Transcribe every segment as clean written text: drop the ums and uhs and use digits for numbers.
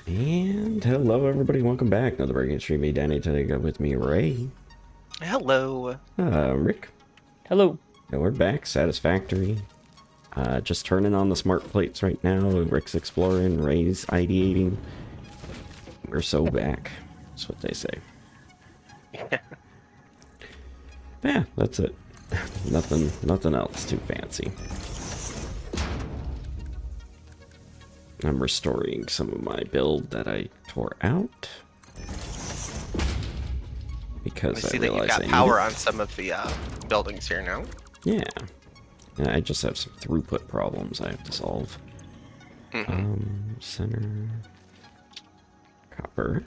And hello, everybody. Welcome back. Another breaking stream. Me, Danny. Today, got with me Ray, Hello. Rick. Hello. And we're back. Satisfactory. Just turning on the smart plates right now. Rick's exploring. Ray's ideating. We're so back. That's what they say. Yeah, that's it. Nothing else too fancy. I'm restoring some of my build that I tore out. Because I see that you've realized got I need power it. on some of the buildings here now. Yeah. And I just have some throughput problems I have to solve. Center. Copper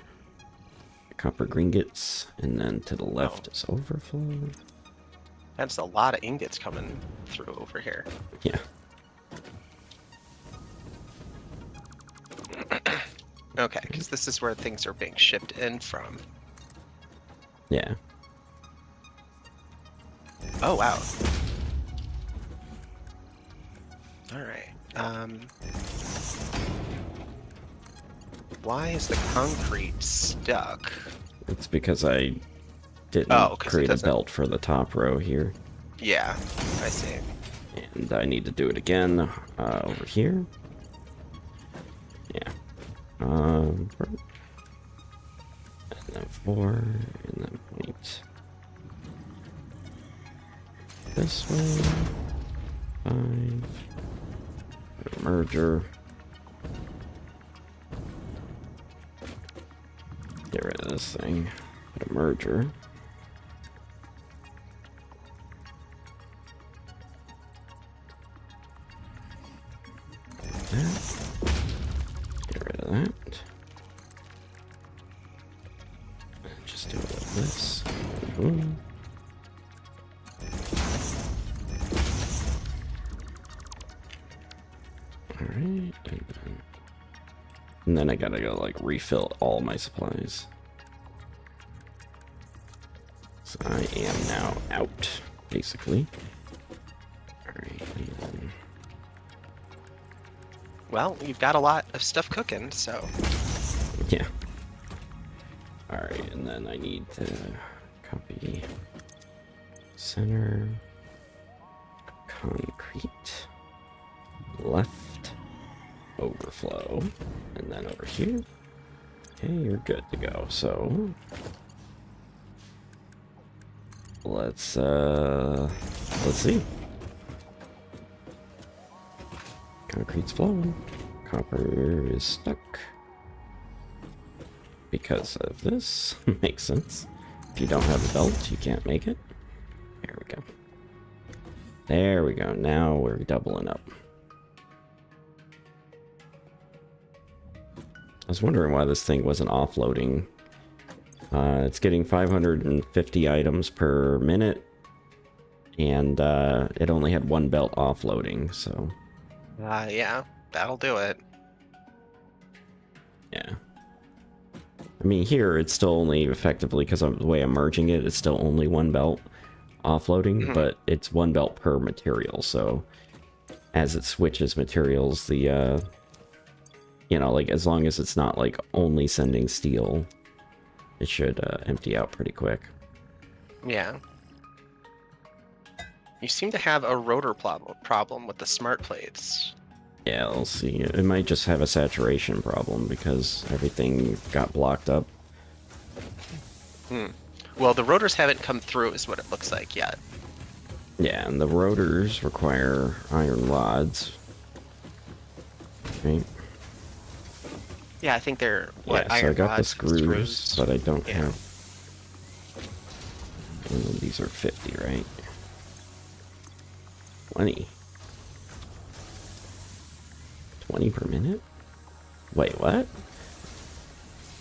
gringotts. And then to the left is overflow. That's a lot of ingots coming through over here. Yeah. Okay, because this is where things are being shipped in from. Yeah. Oh, wow. Alright. Why is the concrete stuck? It's because I didn't 'Cause it create a doesn't- belt for the top row here. Yeah, I see. And I need to do it again over here. Yeah. And then 4, and then point this way. 5. Put a merger. Get rid of this thing. Put a merger. Get rid of that. Just do it like this. Boom. Alright, and then I gotta go like refill all my supplies. So I am now out, basically. Alright, and then Well, you've got a lot of stuff cooking, so... yeah. Alright, and then I need to copy center, concrete, left, overflow, and then over here. Okay, you're good to go. So let's see. Concrete's flowing. Copper is stuck. Because of this. Makes sense. If you don't have a belt, you can't make it. There we go. There we go. Now we're doubling up. I was wondering why this thing wasn't offloading. It's getting 550 items per minute. And it only had one belt offloading, so... yeah, that'll do it. yeah. I mean, here it's still only effectively, because of the way I'm merging it, it's still only one belt offloading, but it's one belt per material. So as it switches materials, the, you know, like as long as it's not like only sending steel, it should empty out pretty quick. Yeah. You seem to have a rotor problem with the smart plates. Yeah, we'll see. It might just have a saturation problem because everything got blocked up. Well, the rotors haven't come through is what it looks like yet. Yeah, and the rotors require iron rods. Right? Yeah, I think they're, what, Yeah, so iron I got the rods, screws, but I don't Yeah. have... And these are 50, right? 20. 20 per minute? Wait, what?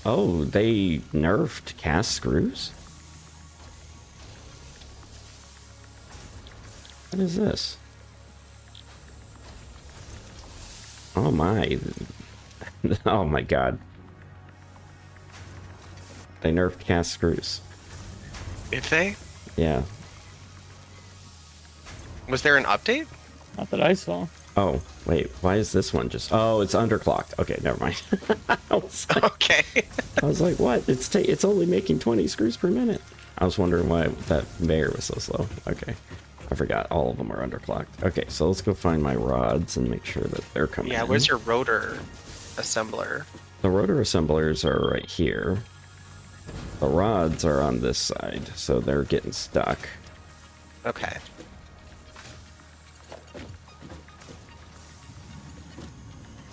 Oh, they nerfed cast screws? What is this? Oh my. Oh my god. They nerfed cast screws. Did they? Yeah. Was there an update? Not that I saw. Oh, wait, why is this one just... Oh, it's underclocked. Okay, never mind. Okay. I was like, what? It's only making 20 screws per minute. I was wondering why that conveyor was so slow. Okay. I forgot all of them are underclocked. Okay, so let's go find my rods and make sure that they're coming in. Where's your rotor assembler? The rotor assemblers are right here. The rods are on this side, so they're getting stuck. Okay.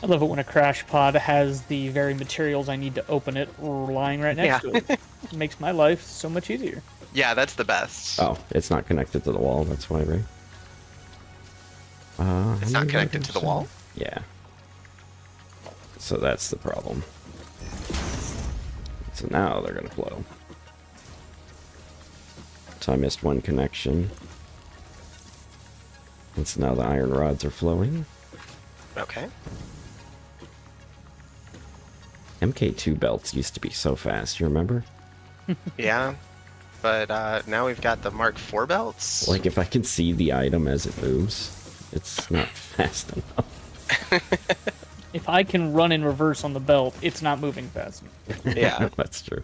I love it when a crash pod has the very materials I need to open it lying right next to it. It makes my life so much easier. Yeah, that's the best. Oh, it's not connected to the wall, that's why, right? It's not connected to the wall? Yeah. So that's the problem. So now they're gonna flow. So I missed one connection. And so now the iron rods are flowing. Okay. MK2 belts used to be so fast, you remember? Yeah. But now we've got the Mark IV belts. Like, if I can see the item as it moves, it's not fast enough. If I can run in reverse on the belt, it's not moving fast enough. Yeah. That's true.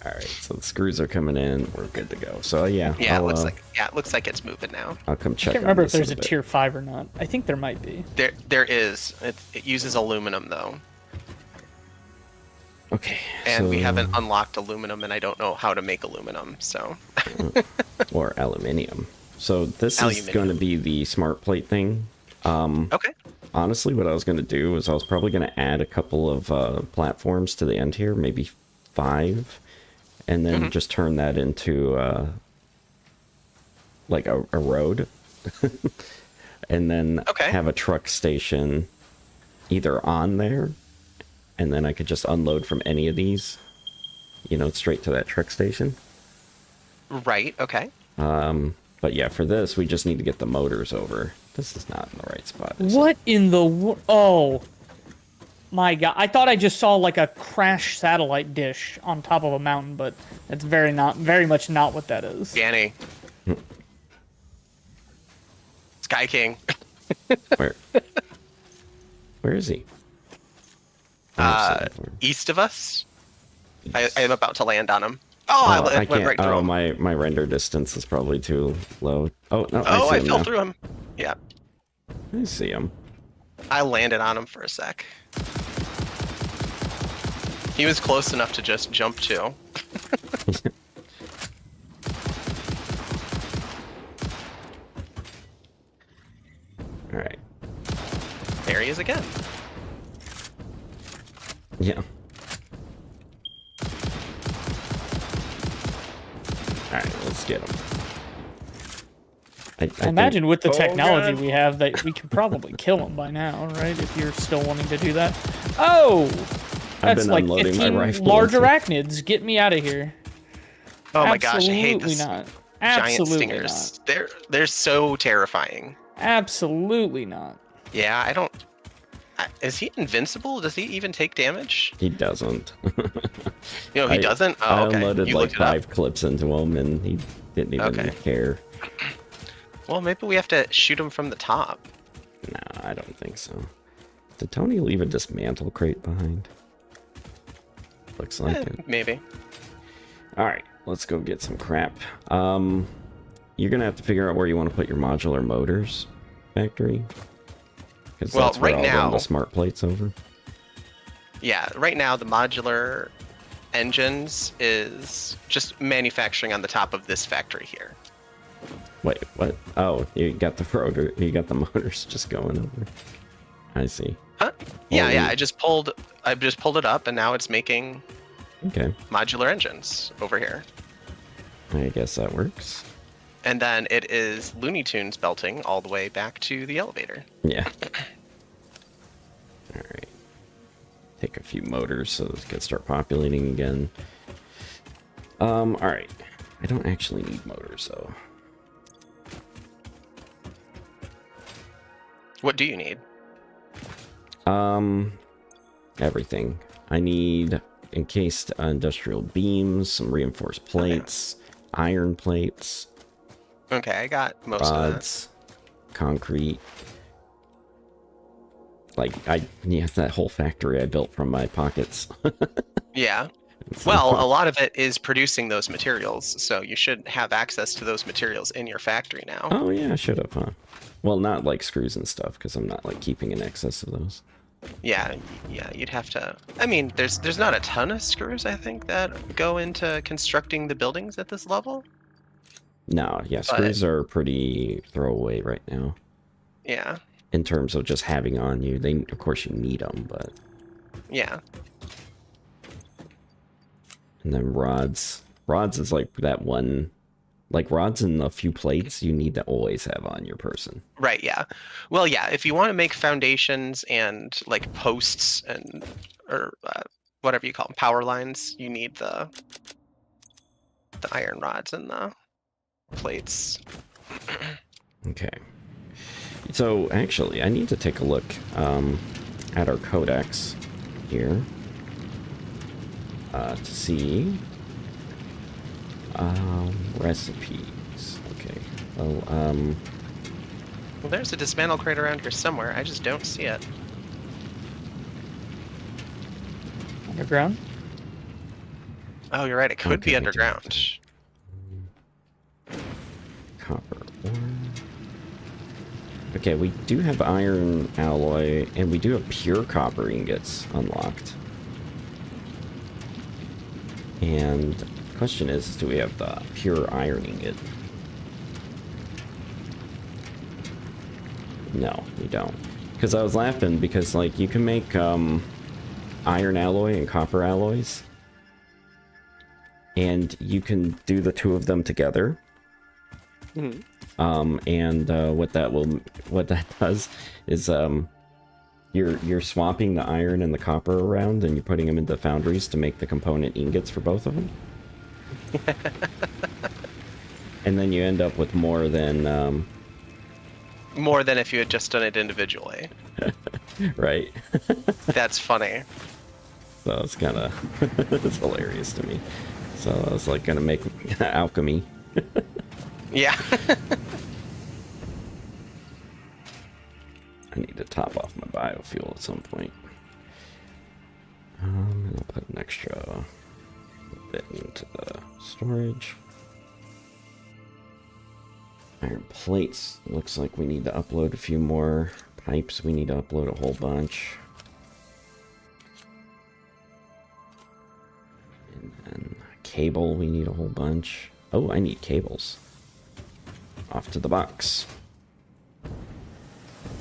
Alright, so the screws are coming in. We're good to go. So, yeah. Yeah, it looks like it's moving now. I'll come check I can't remember on if this there's in a bit. tier 5 or not. I think there might be. There is. It uses aluminum, though. Okay. And we so- haven't unlocked aluminum, and I don't know how to make aluminum, so... or aluminium. So this is Aluminium. going to be the smart plate thing. Okay. Honestly, what I was going to do is I was probably going to add a couple of platforms to the end here, maybe 5, and then just turn that into like a road, and then have a truck station either on there, and then I could just unload from any of these, you know, straight to that truck station. Right, okay. But yeah, for this, we just need to get the motors over. This is not in the right spot. is it? What in the... Oh. My god. I thought I just saw like a crash satellite dish on top of a mountain, but that's very much not what that is. Danny. Sky King. Where? Where is he? East of us. I am about to land on him. Oh, I I went can't. right through him. My render distance is probably too low. Oh no! Oh, I I see him fell now. through him. Yeah. I see him. I landed on him for a sec. He was close enough to just jump to. All right. There he is again. Yeah. All right, let's get him. I Imagine think- with the Oh, technology God. we have that we could probably kill him by now, right? If you're still wanting to do that. Oh! I've That's been like unloading my 15 rifle large into- arachnids. Get me out of here. Oh my gosh, I hate Absolutely this not. giant Absolutely stingers. not. They're so terrifying. Absolutely not. Yeah, I don't. Is he invincible? Does he even take damage? He doesn't. You know, he doesn't. Oh, I okay. unloaded You like looked it up. 5 clips into him, and he didn't even care. Well, maybe we have to shoot him from the top. No, I don't think so. Did Tony leave a dismantle crate behind? Looks like it. Maybe. Alright, let's go get some crap. You're gonna have to figure out where you want to put your modular motors factory. Because Well, that's where right I'll run now- the smart plates over. Yeah, right now the modular engines is just manufacturing on the top of this factory here. Wait, what? Oh, you got the rotor, you got the motors just going over. I see. Huh? Yeah, Well, yeah. we- I just pulled it up, and now it's making Okay, modular engines over here. I guess that works. And then it is Looney Tunes belting all the way back to the elevator. Yeah. Alright. Take a few motors so this can start populating again. Alright. I don't actually need motors though. What do you need? Everything. I need encased industrial beams, some reinforced plates, iron plates, Okay, I got most of that. rods, concrete, Like, yeah, that whole factory I built from my pockets. Yeah. So- Well, a lot of it is producing those materials, so you should have access to those materials in your factory now. Oh, yeah, I should have, huh? Well, not like screws and stuff, because I'm not, like, keeping an excess of those. Yeah, you'd have to. I mean, there's not a ton of screws, I think, that go into constructing the buildings at this level. No, yeah, But screws are pretty throwaway right now. yeah, In terms of just having on you. They, of course, you need them, but... yeah. And then rods. Rods is like that one... Like, rods and a few plates you need to always have on your person. Right, yeah. Well, yeah, if you want to make foundations and like posts and or whatever you call them, power lines, you need the iron rods and the plates. Okay. So, actually, I need to take a look at our codex here to see recipes. Okay. Oh, Well, there's a dismantle crate around here somewhere. I just don't see it. Underground? Oh, you're right. It could be Okay, underground. copper ore. Okay, we do have iron alloy, and we do have pure copper ingots unlocked. And the question is, do we have the pure iron ingot? No, we don't. Because I was laughing because, like, you can make iron alloy and copper alloys. And you can do the two of them together. Mhm. What that does is you're swapping the iron and the copper around, and you're putting them into foundries to make the component ingots for both of them. And then you end up with more than if you had just done it individually. right. That's funny. So it's kind of it's hilarious to me. So I was like gonna make alchemy. Yeah. I need to top off my biofuel at some point. And I'll put an extra bit into the storage. Iron plates. Looks like we need to upload a few more pipes. We need to upload a whole bunch. And then cable, we need a whole bunch. Oh, I need cables. Off to the box.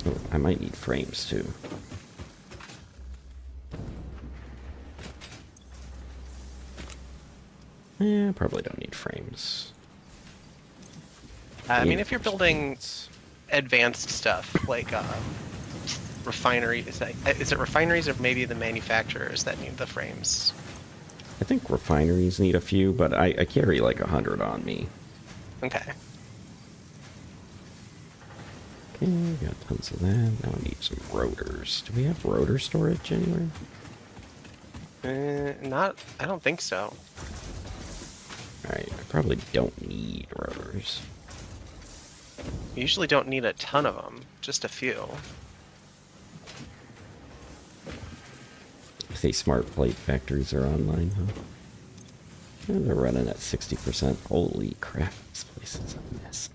Oh, I might need frames too. Yeah, probably don't need frames. I mean, if you're building advanced stuff like refineries, is it refineries or maybe the manufacturers that need the frames? I think refineries need a few, but I carry like 100 on me. Okay. Okay, got tons of that. Now I need some rotors. Do we have rotor storage anywhere? Not. I don't think so. Alright, I probably don't need rotors. You usually don't need a ton of them, just a few. I say smart plate factories are online, huh? Yeah, they're running at 60%. Holy crap, this place is a mess.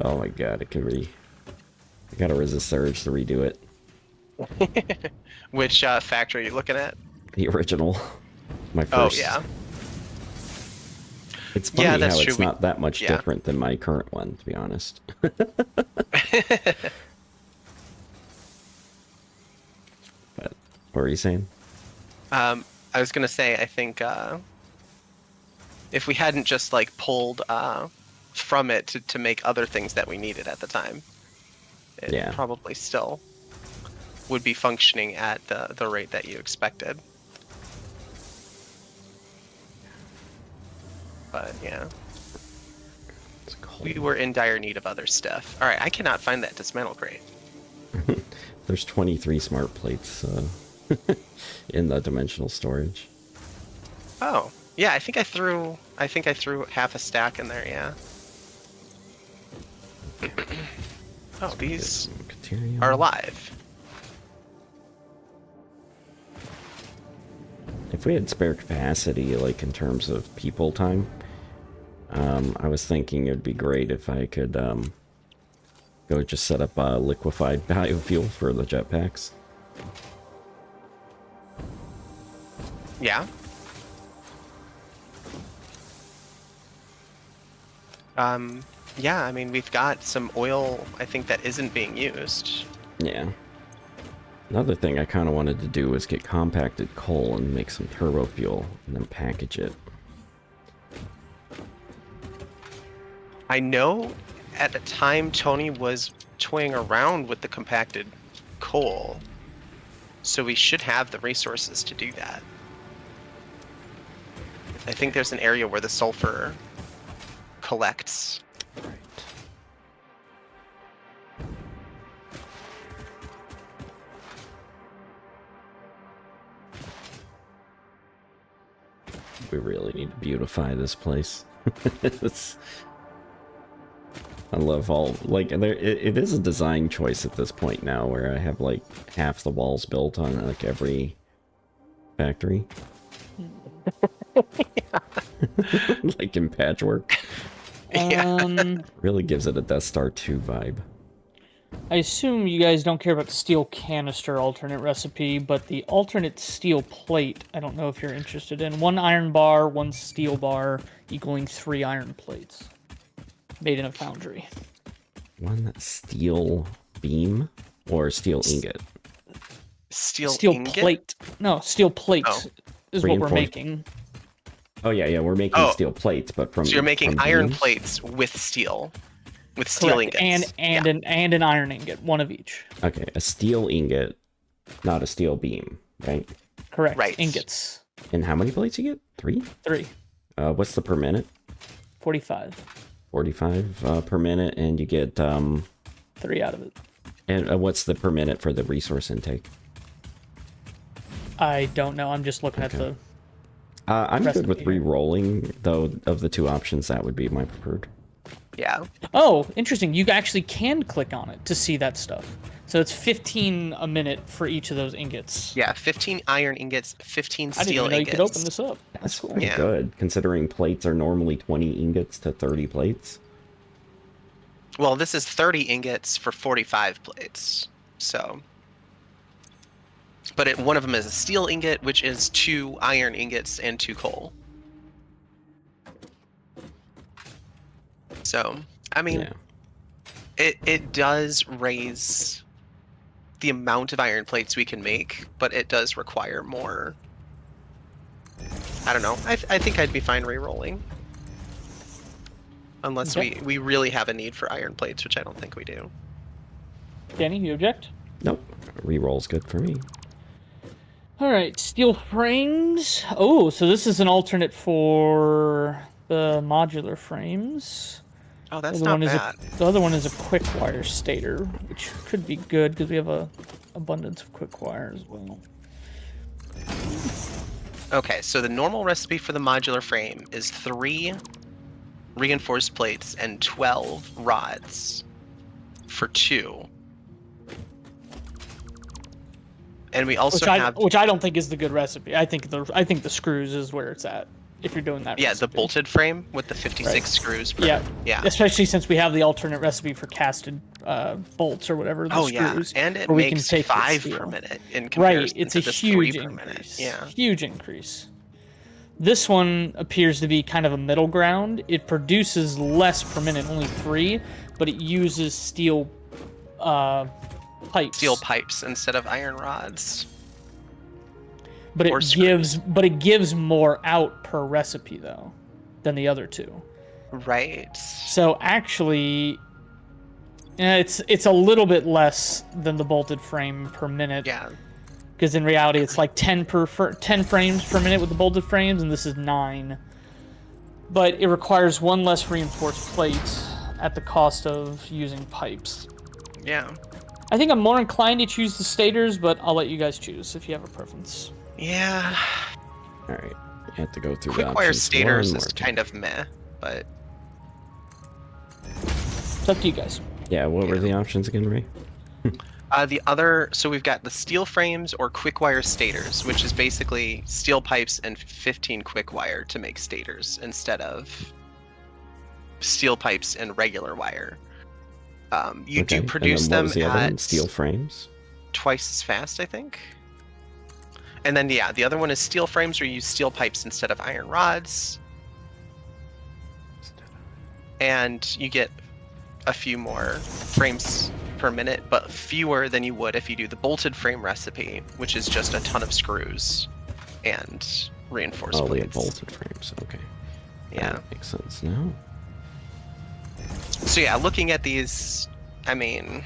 Oh my god, it could be. I gotta resist the urge to redo it. Which factory are you looking at? The original. My Oh, first. yeah. It's funny Yeah, that's how true. it's not that much Yeah. different than my current one, to be honest. But what were you saying? I was gonna say, I think if we hadn't just like pulled from it to make other things that we needed at the time, it Yeah. probably still would be functioning at the rate that you expected. But yeah, It's cold. we were in dire need of other stuff. All right, I cannot find that dismantle crate. There's 23 smart plates in the dimensional storage. Oh, yeah, I think I threw half a stack in there. Yeah. Oh, Get these some material. are alive. If we had spare capacity, like in terms of people time, I was thinking it'd be great if I could go just set up liquefied biofuel for the jetpacks. Yeah. Yeah, I mean, we've got some oil, I think, that isn't being used. Yeah. Another thing I kind of wanted to do was get compacted coal and make some turbo fuel and then package it. I know at the time Tony was toying around with the compacted coal, so we should have the resources to do that. I think there's an area where the sulfur collects. Right. We really need to beautify this place. I love all, like, it is a design choice at this point now where I have like half the walls built on like every factory. Like in patchwork. Really gives it a Death Star 2 vibe. I assume you guys don't care about the steel canister alternate recipe, but the alternate steel plate, I don't know if you're interested in. 1 iron bar, 1 steel bar, equaling 3 iron plates. Made in a foundry. 1 steel beam or steel ingot? Steel ingot? Plate. No, steel plate is what we're Reinforced. Making. Oh yeah, we're making steel plates, but from So you're making from iron beams? plates with steel. With steel Correct. ingots. And an iron ingot, 1 of each. Okay, a steel ingot, not a steel beam, right? Correct. Right. Ingots. And how many plates you get? 3? 3. What's the per minute? 45. 45 per minute, and you get 3 out of it. And what's the per minute for the resource intake? I don't know. I'm just looking at the. I'm good with Recipe here. re-rolling, though. Of the 2 options, that would be my preferred. Yeah. Oh, interesting. You actually can click on it to see that stuff. So it's 15 a minute for each of those ingots. Yeah, 15 iron ingots, 15 I didn't steel even know ingots. you could open this up. That's cool. pretty Yeah. good, considering plates are normally 20 ingots to 30 plates. Well, this is 30 ingots for 45 plates. So. But one of them is a steel ingot, which is 2 iron ingots and 2 coal. So, I mean, Yeah. it does raise the amount of iron plates we can make, but it does require more. I don't know. I think I'd be fine re-rolling. Unless Okay. we really have a need for iron plates, which I don't think we do. Danny, you object? Nope. Reroll's good for me. All right, steel frames. Oh, so this is an alternate for the modular frames. Oh, that's The not other one bad. the other one is a quick wire stator, which could be good because we have a abundance of quick wire as well. Okay, so the normal recipe for the modular frame is 3 reinforced plates and 12 rods for 2. And we also have Which I don't think is the good recipe. I think the screws is where it's at if you're doing that. the recipe. bolted frame with the 56 Right. screws per Yeah, especially since we have the alternate recipe for casted bolts or whatever. The screws, and it where we can makes take the 5 per steel. minute in Right, comparison it's to a the huge 3 per minute. increase. Yeah. Huge increase. This one appears to be kind of a middle ground. It produces less per minute, only 3, but it uses steel pipes. Steel pipes instead of iron rods. But or it gives more out per recipe though than the other 2. Right. So actually, it's a little bit less than the bolted frame per minute. Yeah. Because in reality, it's like 10 frames per minute with the bolted frames, and this is 9. But it requires 1 less reinforced plate at the cost of using pipes. Yeah. I think I'm more inclined to choose the stators, but I'll let you guys choose if you have a preference. Yeah. All right, you have to go through the Quick wire options stators one is more kind of meh, but It's up to you guys. Yeah, what were Yeah. the options again, Ray? The other, so we've got the steel frames or quick wire stators, which is basically steel pipes and 15 quick wire to make stators instead of steel pipes and regular wire. You Okay, do and produce then what them was the other one? at Steel frames? twice as fast, I think. And then, yeah, the other one is steel frames where you use steel pipes instead of iron rods. And you get a few more frames per minute, but fewer than you would if you do the bolted frame recipe, which is just a ton of screws and reinforced Oh, we plates. have bolted frames. Okay. Yeah. That makes sense now. So yeah, looking at these, I mean,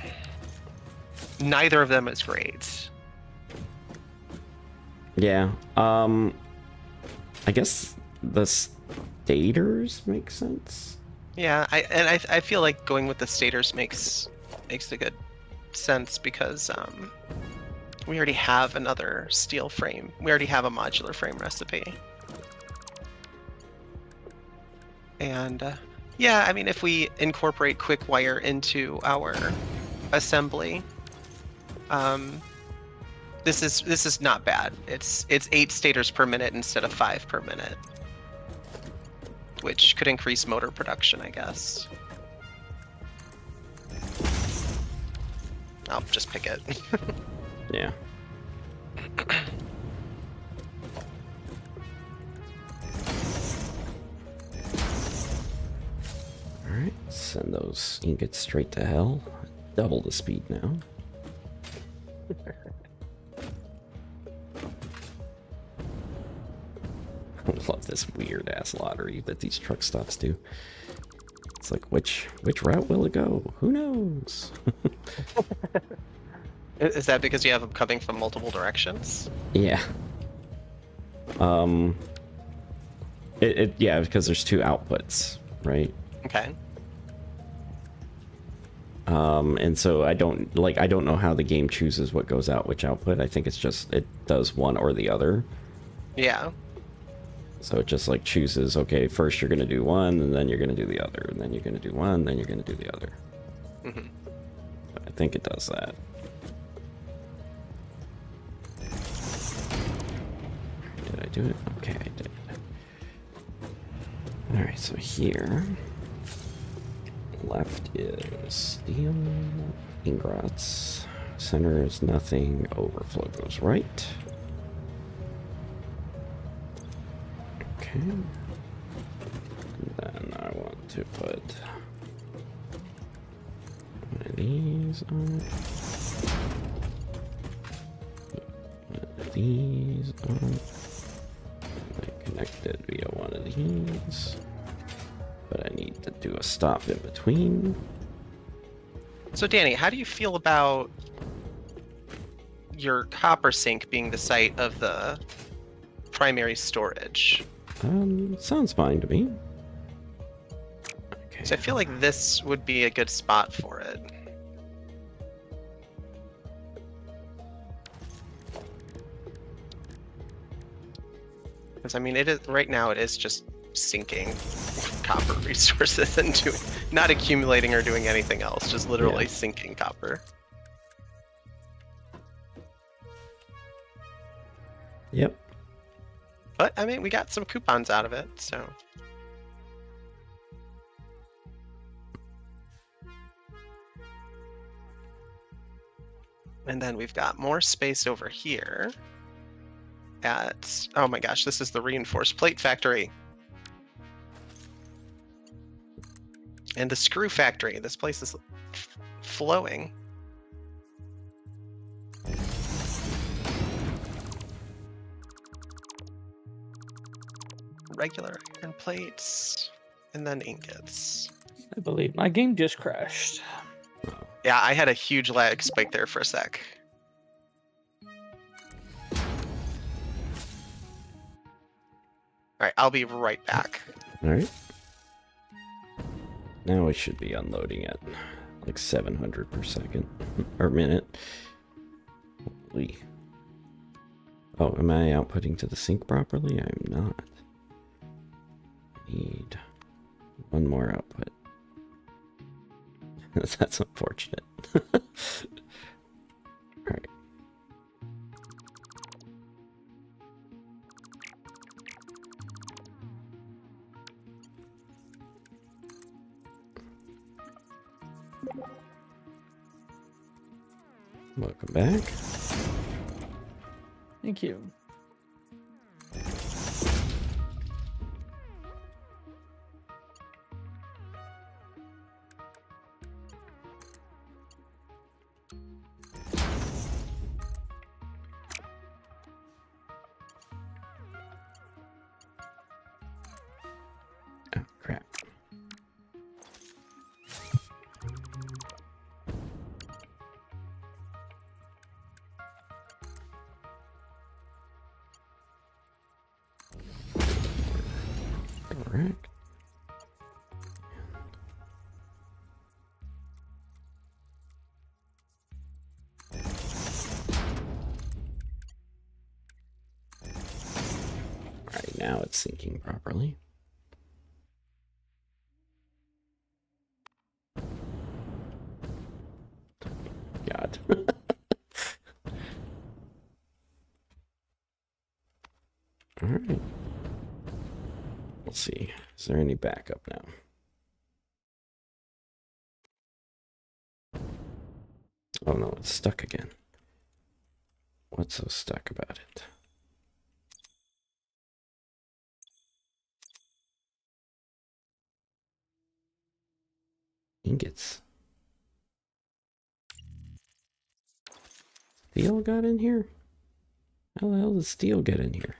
neither of them is great. Yeah. I guess the stators make sense. Yeah, I feel like going with the stators makes a good sense because we already have another steel frame. We already have a modular frame recipe. And yeah, I mean, if we incorporate quick wire into our assembly, this is not bad. It's 8 stators per minute instead of 5 per minute, which could increase motor production, I guess. I'll just pick it. Yeah. Alright, send those ingots straight to hell. Double the speed now. I love this weird ass lottery that these truck stops do. It's like, which route will it go? Who knows? Is that because you have them coming from multiple directions? Yeah. Yeah, because there's 2 outputs, right? Okay. And so I don't know how the game chooses what goes out which output. I think it's just it does one or the other. Yeah. So it just like chooses, okay, first you're gonna do one, and then you're gonna do the other, and then you're gonna do one, then you're gonna do the other. Mm-hmm. I think it does that. Did I do it? Okay, I did. Alright, so here, left is steel, ingots, center is nothing, overflow goes right. Okay. And then I want to put one of these on. One of these on. They connected via one of these. But I need to do a stop in between. So Danny, how do you feel about your copper sink being the site of the primary storage? Sounds fine to me. Okay. So I feel like this would be a good spot for it. Because I mean, it is right now. It is just sinking copper resources and not accumulating or doing anything else. Just literally sinking copper. Yep. But I mean, we got some coupons out of it, so. And then we've got more space over here at, oh my gosh, this is the reinforced plate factory. And the screw factory. This place is flowing. Regular iron plates, and then ingots. I believe my game just crashed. Yeah, I had a huge lag spike there for a sec. Alright, I'll be right back. Alright. Now we should be unloading at like 700 per second. Or minute. Holy. Oh, am I outputting to the sink properly? I'm not. Need one more output. That's unfortunate. Alright. Welcome back. Thank you. Oh, crap. Correct. Alright, now it's syncing properly. God. Alright. Let's see. Is there any backup now? Oh no, it's stuck again. What's so stuck about it? Ingots. Steel got in here? How the hell did steel get in here?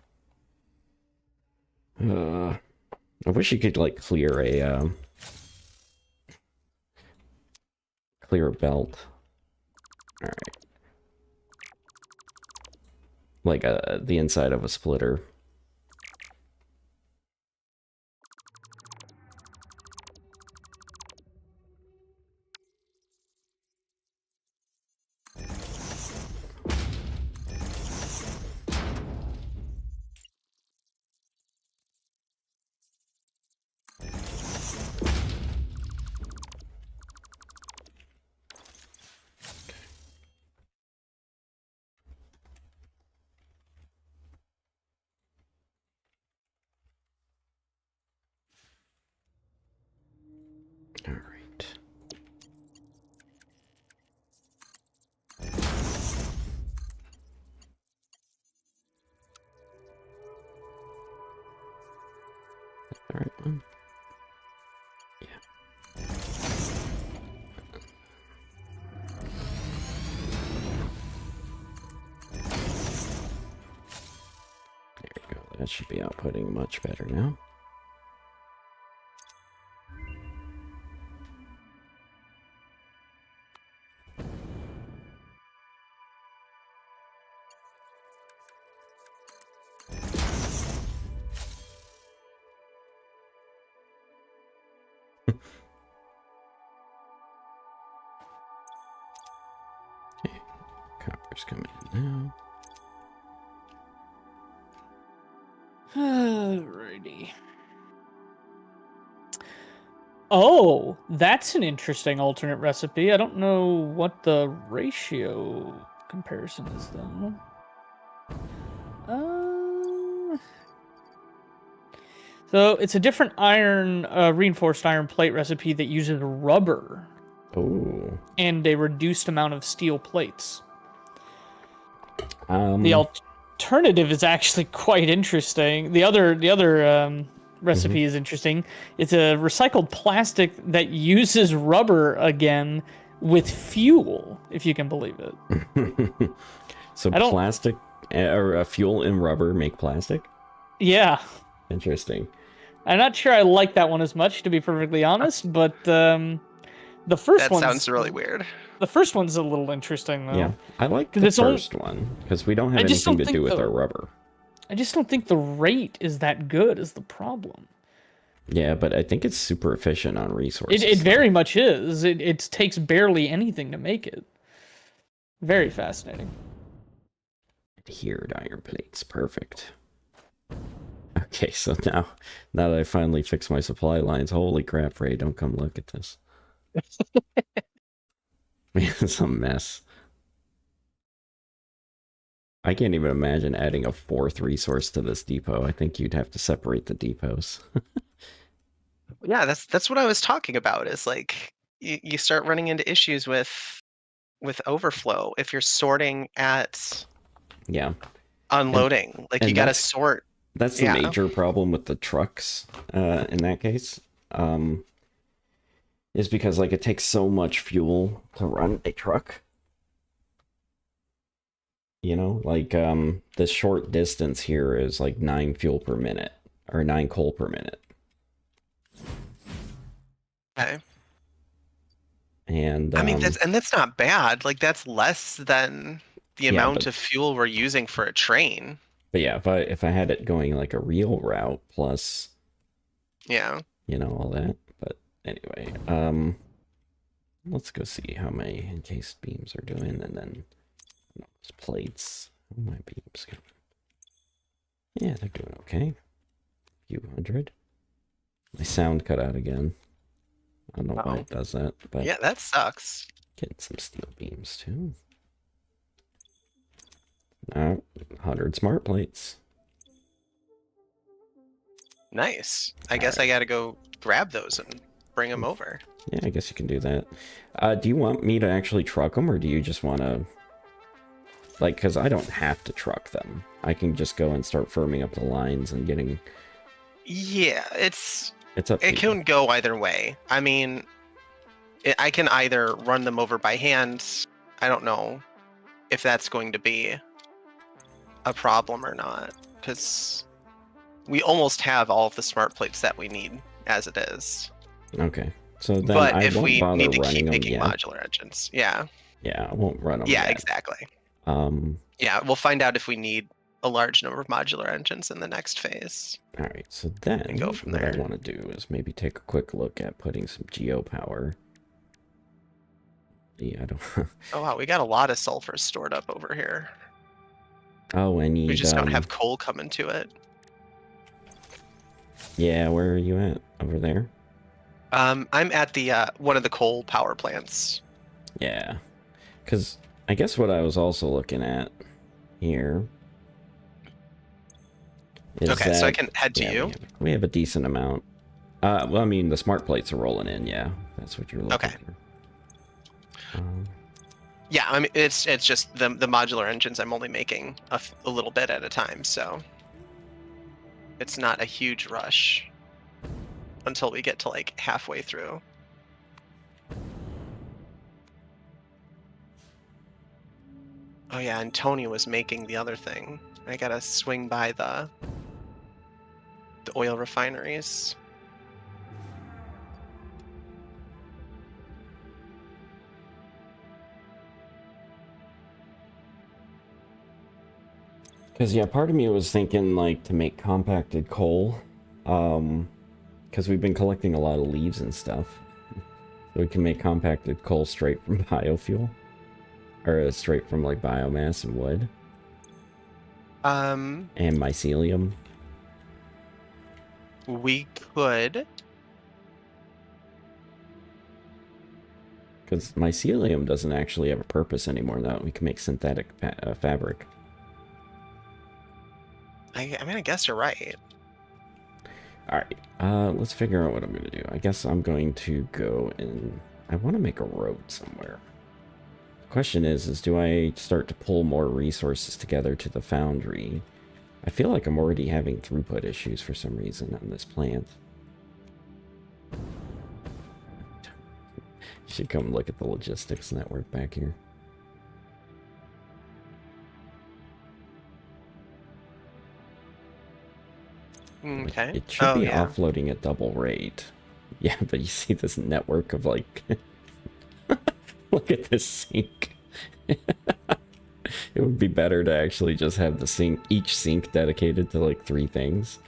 I wish you could like clear a belt. All right. Like the inside of a splitter. All right. All right one. Yeah. There we go. That should be outputting much better now. Okay, copper's coming in now. Alrighty. Oh, that's an interesting alternate recipe. I don't know what the ratio comparison is, though. So it's a different iron, reinforced iron plate recipe that uses rubber Oh. and a reduced amount of steel plates. The The alternative is actually quite interesting. The other recipe is interesting. It's a recycled plastic that uses rubber again with fuel, if you can believe it. So plastic or fuel and rubber make plastic? Yeah. Interesting. I'm not sure I like that one as much, to be perfectly honest, but the first one sounds really weird. The first one's a little interesting, though. Yeah, I like the first one because we don't have anything to do with our rubber. I just don't think the rate is that good is the problem. Yeah, but I think it's super efficient on resources. It very much is. It takes barely anything to make it. Very fascinating. Adhered iron plates, perfect. Okay, so now that I finally fixed my supply lines, holy crap, Ray, don't come look at this. It's a mess. I can't even imagine adding a fourth resource to this depot. I think you'd have to separate the depots. Yeah, that's what I was talking about. Is like you start running into issues with overflow if you're sorting at Yeah. unloading. Like you And got to that's sort. the Yeah. major problem with the trucks, in that case. Is because like it takes so much fuel to run a truck. You know, like the short distance here is like 9 fuel per minute or 9 coal per minute. Okay. And I mean that's not bad. Like that's less than the yeah, amount of fuel we're using for a train. but yeah, if I had it going like a real route plus, Yeah. you know, all that. But anyway, let's go see how my encased beams are doing, and then plates. Oh, my beams. Yeah, they're doing okay. Few hundred. My sound cut out again. I don't know why it does that, but yeah, that sucks. getting some steel beams too. 100 smart plates. Nice. I guess I got to go grab those and bring them over. Yeah, I guess you can do that. Do you want me to actually truck them, or do you just want to... Like, because I don't have to truck them. I can just go and start firming up the lines and getting... Yeah, It's up to it you. can go either way. I mean, I can either run them over by hand. I don't know if that's going to be a problem or not, because we almost have all of the smart plates that we need as it is. Okay. So then But I if won't we bother need to running keep them making yet. modular engines, yeah. Yeah, I won't run them Yeah, yet. exactly. Um, Yeah, we'll find out if we need a large number of modular engines in the next phase. all right, so then And go from what there. I want to do is maybe take a quick look at putting some geopower. Yeah, I don't... Oh wow, we got a lot of sulfur stored up over here. Oh, I need... We just don't have coal coming to it. Yeah, where are you at? Over there? I'm at the one of the coal power plants. Yeah. Because I guess what I was also looking at here is Okay, so I that- can head to yeah, you. we have a decent amount. Well, I mean, the smart plates are rolling in, yeah. That's what you're looking Okay. for. Yeah, I mean it's just the modular engines I'm only making a little bit at a time, so it's not a huge rush until we get to like halfway through. Oh yeah, and Tony was making the other thing. I gotta swing by the oil refineries. Because, yeah, part of me was thinking, like, to make compacted coal. Because we've been collecting a lot of leaves and stuff. So we can make compacted coal straight from biofuel. Or straight from, like, biomass and wood. And mycelium. We could. Because mycelium doesn't actually have a purpose anymore now. We can make synthetic fabric. I mean, I guess you're right. Alright, let's figure out what I'm going to do. I guess I'm going to go and... I want to make a road somewhere. The question is do I start to pull more resources together to the foundry? I feel like I'm already having throughput issues for some reason on this plant. You should come look at the logistics network back here. Okay. It should be yeah. offloading at double rate. Yeah, but you see this network of like... Look at this sink. It would be better to actually just have the sink, each sink dedicated to like 3 things.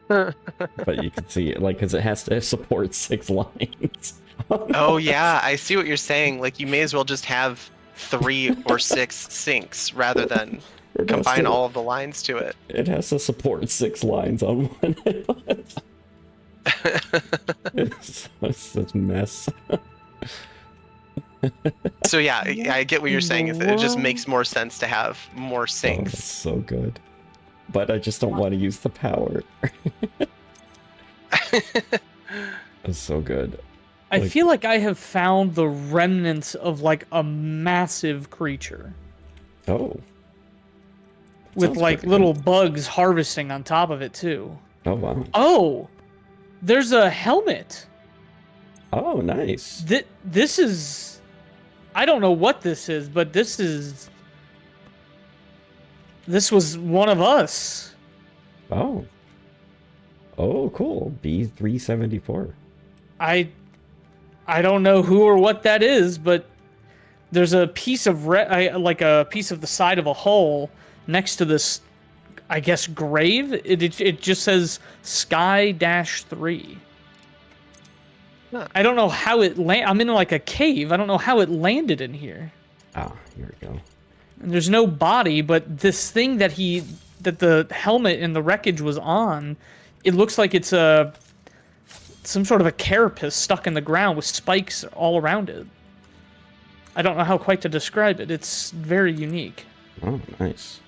But you can see it, like, because it has to support 6 lines. Oh yeah, I see what you're saying. Like you may as well just have 3 or 6 sinks rather than combine all of the lines to it. It has to support 6 lines on one. It's such a mess. So yeah, I get what you're saying. It just makes more sense to have more Oh, it's sinks. so good. But I just don't want to use the power. It's so good. I Like- feel like I have found the remnants of like a massive creature Oh. with Sounds like pretty little good. bugs harvesting on top of it too. Oh, wow. Oh, there's a helmet. Oh, nice. This is, I don't know what this is, but this was one of us. Oh. Oh, cool. B374. I don't know who or what that is, but there's a piece of like a piece of the side of a hull next to this, I guess, grave. It just says Sky-3. Huh. I don't know how it I'm in like a cave. I don't know how it landed in here. Ah, here we go. And there's no body, but this thing that the helmet and the wreckage was on, it looks like it's some sort of a carapace stuck in the ground with spikes all around it. I don't know how quite to describe it. It's very unique. Oh, nice.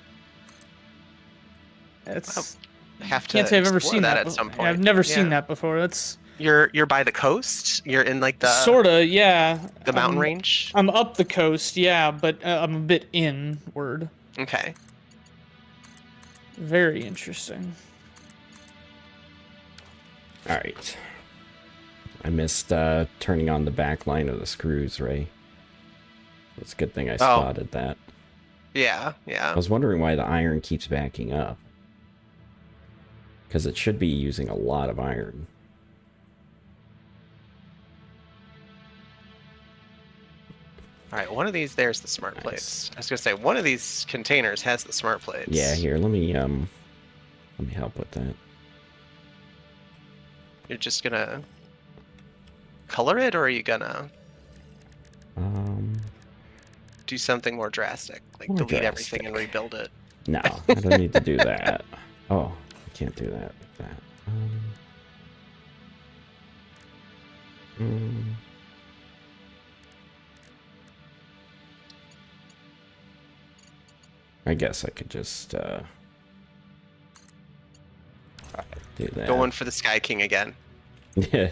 It's Have to can't say I've ever explore seen that that at some Yeah, point. I've never seen Yeah. that before. That's You're by the coast. You're in like the sorta, yeah. the mountain range. I'm up the coast, yeah, but I'm a bit inward. Okay. Very interesting. All right. I missed turning on the back line of the screws, Ray. It's a good thing I spotted that. Yeah. I Yeah. was wondering why the iron keeps backing up. Because it should be using a lot of iron. All right. One of these. There's the smart Nice. plates. I was gonna say one of these containers has the smart plates. Yeah, here, let me help with that. You're just gonna color it, or are you gonna do something more drastic, like More delete everything and drastic. rebuild it? No, I don't need to do that. Oh, I can't do that with that. I guess I could just do that. Going for the Sky King again. Yeah.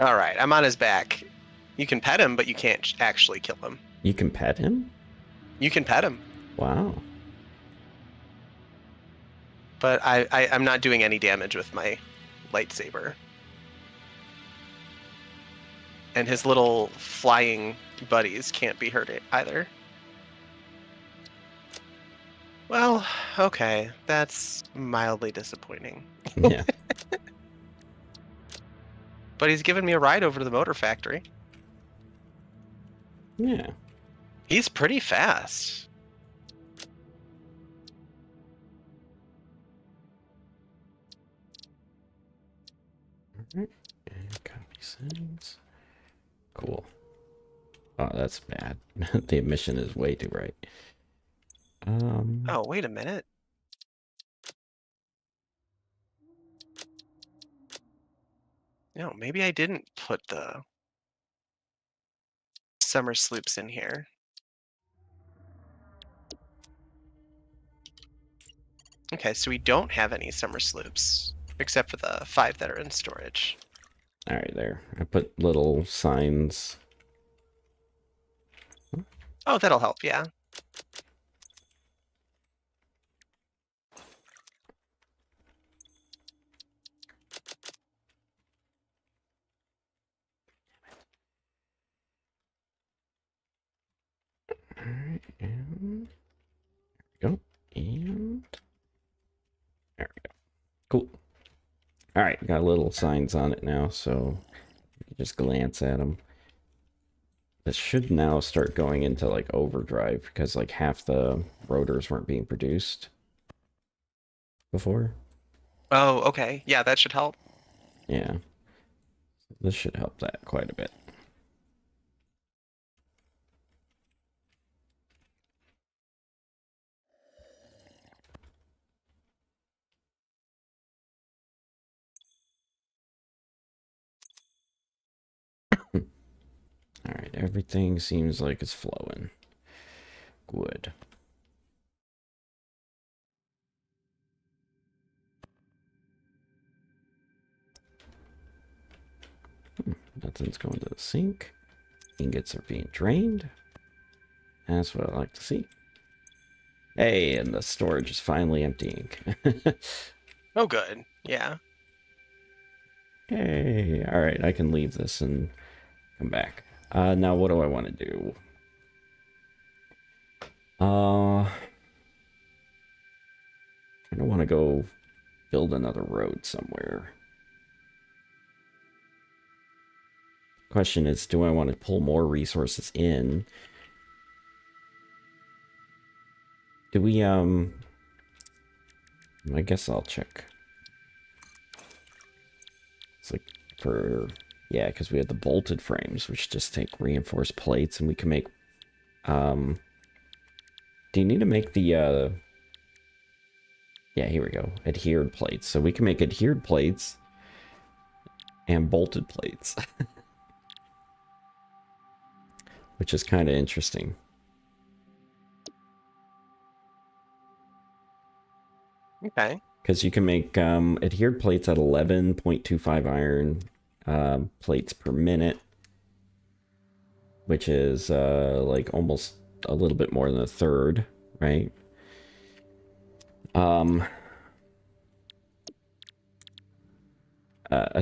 All right, I'm on his back. You can pet him, but you can't actually kill him. You can pet him? You can pet him, Wow. but I'm not doing any damage with my lightsaber. And his little flying buddies can't be hurt either. Well, okay, that's mildly disappointing. Yeah. But he's given me a ride over to the motor factory. Yeah. He's pretty fast. Alright. And copy settings. Cool. Oh, that's bad. The emission is way too bright. Oh, wait a minute. No, maybe I didn't put the summer sloops in here. Okay, so we don't have any summer sloops, except for the 5 that are in storage. Alright, there. I put little signs. Oh, that'll help, yeah. Alright, and there we go. And there we go. Cool. Alright, got little signs on it now, so you can just glance at them. This should now start going into like overdrive because like half the rotors weren't being produced before. Oh, okay. Yeah, that should help. Yeah. This should help that quite a bit. Alright, everything seems like it's flowing. Good. Nothing's going to the sink. Ingots are being drained. That's what I like to see. Hey, and the storage is finally emptying. Oh, good. Yeah. Hey, alright, I can leave this and come back. Now what do I want to do? I don't want to go build another road somewhere. Question is, do I want to pull more resources in? Do we, I guess I'll check. It's like for, yeah, because we have the bolted frames, which just take reinforced plates, and we can make, do you need to make the, yeah, here we go, adhered plates. So we can make adhered plates and bolted plates. Which is kind of interesting. Okay. Because you can make adhered plates at 11.25 iron plates per minute, which is like almost a little bit more than a third, right? A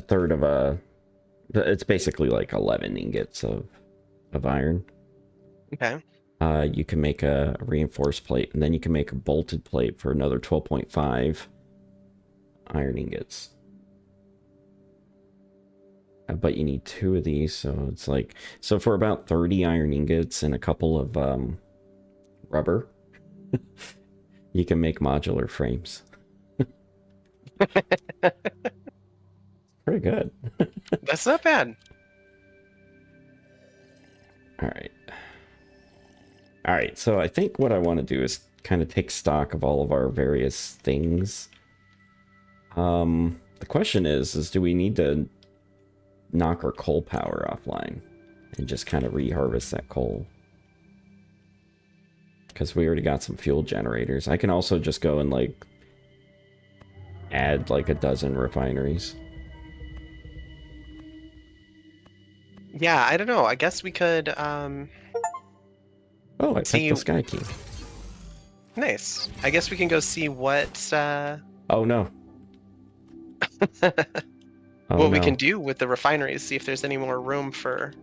third of a... It's basically like 11 ingots of iron. Okay. You can make a reinforced plate, and then you can make a bolted plate for another 12.5 iron ingots. But you need 2 of these, so it's like... So for about 30 iron ingots and a couple of rubber, you can make modular frames. Pretty good. That's not bad. Alright, so I think what I want to do is kind of take stock of all of our various things. The question is do we need to knock our coal power offline and just kind of reharvest that coal? Because we already got some fuel generators. I can also just go and, like, add, like, a dozen refineries. Yeah, I don't know. I guess we could, Oh, I picked the Sky King. Nice. I guess we can go see what, Oh, no. Oh, what we no. can do with the refineries, see if there's any more room for...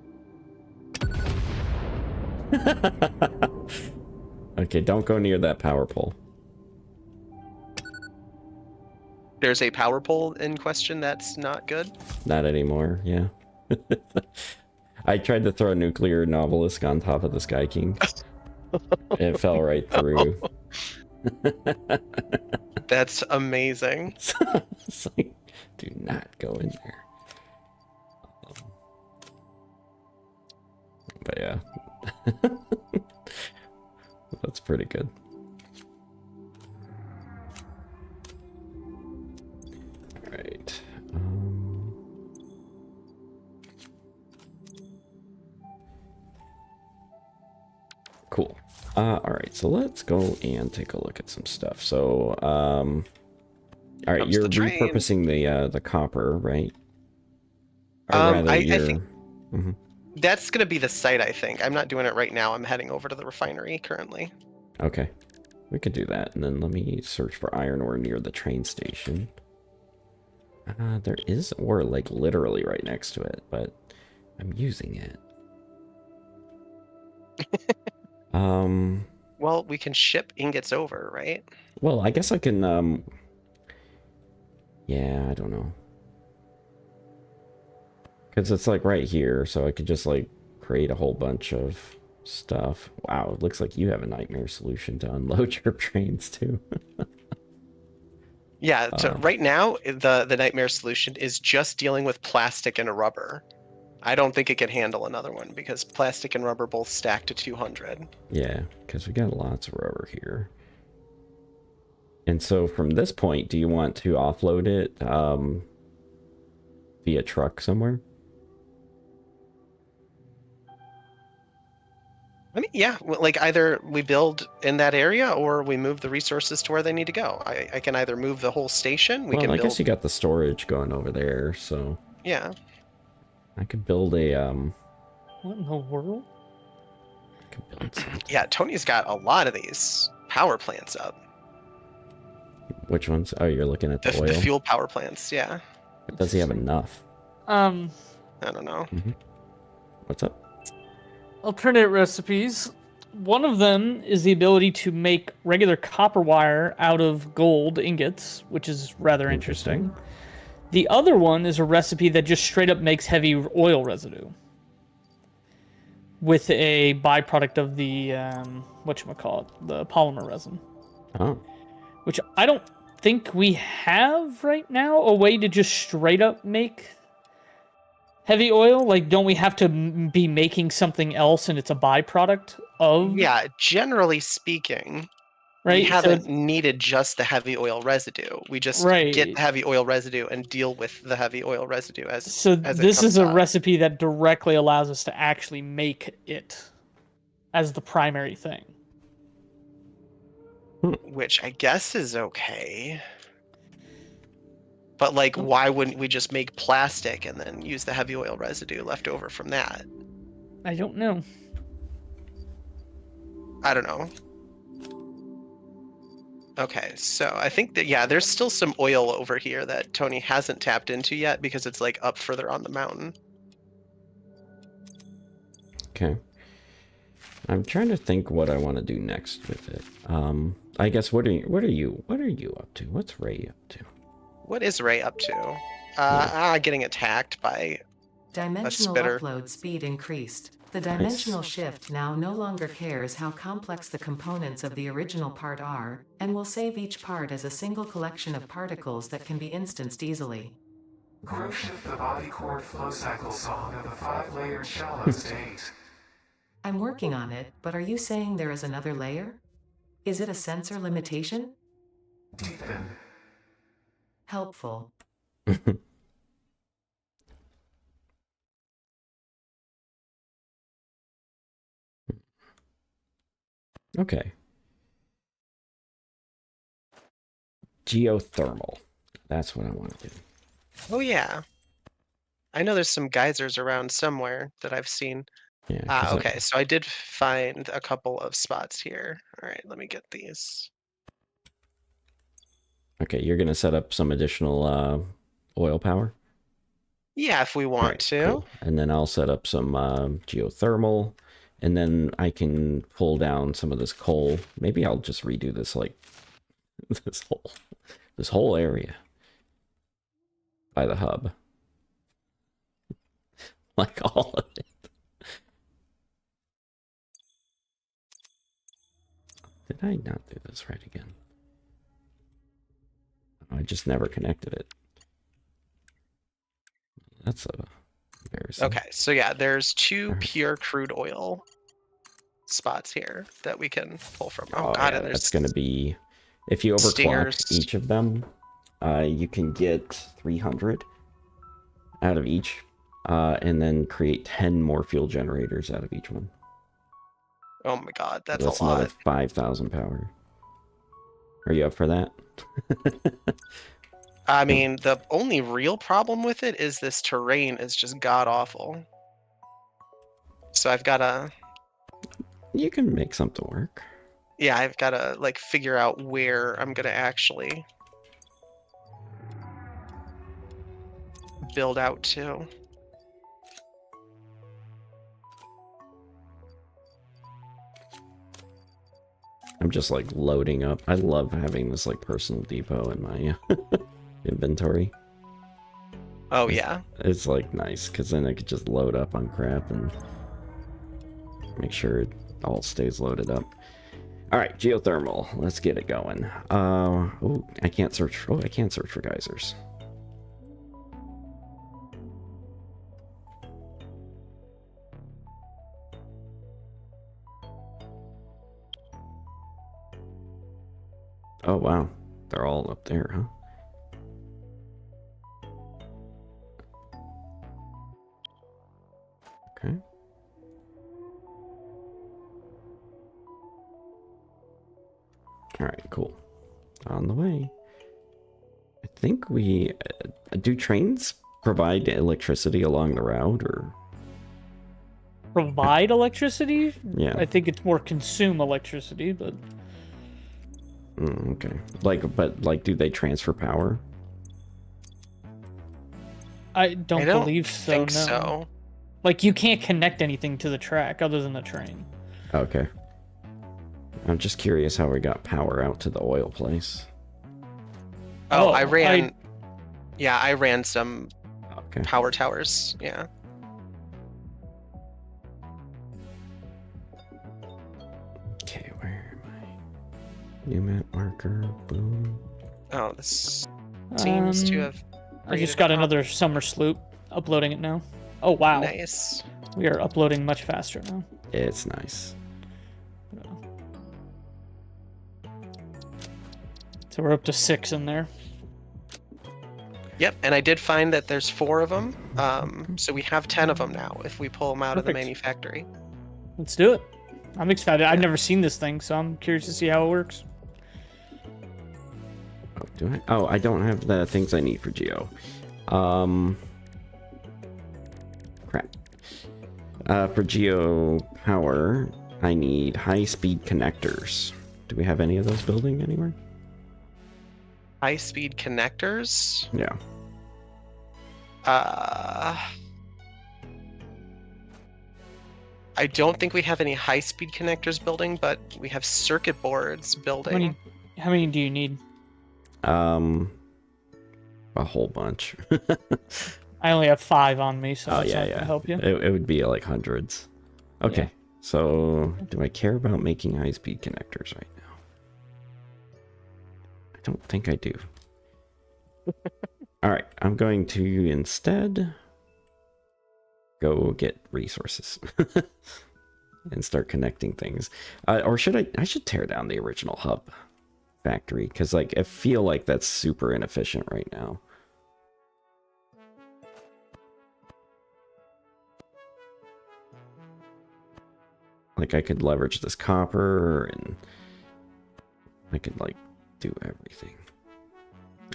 Okay, don't go near that power pole. There's a power pole in question that's not good? Not anymore, yeah. I tried to throw a nuclear obelisk on top of the Sky King. It fell right through. That's amazing. It's like, do not go in there. But yeah. That's pretty good. Alright. Cool. Alright, so let's go and take a look at some stuff. So, alright, you're repurposing the copper, right? Or rather, I you're... think that's going to be the site, I think. I'm not doing it right now. I'm heading over to the refinery currently. Okay. We could do that, and then let me search for iron ore near the train station. There is ore, like, literally right next to it, but I'm using it. Well, we can ship ingots over, right? Well, I guess I can, yeah, I don't know. Because it's, like, right here, so I could just, like, create a whole bunch of stuff. Wow, it looks like you have a nightmare solution to unload your trains, too. Yeah, so right now the nightmare solution is just dealing with plastic and a rubber. I don't think it can handle another one because plastic and rubber both stack to 200. Yeah, because we got lots of rubber here. And so from this point, do you want to offload it via truck somewhere? I mean, yeah, like either we build in that area or we move the resources to where they need to go. I can either move the whole station. We Well, can I build. guess you got the storage going over there, so Yeah. I could build a What in the world? I could build something. Yeah, Tony's got a lot of these power plants up. Which ones? Oh, you're looking at the oil. The fuel power plants. Yeah. But does he have enough? I don't know. What's up? Alternate recipes. One of them is the ability to make regular copper wire out of gold ingots, which is rather interesting. The other one is a recipe that just straight up makes heavy oil residue with a byproduct of the whatchamacallit, the polymer resin. Oh. Which I don't think we have right now, a way to just straight up make heavy oil. Like, don't we have to be making something else and it's a byproduct of? Yeah, generally speaking, right? We haven't needed just the heavy oil residue. We just get the heavy oil residue and deal with the heavy oil residue as this is a recipe that directly allows us to actually make it as the primary thing. Which I guess is okay. But like, why wouldn't we just make plastic and then use the heavy oil residue left over from that? I don't know. I don't know. Okay, so I think that, yeah, there's still some oil over here that Tony hasn't tapped into yet because it's like up further on the mountain. Okay. I'm trying to think what I want to do next with it. I guess what are you up to? What's Ray up to? What is Ray up to? Getting attacked by Dimensional upload speed increased. The dimensional shift now no longer cares how complex the components of the original part are, and will save each part as a single collection of particles that can be instanced easily. Grow shift the body cord flow cycle song of the 5-layered shallow state. I'm working on it, but are you saying there is another layer? Is it a sensor limitation? Deepen. Helpful. Okay. Geothermal. That's what I want to do. Oh yeah. I know there's some geysers around somewhere that I've seen. Yeah. Okay, so I did find a couple of spots here. All right, let me get these. Okay, you're going to set up some additional oil power? Yeah, if we want to. Cool. And then I'll set up some geothermal, and then I can pull down some of this coal. Maybe I'll just redo this, like, this whole area by the hub. Like all of it. Did I not do this right again? I just never connected it. That's embarrassing. Okay, so yeah, there's two pure crude oil spots here that we can pull from. Oh god, yeah, and that's going to be... If you overclock stingers. each of them, you can get 300 out of each, and then create 10 more fuel generators out of each one. Oh my god, that's a another lot. 5,000 power. Are you up for that? I mean, the only real problem with it is this terrain is just god-awful. So I've got to... You can make something work. Yeah, I've got to, like, figure out where I'm going to actually build out to. I'm just, like, loading up. I love having this, like, personal depot in my inventory. Oh, yeah. It's, like, nice, because then I could just load up on crap and make sure it all stays loaded up. All right, geothermal. Let's get it going. Oh, I can't search. Oh, I can search for geysers. Oh, wow. They're all up there, huh? Okay. All right, cool. On the way. I think we... do trains provide electricity along the route, or... Provide electricity? Yeah. I think it's more consume electricity, but... Okay. But do they transfer power? I don't believe so, think no. so. Like, you can't connect anything to the track other than the train. Okay. I'm just curious how we got power out to the oil place. Oh, Oh, I ran. Yeah, I ran some Okay. power towers. Yeah. Okay, where am I? New map marker, boom. Oh, this seems to have. I just got another summer sloop. Uploading it now. Oh, wow. Nice. We are uploading much faster now. It's nice. So we're up to 6 in there. Yep, and I did find that there's 4 of them. So we have 10 of them now if we pull them out of the Perfect. manufactory. Let's do it. I'm excited. I've never seen this thing, so I'm curious to see how it works. Oh, do I? Oh, I don't have the things I need for Geo. Crap. For Geo power, I need high-speed connectors. Do we have any of those building anywhere? High-speed connectors. Yeah. I don't think we have any high-speed connectors building, but we have circuit boards building. How many do you need? A whole bunch. I only have 5 on me, so Oh, that's yeah, not yeah. gonna help you. It would be like hundreds. Okay. Yeah. So, do I care about making high-speed connectors right now? I don't think I do. All right, I'm going to instead go get resources and start connecting things. Or should I should tear down the original hub factory, because like I feel like that's super inefficient right now. Like I could leverage this copper and I could like do everything.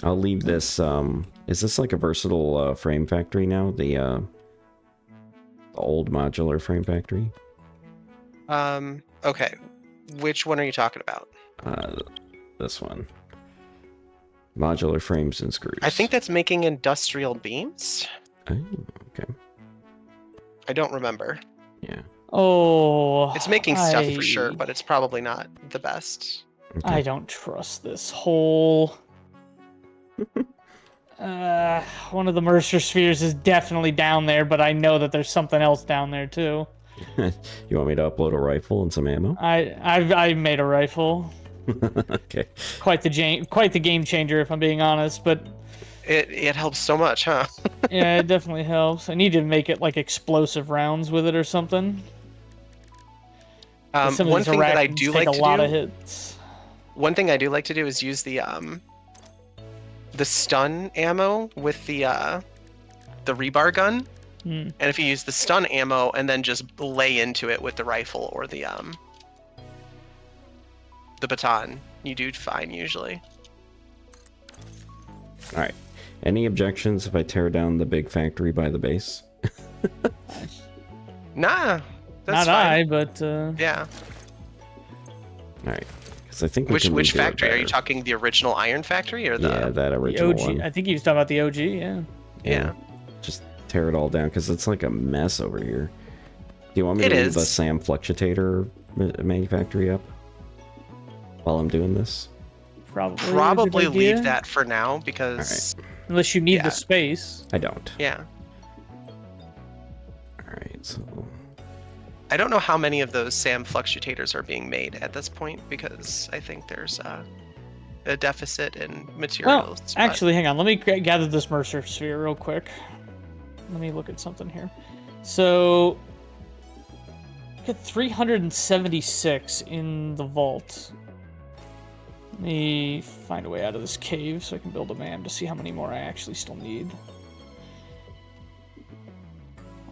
I'll leave this. Is this like a versatile frame factory now? The old modular frame factory? Okay. Which one are you talking about? This one. Modular frames and screws. I think that's making industrial beams. Oh, okay. I don't remember. Yeah. Oh, It's making stuff for sure, but it's probably not the best. Okay. I don't trust this whole... one of the Mercer spheres is definitely down there, but I know that there's something else down there too. You want me to upload a rifle and some ammo? I made a rifle. Okay. Quite the game changer, if I'm being honest. But It helps so much, huh? yeah, it definitely helps. I need to make it like explosive rounds with it or something. Some of One these thing that I Iraqis do take like a lot to of do. hits. One thing I do like to do is use the stun ammo with the rebar gun. Hmm. And if you use the stun ammo and then just lay into it with the rifle or the baton, you do fine usually. All right. Any objections if I tear down the big factory by the base? Nah, that's Not fine. I, but Yeah. All right. Because I think we Which can redo it factory are you better. talking? The original iron factory or the? Yeah, that the original OG. one. I think he was talking about the OG. Yeah. Yeah. Just tear it all down because it's like a mess over here. Do you want me It to leave is. the SAM fluctuator manufactory up while I'm doing this? Probably. a Probably good idea. leave that for now because Unless you need Yeah. the space. I don't. yeah. All right, so I don't know how many of those SAM fluctuators are being made at this point because I think there's a deficit in materials. Well, actually, hang on. Let me gather this Mercer sphere real quick. Let me look at something here. So, get 376 in the vault. Let me find a way out of this cave so I can build a man to see how many more I actually still need.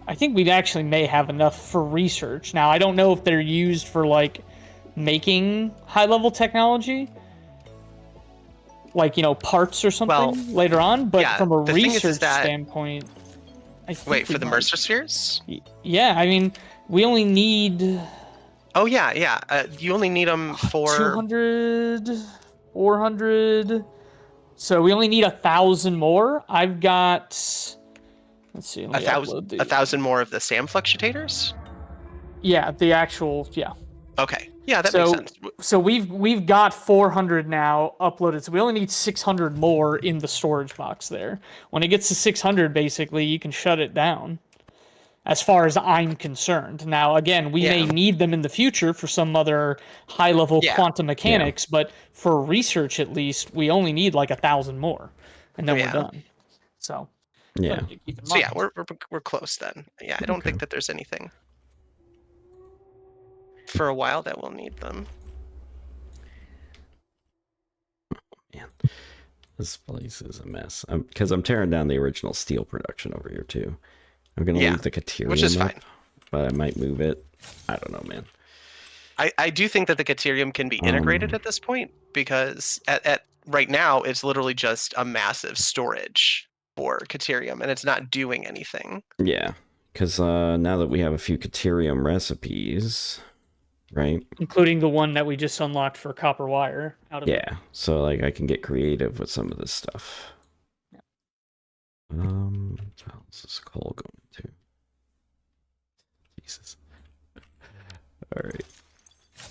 I think we actually may have enough for research. Now, I don't know if they're used for, like, making high-level technology. Like, you know, parts or something later on. But yeah, from a the thing research that... standpoint... Wait, for the Mercer spheres? Yeah, I mean, we only need... Oh, yeah. You only need them for... 200... 400... So we only need 1,000 more. I've got... Let's see, let me upload the... 1,000 more of the SAM fluctuators? Yeah, the actual... Yeah. Okay. Yeah, that makes sense. So we've got 400 now uploaded. So we only need 600 more in the storage box there. When it gets to 600, basically, you can shut it down. As far as I'm concerned. Now, again, we may need them in the future for some other high-level quantum mechanics, but for research at least, we only need like 1,000 more, and then we're done. So yeah. So yeah, we're close then. Yeah, I don't think that there's anything for a while that we'll need them. Man, this place is a mess. Because I'm tearing down the original steel production over here too. I'm gonna leave the Caterium which is up, fine. But I might move it. I don't know, man. I do think that the Caterium can be integrated at this point because at right now it's literally just a massive storage for Caterium and it's not doing anything. Yeah, because now that we have a few Caterium recipes, right? Including the one that we just unlocked for copper wire. So like I can get creative with some of this stuff. How's this coal going to? Jesus. All right.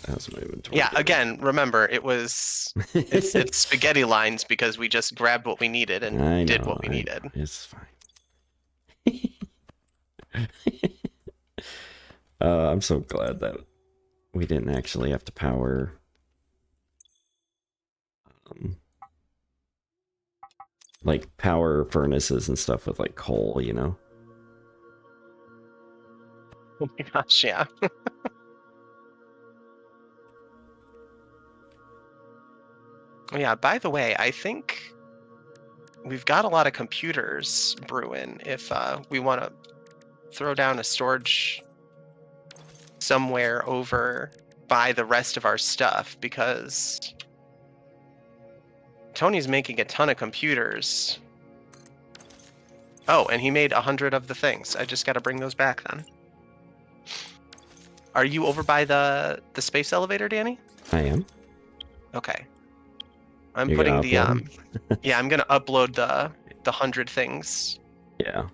How's my inventory? Yeah, again, remember it's spaghetti lines because we just grabbed what we needed and did what we needed. It's fine. I'm so glad that we didn't actually have to power like power furnaces and stuff with like coal, you know? Oh my gosh, yeah. Yeah, by the way, I think we've got a lot of computers brewing if we want to throw down a storage somewhere over by the rest of our stuff because Tony's making a ton of computers. Oh, and he made 100 of the things. I just got to bring those back then. Are you over by the space elevator, Danny? I am. Okay. I'm You're putting the yeah, I'm gonna upload the 100 things. Yeah.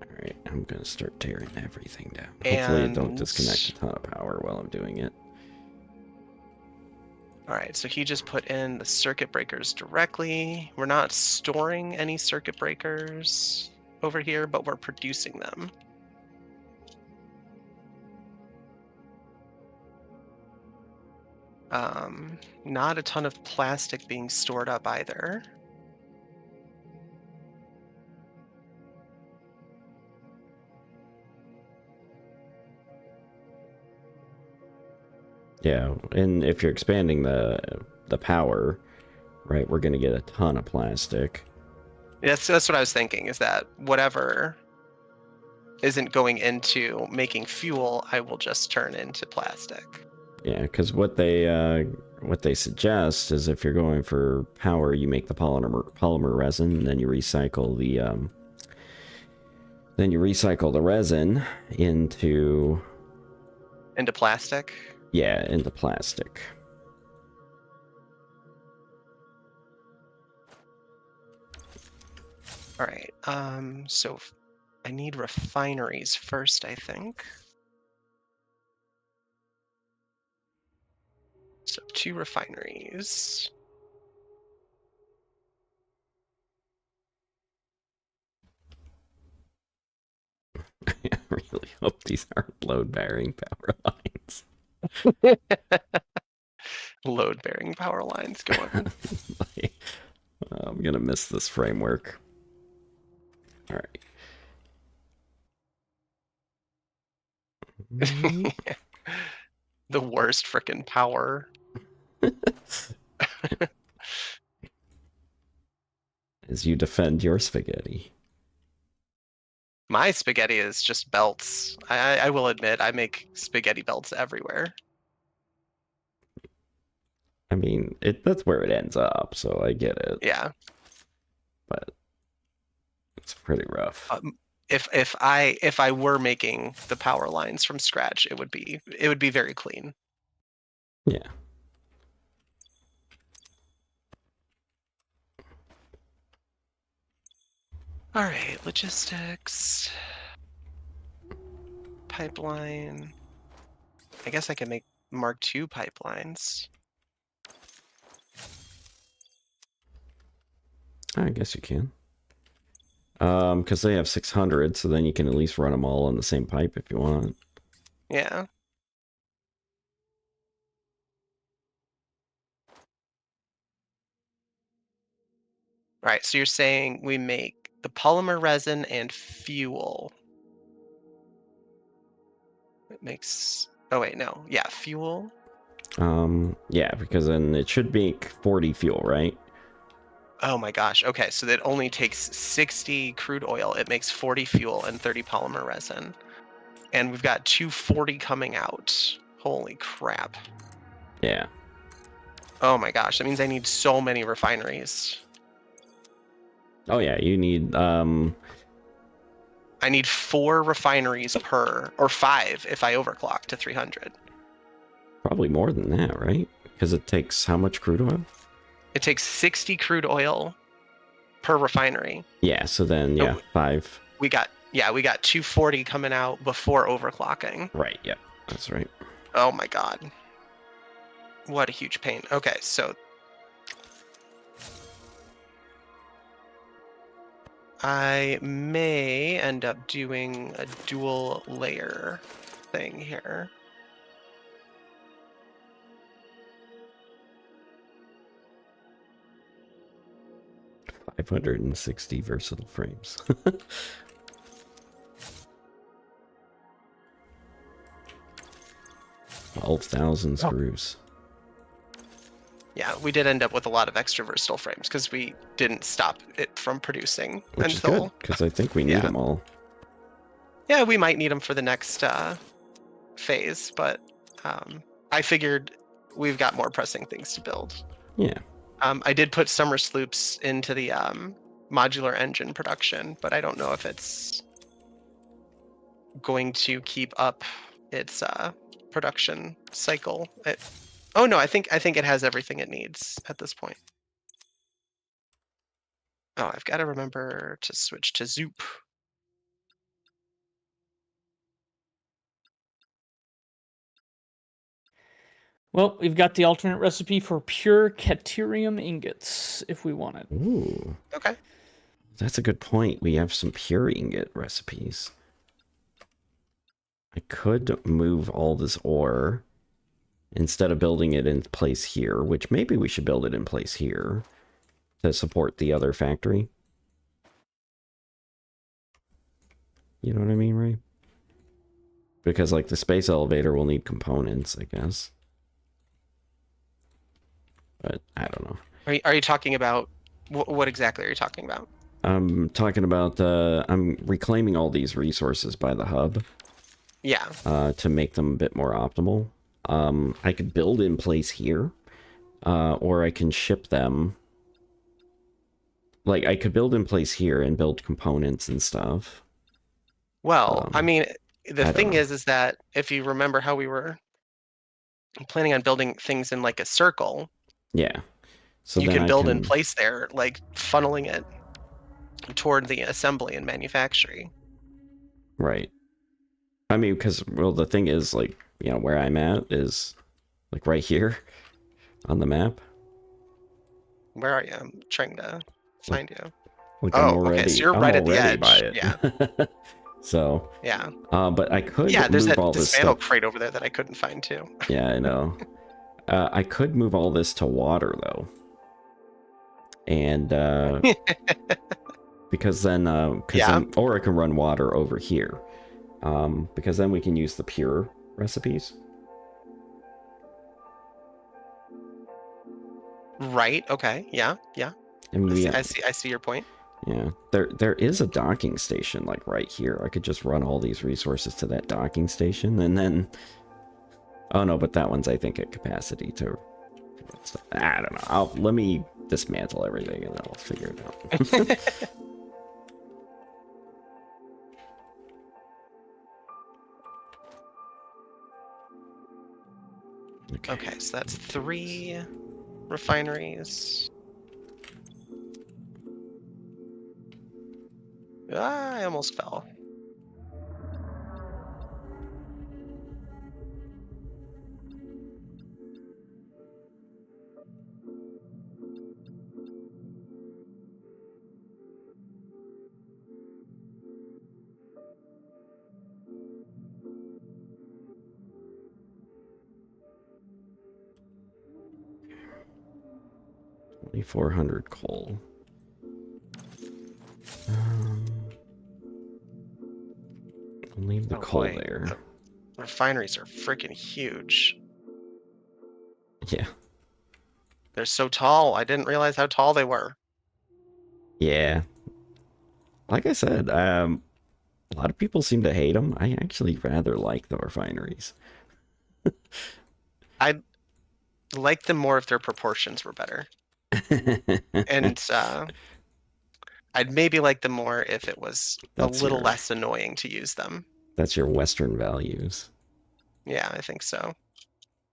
Alright, I'm gonna start tearing everything down. Hopefully it don't disconnect a ton of power while I'm doing it. Alright, so he just put in the circuit breakers directly. We're not storing any circuit breakers over here, but we're producing them. Not a ton of plastic being stored up either. Yeah, and if you're expanding the power, right, we're gonna get a ton of plastic. That's what I was thinking, is that whatever isn't going into making fuel, I will just turn into plastic. Yeah, because what they suggest is if you're going for power, you make the polymer resin, and then you recycle the resin into plastic. Yeah, into plastic. All right. So I need refineries first, I think. So 2 refineries. I really hope these aren't load-bearing power lines. Load-bearing power lines going. Like, I'm gonna miss this framework. All right. The worst frickin' power. As you defend your spaghetti. My spaghetti is just belts. I will admit, I make spaghetti belts everywhere. I mean, that's where it ends up, so I get it. Yeah. But it's pretty rough. If I were making the power lines from scratch, it would be very clean. Yeah. All right, logistics, pipeline. I guess I can make Mark II pipelines. I guess you can. Because they have 600, so then you can at least run them all on the same pipe if you want. Yeah. All right, so you're saying we make the polymer resin and fuel. It makes, oh wait, no. Yeah, fuel. Yeah, because then it should make 40 fuel, right? Oh my gosh. Okay, so that only takes 60 crude oil. It makes 40 fuel and 30 polymer resin. And we've got 240 coming out. Holy crap. Yeah. Oh my gosh, that means I need so many refineries. Oh yeah, you need I need 4 refineries per, or 5 if I overclock to 300. probably more than that, right? Because it takes how much crude oil? It takes 60 crude oil per refinery. Yeah, so then yeah, 5. We got 240 coming out before overclocking. Right, yep. That's right. Oh my god. What a huge pain. Okay, so I may end up doing a dual layer thing here. $560 versatile frames. 12,000 screws. Yeah, we did end up with a lot of extra versatile frames because we didn't stop it from producing Which until. is good, because I think we need them all. Yeah, we might need them for the next phase, but I figured we've got more pressing things to build. Yeah. I did put summer sloops into the modular engine production, but I don't know if it's going to keep up its production cycle. Oh no, I think it has everything it needs at this point. Oh, I've got to remember to switch to Zoop. Well, we've got the alternate recipe for pure caterium ingots if we want it. Ooh. Okay. That's a good point. We have some pure ingot recipes. I could move all this ore instead of building it in place here, which maybe we should build it in place here to support the other factory. You know what I mean, Ray? Because, like, the space elevator will need components, I guess. But I don't know. Are you talking about what exactly are you talking about? I'm talking about I'm reclaiming all these resources by the hub. Yeah. To make them a bit more optimal. I could build in place here, or I can ship them. Like, I could build in place here and build components and stuff. Well, I mean, the thing know. is that if you remember how we were planning on building things in like a circle, yeah, so you can build in place there, like funneling it toward the assembly and manufacturing. Right. I mean, because, well, the thing is, like, you know, where I'm at is, like, right here on the map. Where are you? I'm trying to find you. Like, Oh, I'm already, okay, so you're I'm right at the already edge. by it. Yeah. So, Yeah. but I could Yeah, there's move that all this dismantle stuff. crate over there that I couldn't find too. Yeah, I know. I could move all this to water though, and because then, Yeah. or I can run water over here, because then we can use the pure recipes. Right. Okay. Yeah. Yeah. And I see your point. yeah, there is a docking station like right here. I could just run all these resources to that docking station, and then, oh no, but that one's I think at capacity to. I don't know. Let me dismantle everything and then I'll figure it out. Okay, so that's 3 refineries. Ah, I almost fell. $2,400 coal. I'll leave the coal Boy, there. the refineries are freaking huge. Yeah. They're so tall. I didn't realize how tall they were. Yeah. Like I said, a lot of people seem to hate them. I actually rather like the refineries. I'd like them more if their proportions were better. And I'd maybe like them more if it was a little less annoying to use them. That's your Western values. Yeah, I think so.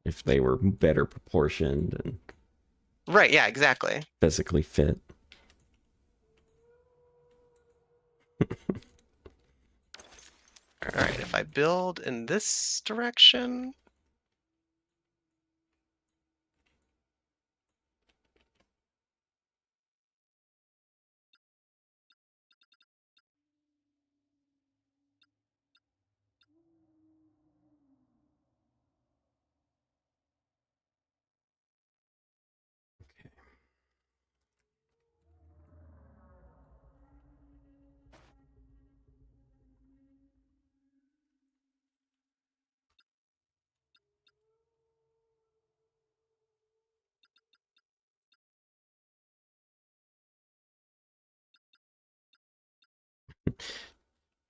If they were better proportioned and Right, yeah, exactly. physically fit. All right, if I build in this direction.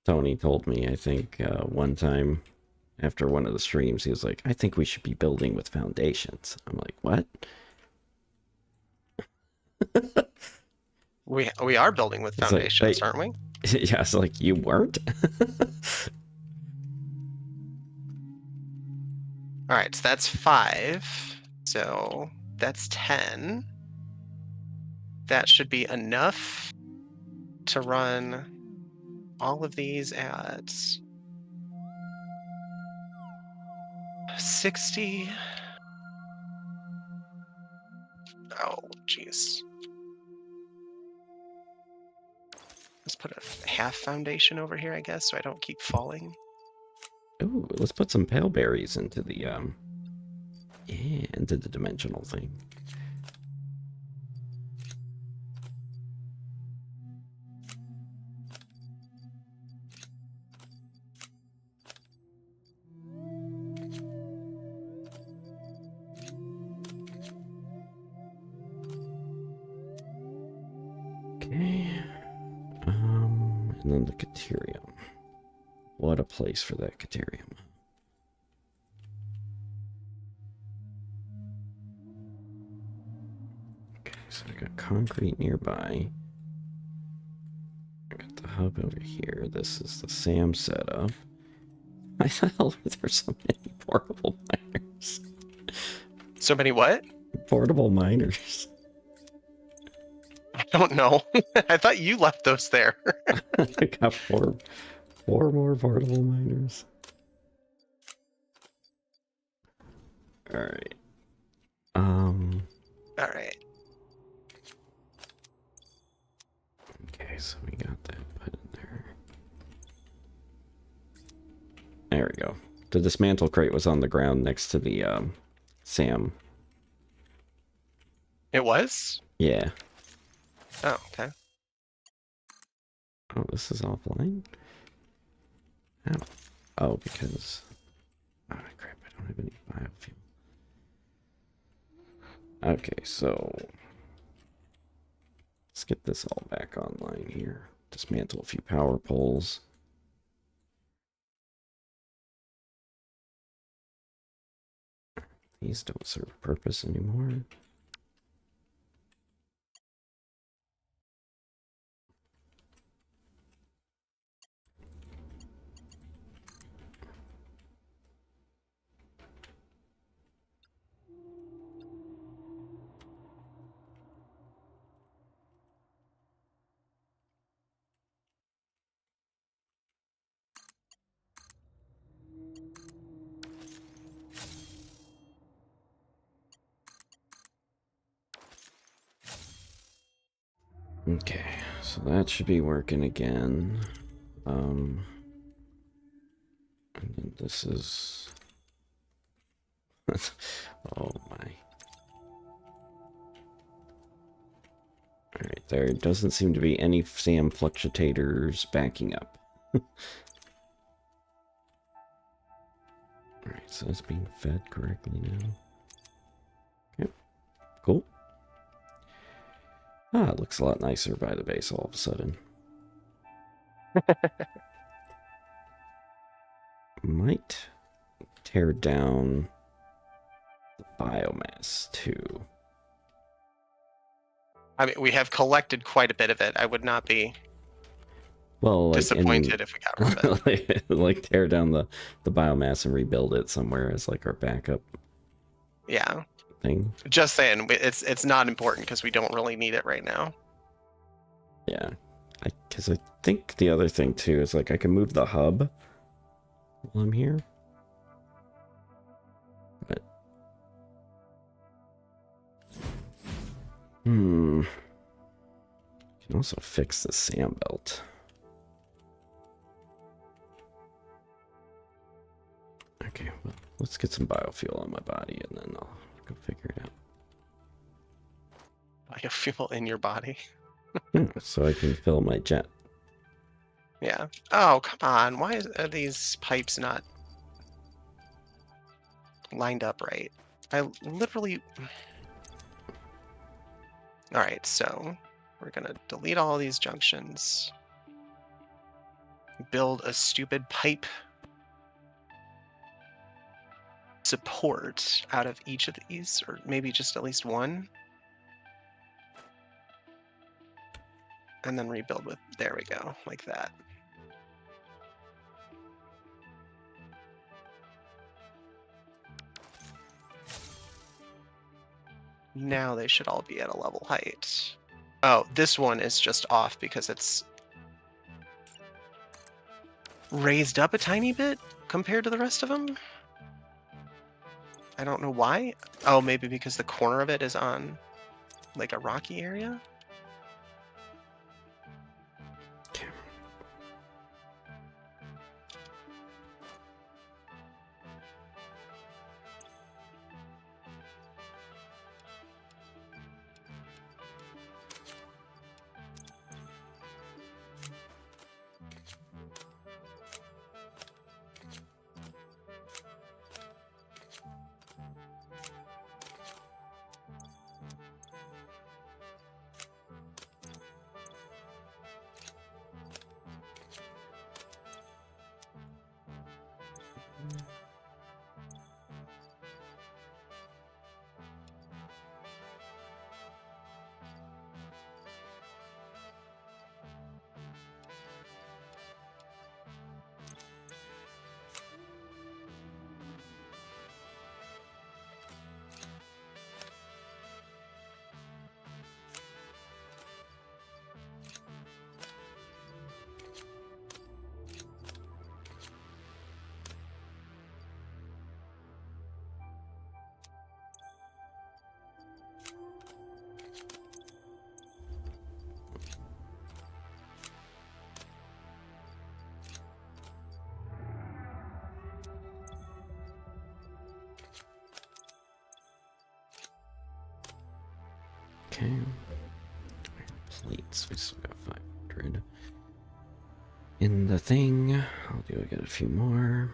Tony told me, I think, one time after one of the streams, he was like, I think we should be building with foundations. I'm like, what? We are building with It's like, foundations, aren't we? Yeah, it's like, you weren't? All right, so that's 5. So that's 10. That should be enough to run all of these at 60. Oh, jeez. Let's put a half foundation over here, I guess, so I don't keep falling. Ooh, let's put some pale berries into the, yeah, into the dimensional thing. Okay. And then the Caterium. What a place for that Caterium. Okay, so I got concrete nearby. I got the hub over here. This is the SAM setup. Why the hell are there so many portable miners? So many what? Portable miners. I don't know. I thought you left those there. I got four more portable miners. Alright. All right. Okay, so we got that put in there. The dismantle crate was on the ground next to the Sam. It was? Yeah. Oh, okay. Oh, this is offline? How? Oh, because... Oh, crap, I don't have any biofuel. Okay, so... Let's get this all back online here. Dismantle a few power poles. These don't serve a purpose anymore. Okay, so that should be working again. And then this is... oh my. Alright, there doesn't seem to be any SAM fluctuators backing up. Alright, so it's being fed correctly now. Okay, cool. Ah, it looks a lot nicer by the base all of a sudden. Might tear down the biomass too. I mean, we have collected quite a bit of it. I would not be Well, like disappointed if we got rid of it. like tear down the biomass and rebuild it somewhere as like our backup Yeah. thing. Just saying, it's not important because we don't really need it right now. Yeah, because I think the other thing too is like I can move the hub while I'm here, but can also fix the SAM belt. Okay, well, let's get some biofuel on my body and then I'll go figure it out. Biofuel in your body. Yeah, so I can fill my jet. Yeah. Oh, come on. Why are these pipes not lined up right? I literally... All right, so we're going to delete all these junctions. Build a stupid pipe support out of each of these, or maybe just at least one. And then rebuild with, there we go, like that. Now they should all be at a level height. Oh, this one is just off because it's raised up a tiny bit compared to the rest of them. I don't know why. Oh, maybe because the corner of it is on like a rocky area. Okay. Plates, we still got 500 in the thing. I'll get a few more.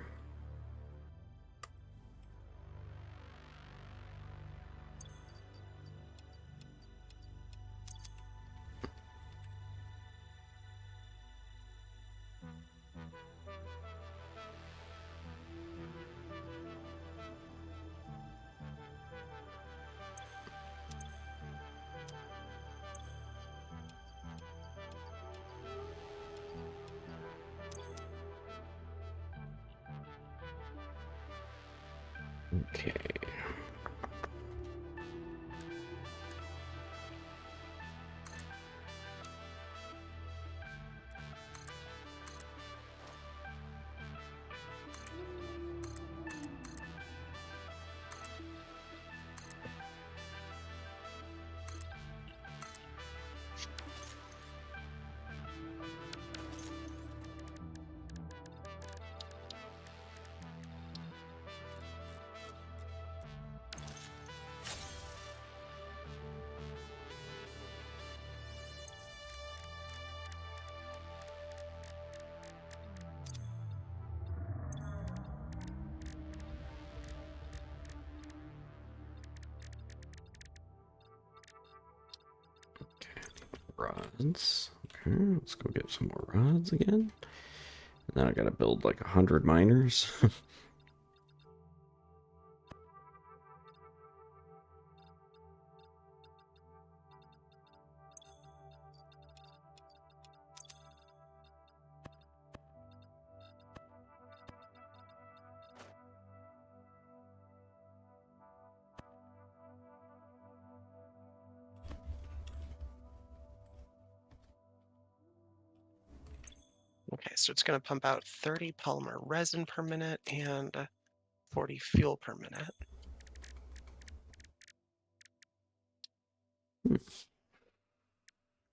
Okay. Rods. Okay, let's go get some more rods again. And then I gotta build like 100 miners. Okay, so it's going to pump out 30 polymer resin per minute and 40 fuel per minute.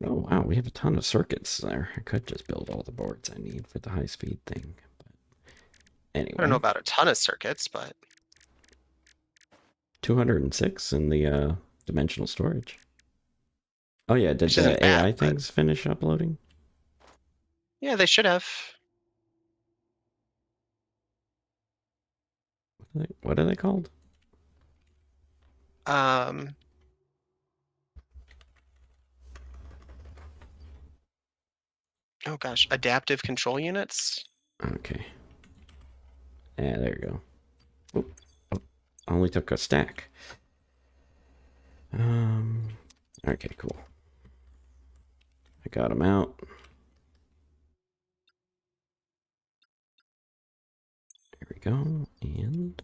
Oh wow, we have a ton of circuits there. I could just build all the boards I need for the high-speed thing. But anyway, I don't know about a ton of circuits, but 206 in the dimensional storage. Oh yeah, did Which isn't the bad, AI but- things finish uploading? yeah, they should have. What are they called? Um, oh gosh, adaptive control units. Okay. Yeah, there you go. Oh, oh, only took a stack. Okay, cool. I got them out. There we go. And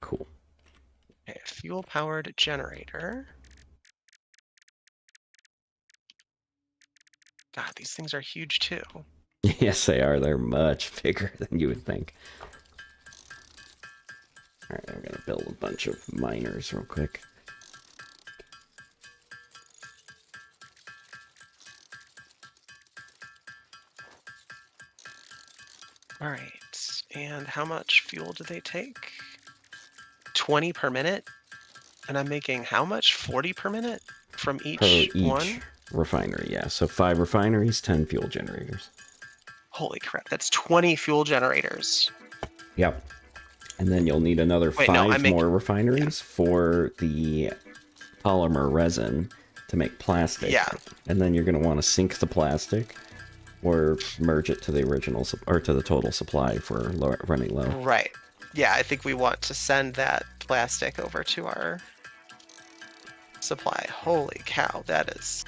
cool. Okay, a fuel-powered generator. God, these things are huge too. Yes, they are. They're much bigger than you would think. All right, I'm gonna build a bunch of miners real quick. All right, and how much fuel do they take? 20 per minute? And I'm making how much? 40 per minute from each one? Refinery, yeah. So 5 refineries, 10 fuel generators. Holy crap, that's 20 fuel generators. Yep. And then you'll need another Wait, no, 5 more refineries for the polymer resin to make plastic. Yeah. And then you're going to want to sink the plastic or merge it to the original or to the total supply for running low. Right. Yeah, I think we want to send that plastic over to our supply. Holy cow, that is...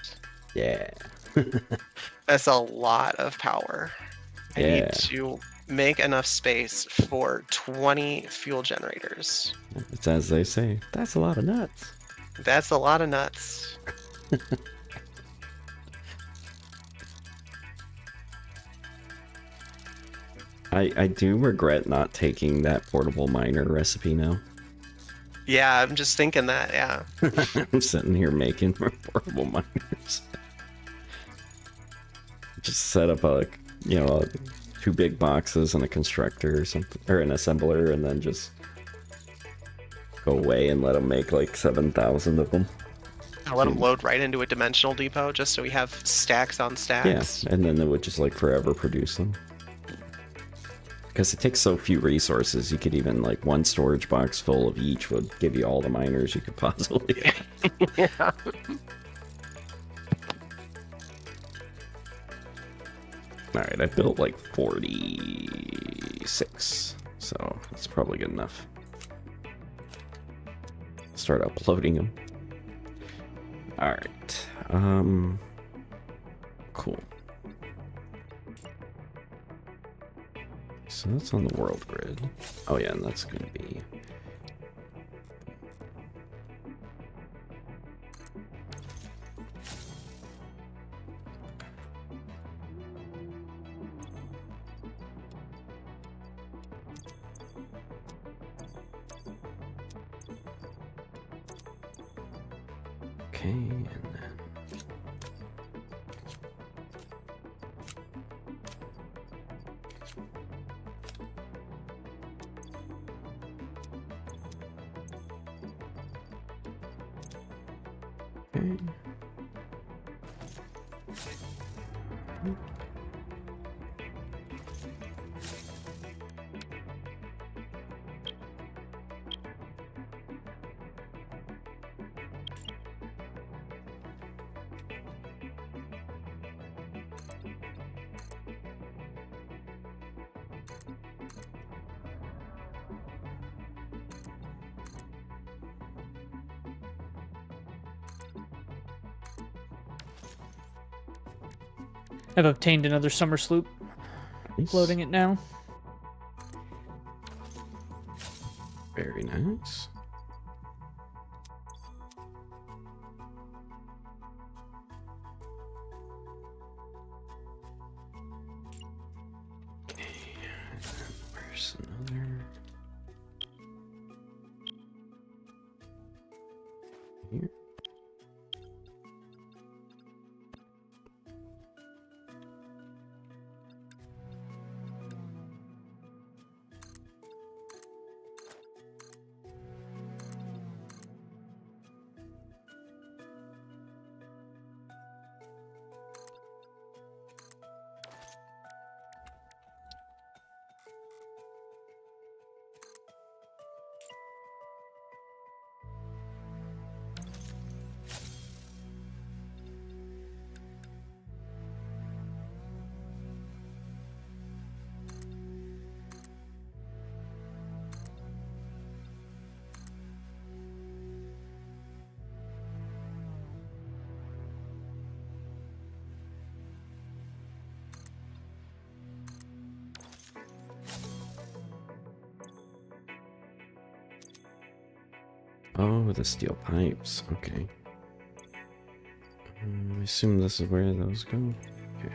Yeah. That's a lot of power. I need to make enough space for 20 fuel generators. It's as they say, that's a lot of nuts. That's a lot of nuts. I do regret not taking that portable miner recipe now. Yeah, I'm just thinking that, yeah. I'm sitting here making portable miners. Just set up a, 2 big boxes and a constructor or something, or an assembler, and then just go away and let them make like 7,000 of them. I'll let them load right into a dimensional depot just so we have stacks on Yeah, stacks. and then it would just like forever produce them. Because it takes so few resources, you could even like one storage box full of each would give you all the miners you could possibly. Yeah. Alright, I built like 46, so that's probably good enough. Start uploading them. Alright, cool. So that's on the world grid. Oh yeah, and that's gonna be... Okay, and then... Okay. I've obtained another summer sloop. Nice. Loading it now. Very nice. Okay, and then where's another? Here. Oh, the steel pipes. Okay. I assume this is where those go. Okay.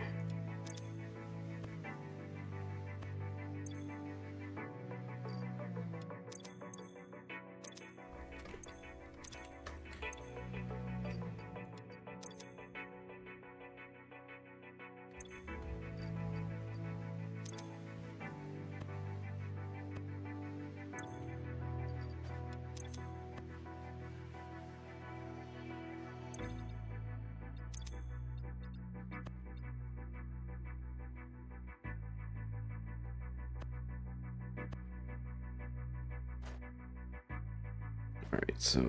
Alright, so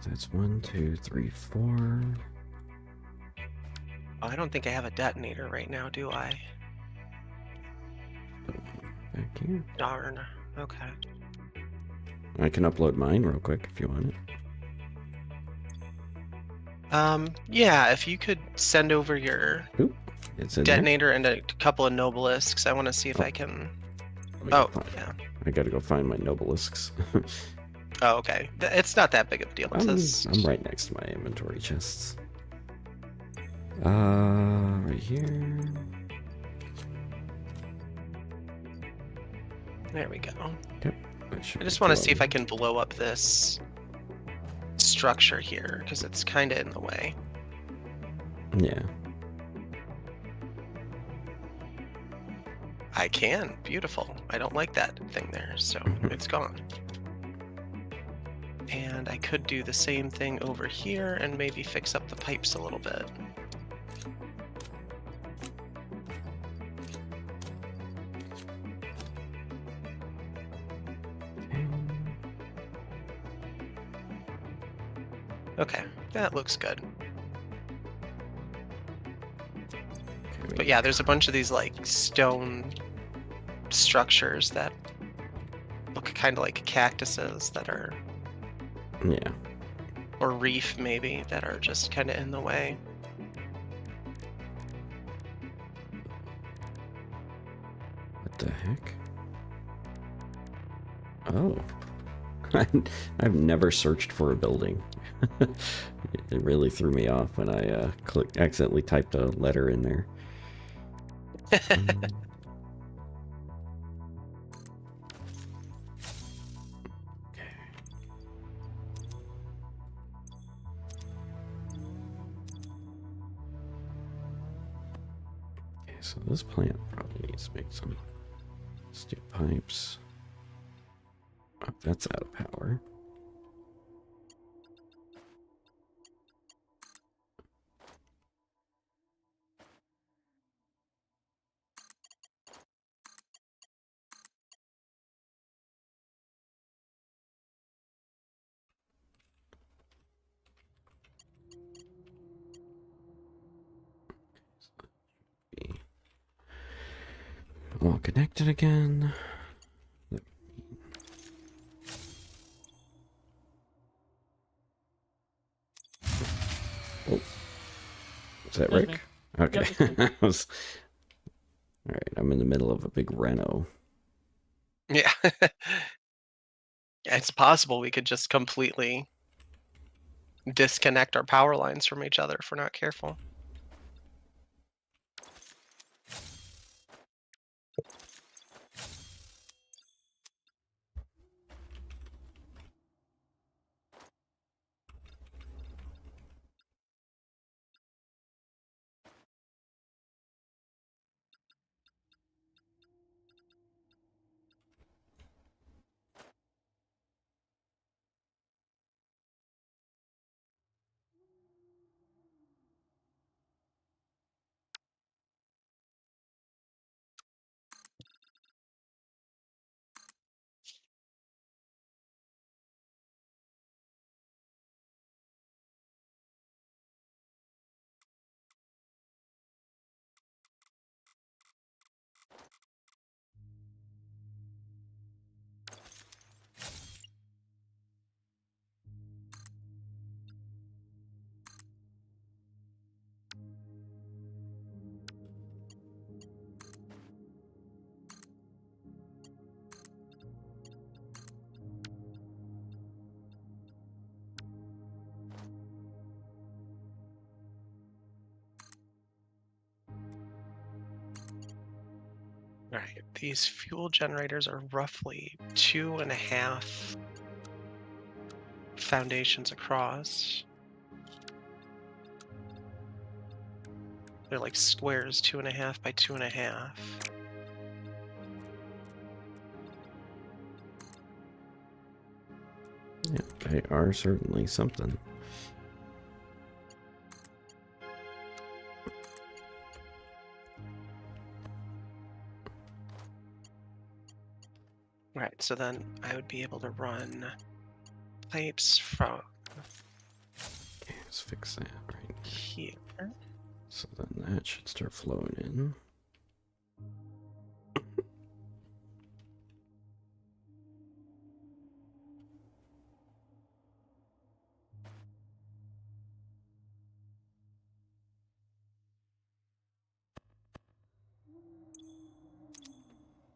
that's 1, 2, 3, 4. Oh, I don't think I have a detonator right now, do I? Back here. Darn. Okay. I can upload mine real quick if you want it. Yeah, if you could send over your Oop, it's in there. detonator and a couple of nobelisks, I want to see if Oh. I can... Let me go Oh, find- yeah. I gotta go find my nobelisks. Oh, okay. It's not that big of a deal. It's just... I'm right next to my inventory chests. Right here. There we go. Yep. that should I just be want to see if I glowing. can blow up this structure here, because it's kind of in the way. Yeah. I can. Beautiful. I don't like that thing there, so it's gone. And I could do the same thing over here and maybe fix up the pipes a little bit. Okay, that looks good. But yeah, there's a bunch of these like stone structures that look kind of like cactuses that are, Yeah. or reef maybe, that are just kind of in the way. What the heck? Oh. I've never searched for a building. It really threw me off when I accidentally typed a letter in there. Okay, so this plant probably needs to make some steel pipes. Oh, that's out of power. All connected again. Oh, is that Rick? Okay. Yep, All right, I'm in the middle of a big reno. Yeah. It's possible we could just completely disconnect our power lines from each other if we're not careful. All right, these fuel generators are roughly 2.5 foundations across. They're like squares, 2.5 by 2.5. Yeah, they are certainly something. Right, so then I would be able to run pipes from Okay, let's fix that right here. So then that should start flowing in.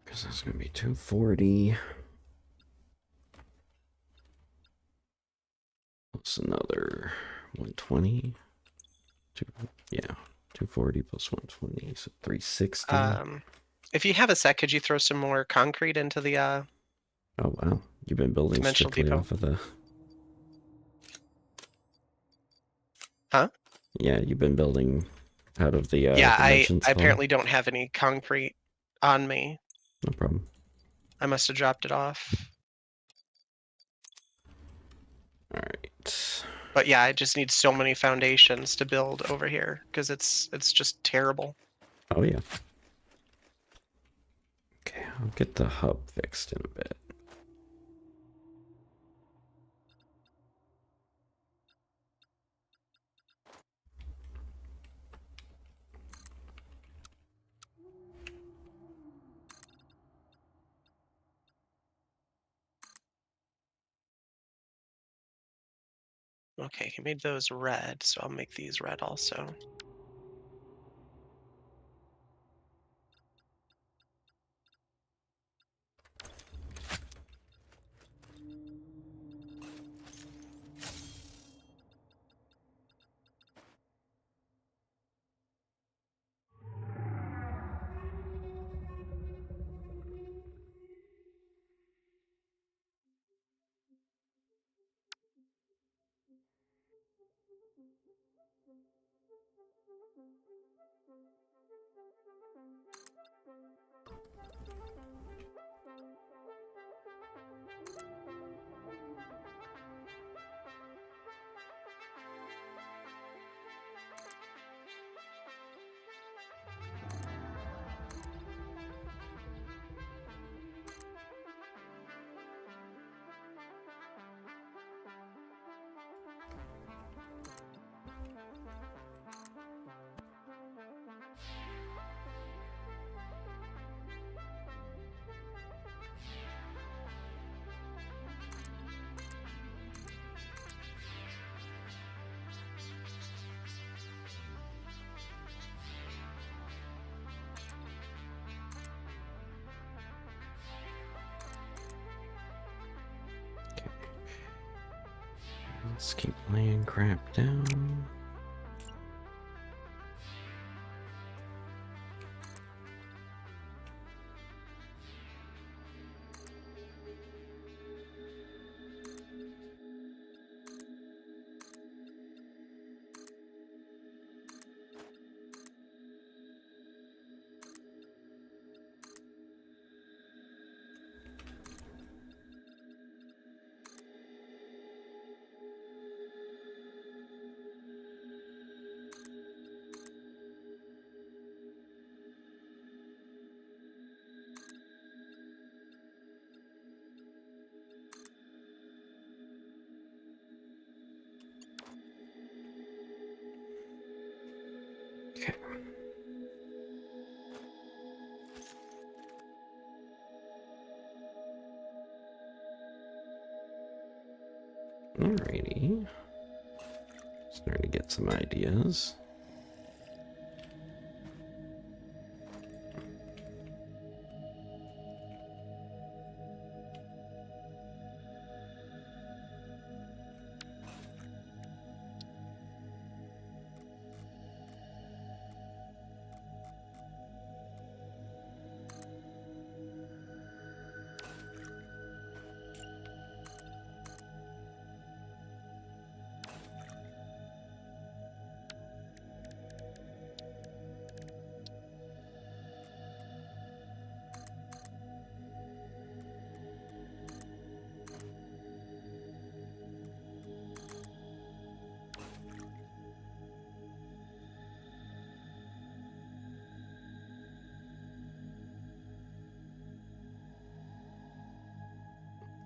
Because that's going to be 240. Plus another 120. Yeah, 240 plus 120, so 360. If you have a sec, could you throw some more concrete into the Oh wow, you've been building dimensional strictly depot? off of the... Huh? Yeah, you've been building out of the Yeah, I dimensions file? apparently don't have any concrete on me. No problem. I must have dropped it off. But yeah, I just need so many foundations to build over here because it's just terrible. Oh yeah. Okay, I'll get the hub fixed in a bit. Okay, he made those red, so I'll make these red also. Let's keep laying crap down. Okay. Alrighty. Starting to get some ideas.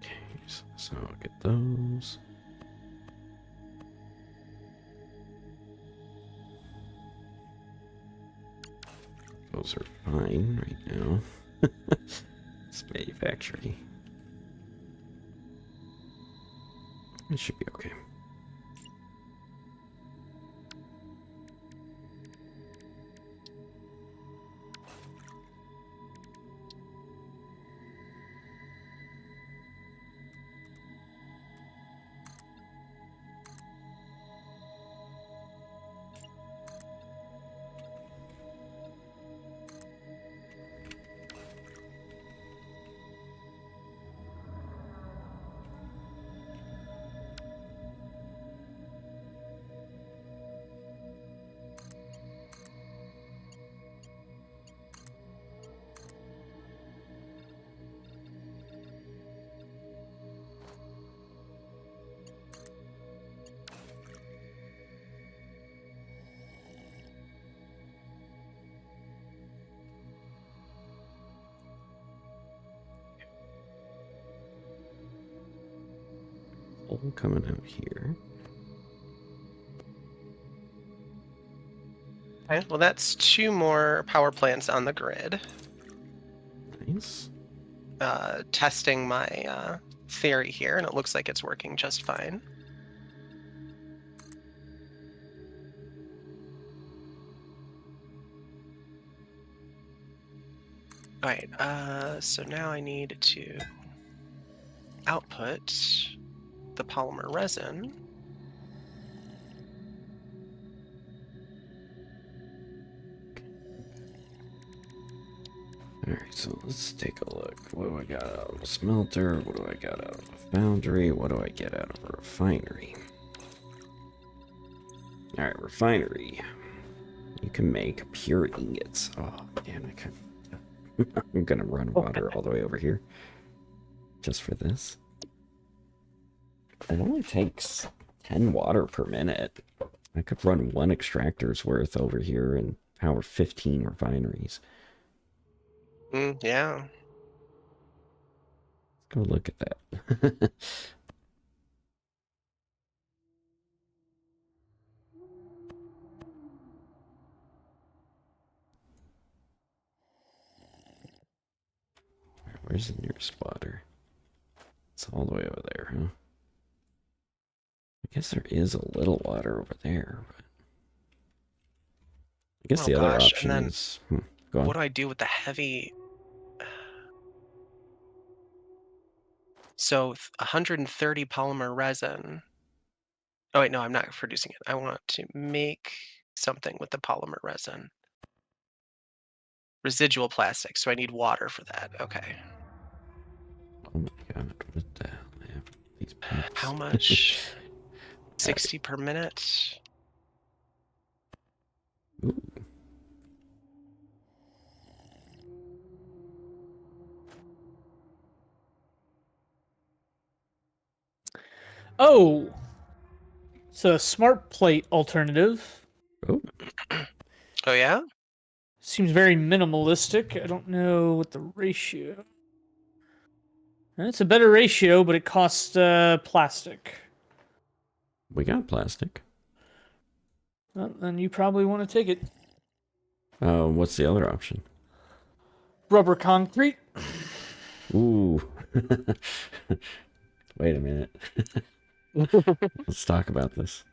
Okay, so I'll get those. Those are fine right now. It's manufacturing. It should be okay. coal coming out here. Okay, well, that's 2 more power plants on the grid. Nice. Testing my theory here, and it looks like it's working just fine. All right, so now I need to output the polymer resin. Alright, so let's take a look. What do I got out of a smelter? What do I got out of a foundry? What do I get out of a refinery? Alright, refinery. You can make pure ingots. Oh, damn, I'm gonna run water all the way over here. Just for this. It only takes 10 water per minute. I could run 1 extractor's worth over here and power 15 refineries. Yeah. Go look at that. Where's the nearest water? It's all the way over there, huh? I guess there is a little water over there, but I guess the other option and then is... go on. what do I do with the heavy? So 130 polymer resin. Oh wait, no, I'm not producing it. I want to make something with the polymer resin. Residual plastic, so I need water for that. Okay. Oh my god, what the hell? I have these pipes. How much? 60 per minute. Ooh. Oh, it's a smart plate alternative. Oh, Oh yeah? Seems very minimalistic. I don't know what the ratio. It's a better ratio, but it costs plastic. we got plastic. Well, then you probably want to take it. What's the other option? Rubber concrete. Ooh. Wait a minute. Let's talk about this.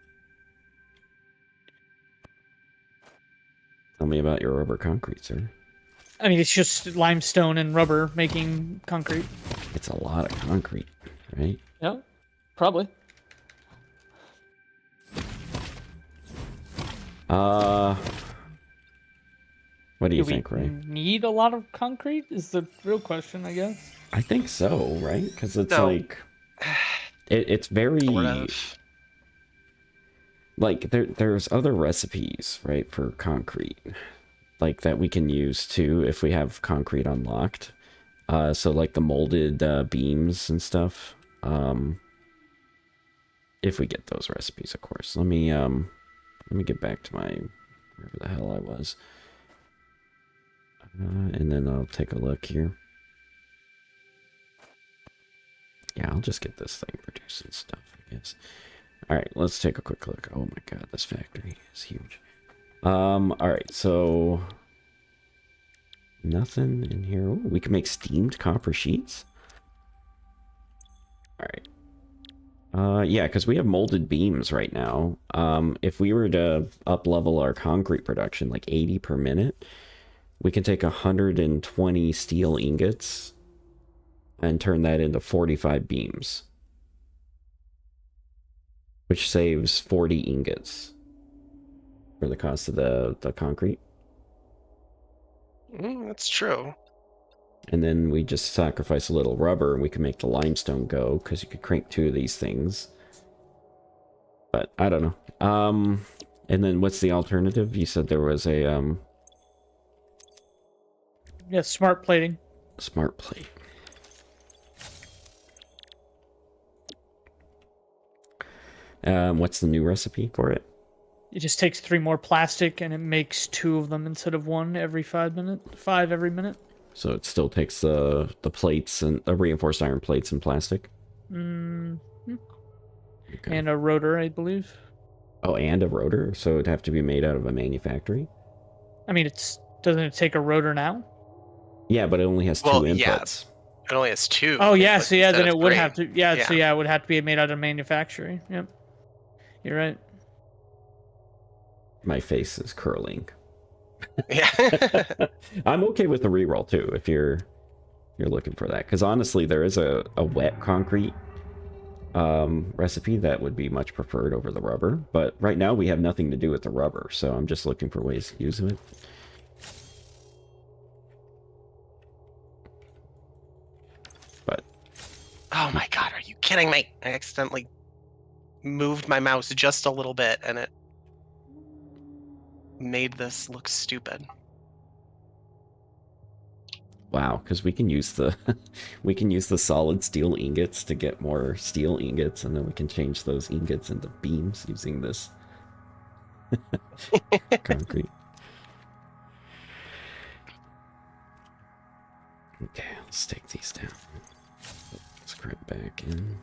Tell me about your rubber concrete, sir. I mean, it's just limestone and rubber making concrete. It's a lot of concrete, right? Yeah, probably. What do you Do we think, Ray? need a lot of concrete? Is the real question, I guess. I think so, right? Because it's No. like... It's very... Sort of. Like, there's other recipes, right, for concrete. Like, that we can use, too, if we have concrete unlocked. So, like, the molded beams and stuff. If we get those recipes, of course. Let me get back to my... wherever the hell I was. And then I'll take a look here. Yeah, I'll just get this thing producing stuff, I guess. Alright, let's take a quick look. Oh my god, this factory is huge. Alright, so... nothing in here. Ooh, we can make steamed copper sheets? Alright. Yeah, because we have molded beams right now. If we were to up-level our concrete production, like 80 per minute, we can take 120 steel ingots and turn that into 45 beams, which saves 40 ingots for the cost of the concrete. That's true. And then we just sacrifice a little rubber and we can make the limestone go, because you could crank 2 of these things. But I don't know. And then what's the alternative? You said there was a Yeah, smart plating. smart plate. What's the new recipe for it? It just takes 3 more plastic and it makes 2 of them instead of 1 every 5 minutes. 5 every minute. So it still takes the plates and the reinforced iron plates and plastic. Okay. And a rotor, I believe. Oh, and a rotor, so it'd have to be made out of a manufactory. I mean, doesn't it take a rotor now? Yeah, but it only has Well, two yeah. inputs. It only has 2. Oh yeah, inputs so yeah, instead then of it would 3. have to. Yeah, so Yeah. yeah, it would have to be made out of manufacturing. Yep, you're right. My face is curling. Yeah. I'm okay with the reroll too, if you're looking for that, because honestly, there is a wet concrete recipe that would be much preferred over the rubber, but right now we have nothing to do with the rubber, so I'm just looking for ways to use it. But Oh my god, are you kidding me? I accidentally moved my mouse just a little bit and it made this look stupid. wow, because we can use the we can use the solid steel ingots to get more steel ingots, and then we can change those ingots into beams using this concrete. Okay, let's take these down. Let's crap back in.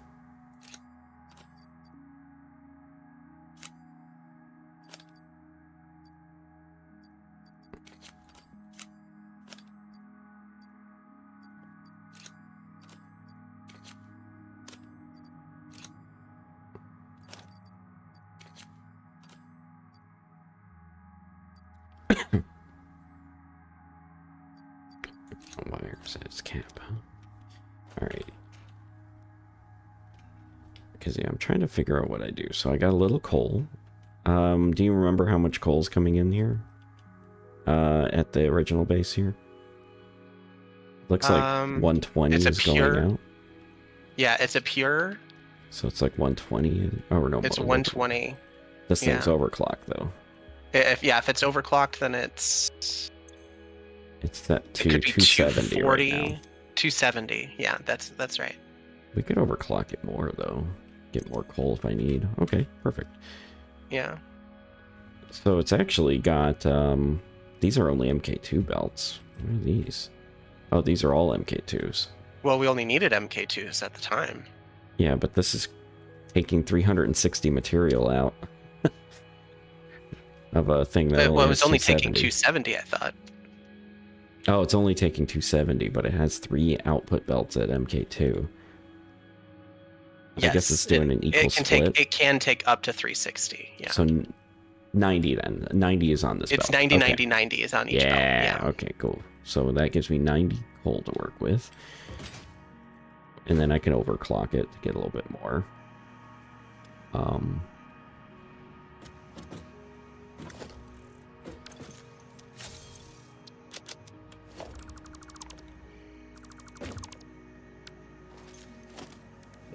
Wire says cap, huh? Alright. Because, yeah, I'm trying to figure out what I do. So I got a little coal. Do you remember how much coal's coming in here? At the original base here? Looks like 120 it's a is pure, going out. Yeah, it's a pure. So it's like 120. Oh, no. It's 120. This thing's overclocked, though. If it's overclocked, then it's that it could be 270 240, right now. 270. Yeah, that's right. We could overclock it more, though. Get more coal if I need. Okay, perfect. Yeah. So it's actually got, these are only MK2 belts. What are these? Oh, these are all MK2s. Well, we only needed MK2s at the time. Yeah, but this is taking 360 material out of a thing that Well, it was only taking 270. 270, I thought. Oh, it's only taking 270, but it has 3 output belts at MK2. Yes, I guess it's doing an equal split. It can take up to 360. Yeah. So 90 then. 90 is on this It's belt. 90, Okay. 90, 90 is on each belt. Yeah, okay, cool. So that gives me 90 coal to work with. And then I can overclock it to get a little bit more.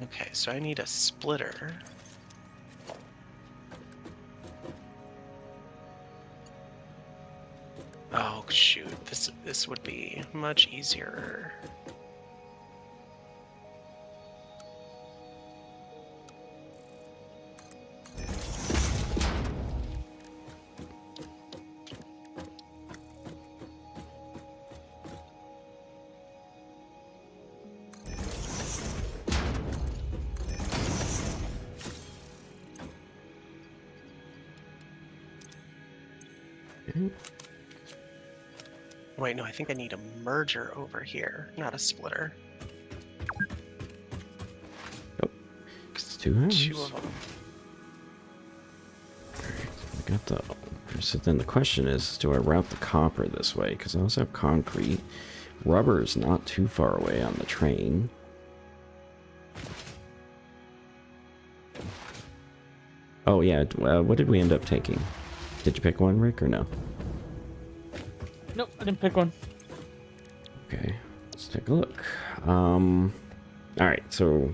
Okay, so I need a splitter. Oh shoot, this would be much easier. Wait, no, I think I need a merger over here, not a splitter. Oh, it's 2 hours. 2 of them. I got the... So then the question is, do I route the copper this way? Because I also have concrete. Rubber is not too far away on the train. Oh, yeah. What did we end up taking? Did you pick one, Rick, or no? Nope, I didn't pick one. Okay, let's take a look. Alright, so...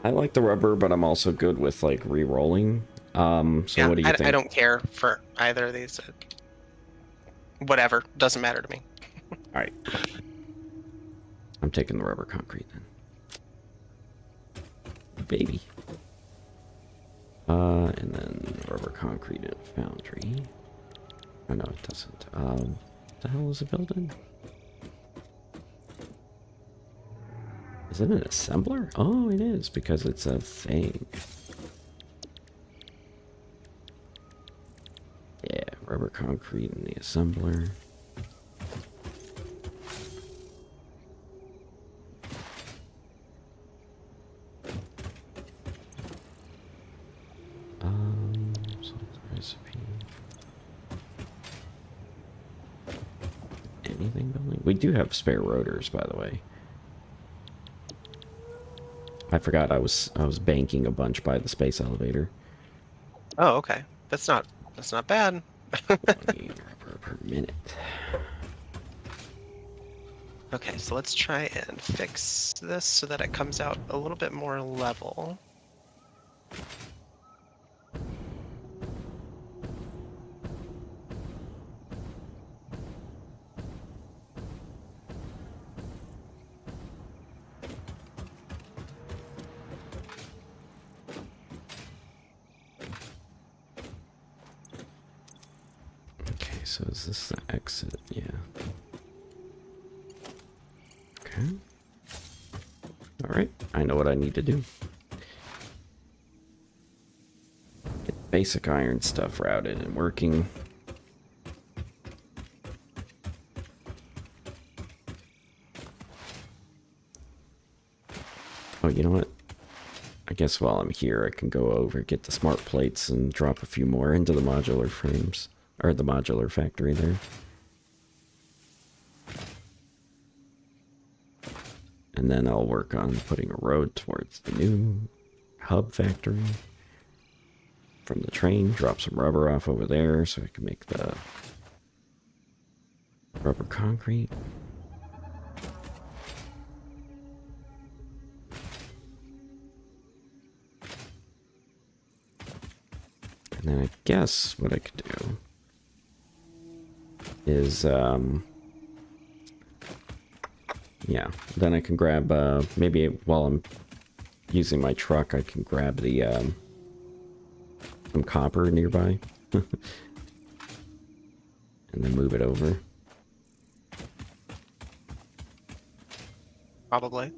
I like the rubber, but I'm also good with, like, re-rolling. So Yeah, what do you think? I don't care for either of these. Whatever, doesn't matter to me. Alright. I'm taking the rubber concrete, then. Baby. And then rubber concrete and foundry. Oh, no, it doesn't. What the hell is it building? Is it an assembler? Oh, it is, because it's a thing. Yeah, rubber concrete in the assembler. Salt recipe. Anything building? We do have spare rotors, by the way. I forgot I was banking a bunch by the space elevator. Oh, okay. That's not bad. 20 rubber per minute. Okay, so let's try and fix this so that it comes out a little bit more level. Okay, so is this the exit? Yeah. Okay. Alright, I know what I need to do. Get basic iron stuff routed and working. Oh, you know what? I guess while I'm here, I can go over, get the smart plates, and drop a few more into the modular frames. Or the modular factory there. And then I'll work on putting a road towards the new hub factory. From the train, drop some rubber off over there so I can make the rubber concrete. And then I guess what I could do is, yeah, then I can grab, maybe while I'm using my truck, I can grab the, some copper nearby. And then move it over. Probably.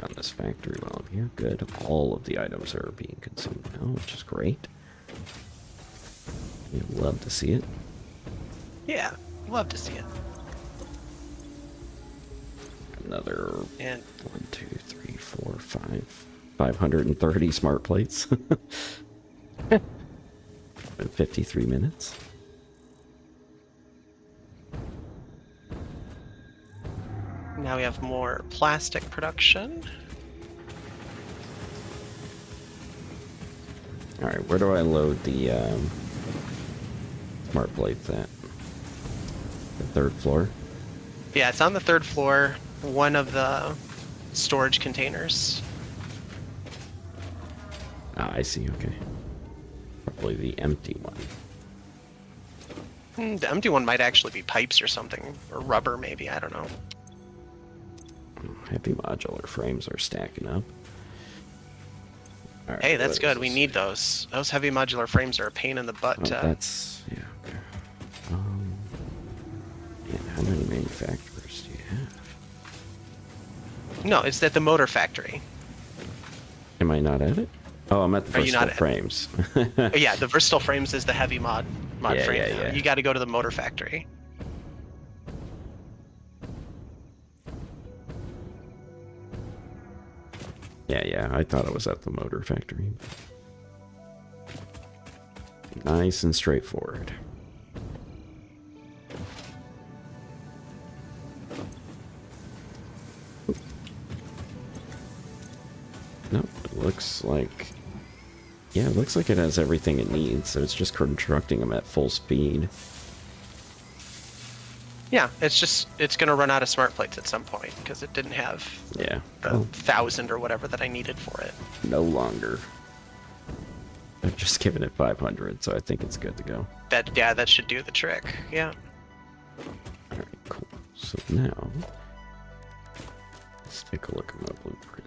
On this factory while I'm here. Good. All of the items are being consumed now, which is great. You'd love to see it. Yeah, love to see it. Another And 1, 2, 3, 4, 5, 530 smart plates. In 53 minutes. now we have more plastic production. Alright, where do I load the smart plates at? The third floor? Yeah, it's on the third floor, one of the storage containers. Ah, I see, okay. Probably the empty one. The empty one might actually be pipes or something, or rubber maybe, I don't know. Heavy modular frames are stacking up. All right, Hey, that's what good, is we this? need those. Those heavy modular frames are a pain in the butt Oh, to... that's... yeah, okay. And how many manufacturers do you have? No, it's at the motor factory. Am I not at it? Oh, I'm at the Are you versatile not at- frames. Yeah, the versatile frames is the heavy mod Yeah, frame. yeah, yeah. You got to go to the motor factory. Yeah, I thought it was at the motor factory. Nice and straightforward. Nope, it looks like... yeah, it looks like it has everything it needs, so it's just constructing them at full speed. Yeah, it's gonna run out of smart plates at some point because it didn't have Yeah, the well, 1,000 or whatever that I needed for it. no longer. I've just given it 500, so I think it's good to go. That should do the trick. Yeah. Alright, cool. So now, let's take a look at my blueprint.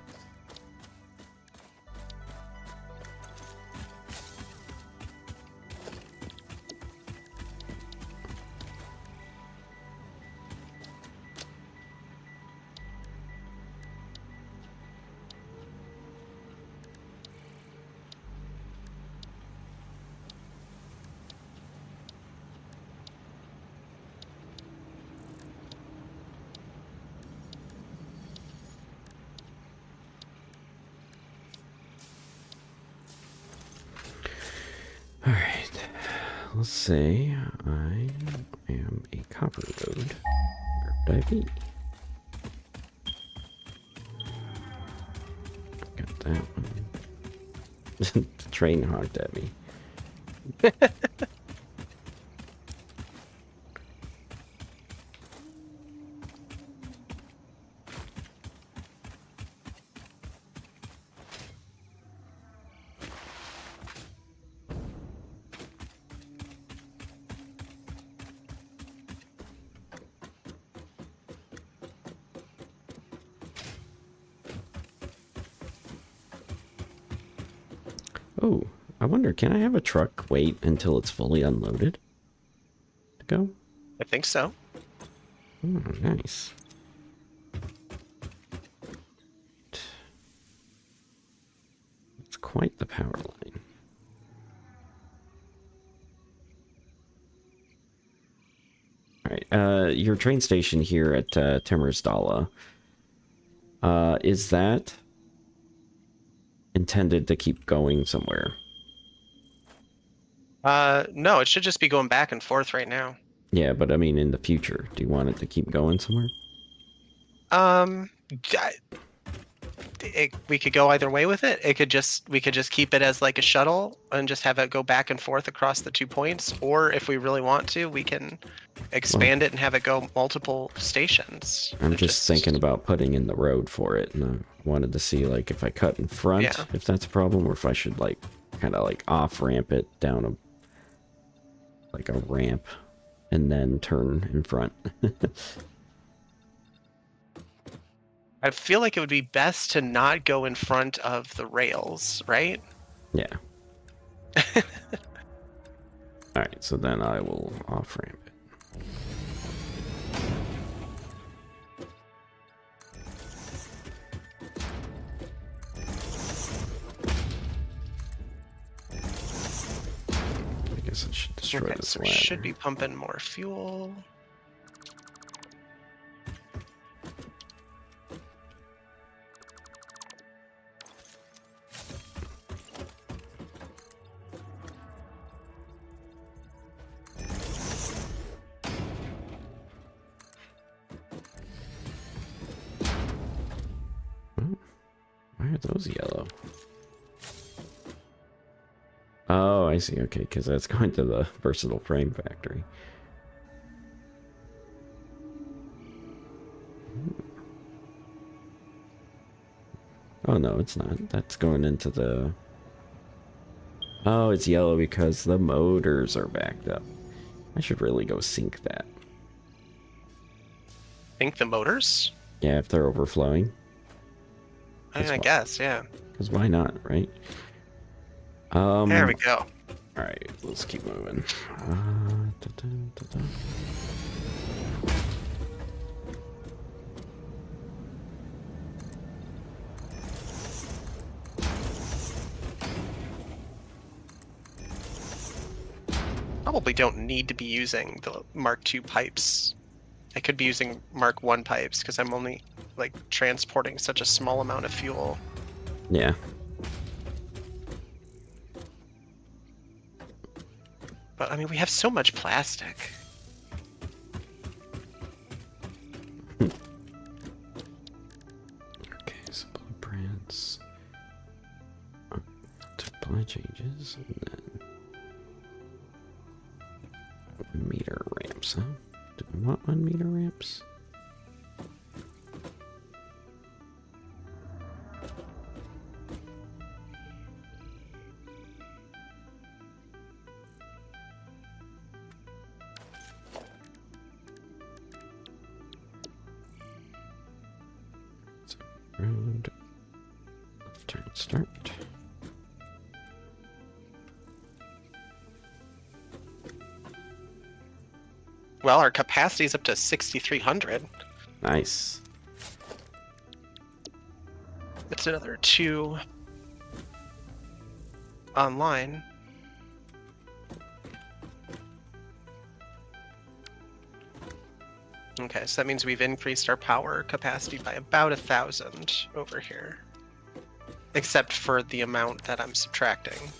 Alright, let's say I am a copper road. Where would I be? Got that one. The train honked at me. Oh, I wonder, can I have a truck wait until it's fully unloaded to go? I think so. Oh, nice. It's quite the power line. Alright, your train station here at Timmersdala, is that intended to keep going somewhere? No, it should just be going back and forth right now. Yeah, but I mean in the future, do you want it to keep going somewhere? Um, we could go either way with it. We could just keep it as like a shuttle and just have it go back and forth across the 2 points. Or if we really want to, we can expand it and have it go multiple stations. I'm It just thinking about putting in the road for it, and I wanted to see like if I cut in front, Yeah. if that's a problem, or if I should like kind of like off ramp it down a ramp and then turn in front. I feel like it would be best to not go in front of the rails, right? Yeah. Alright, so then I will off ramp it. I guess I should destroy Okay, this so we ladder. should be pumping more fuel. Oh, why are those yellow? Oh, I see. Okay, because that's going to the versatile frame factory. Oh, no, it's not. That's going into the... Oh, it's yellow because the motors are backed up. I should really go sync that. Think the motors? Yeah, if they're overflowing. I guess, yeah. Because why not, right? There we go. Alright, let's keep moving. Probably don't need to be using the Mark II pipes. I could be using Mark I pipes because I'm only like transporting such a small amount of fuel. Yeah. But I mean, we have so much plastic. Okay, so blueprints. Supply changes, and then meter ramps, huh? Do we want 1 meter ramps? road. Left turn start. Well, our capacity is up to 6,300. Nice. That's another 2 online. Okay, so that means we've increased our power capacity by about 1,000 over here. Except for the amount that I'm subtracting.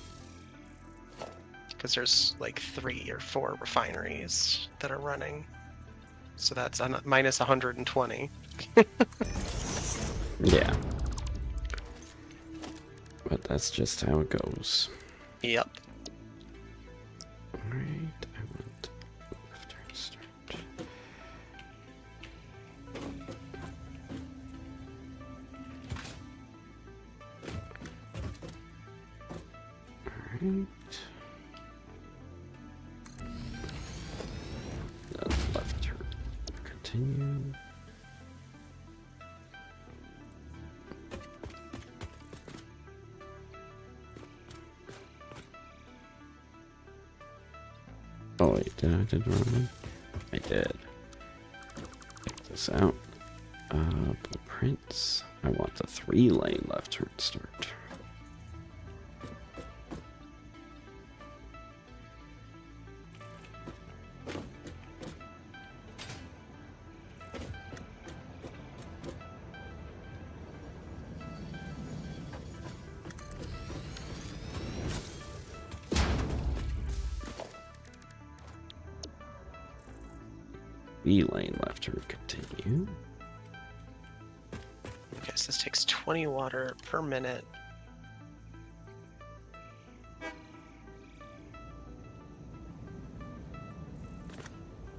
Because there's like 3 or 4 refineries that are running. So that's minus 120. Yeah. But that's just how it goes. Yep. Alright, I want left turn start. Alright. Then left turn. Continue. Oh wait, did I did the wrong one? I did. Check this out. Blueprints. I want the 3-lane left turn start. Lane left turn continue. Okay, so this takes 20 water per minute.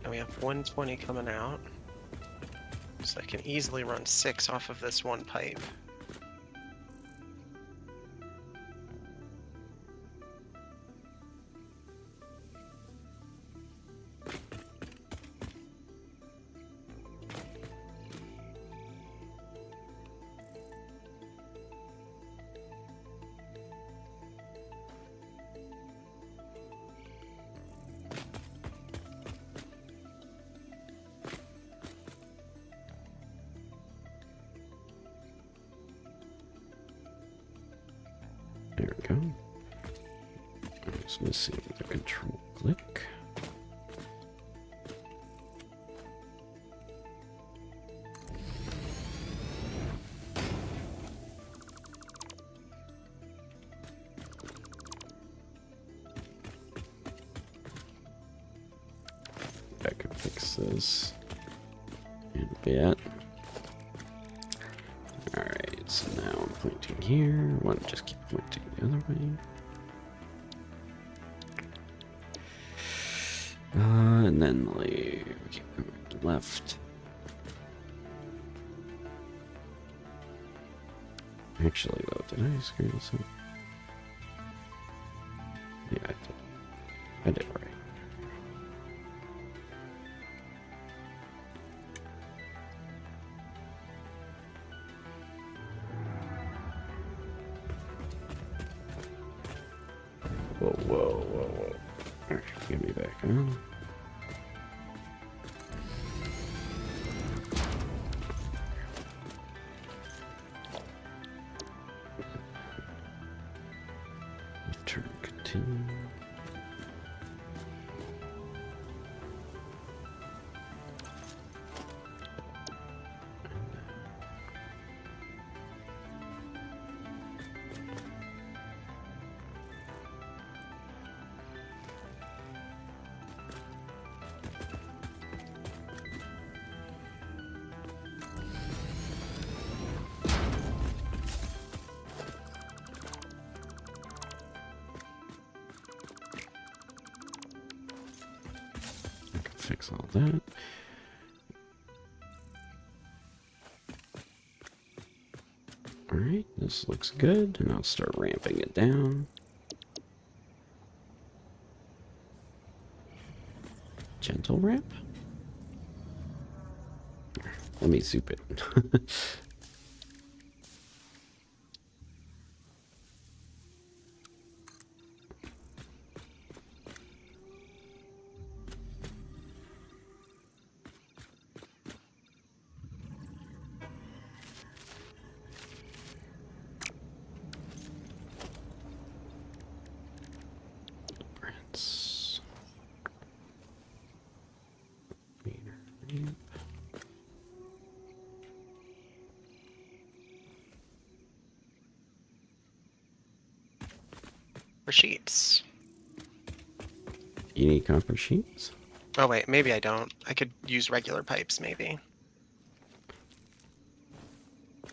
And we have 120 coming out. So I can easily run 6 off of this one pipe. There we go. I was missing the control click. I can fix this in a bit. Alright, so now I'm pointing here. I want to just keep pointing the other way. And then like keep going left. Actually though, did I screw this up? Yeah, I did. I did right. Whoa, whoa, whoa, whoa. Alright, get me back on. Left turn, continue. I can fix all that. Alright, this looks good, and I'll start ramping it down. Gentle ramp? Let me soup it. for sheets. You need copper sheets? Oh wait, maybe I don't. I could use regular pipes, maybe.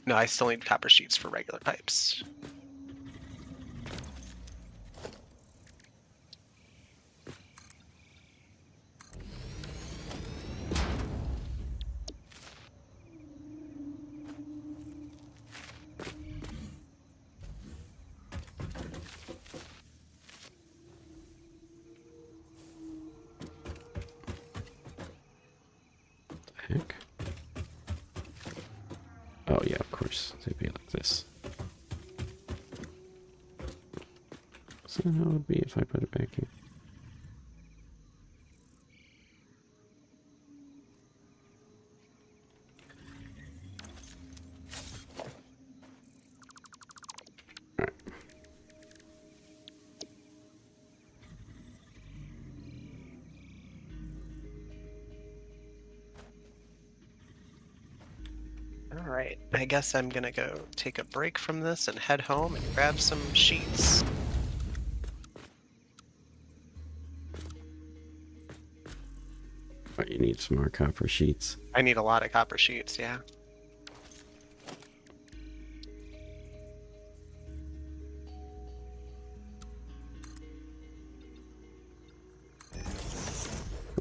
No, I still need copper sheets for regular pipes. Heck. Oh yeah, of course. It'd be like this. So how would it be if I put it back here? All right, I guess I'm gonna go take a break from this and head home and grab some sheets. Oh, you need some more copper sheets. I need a lot of copper sheets, yeah.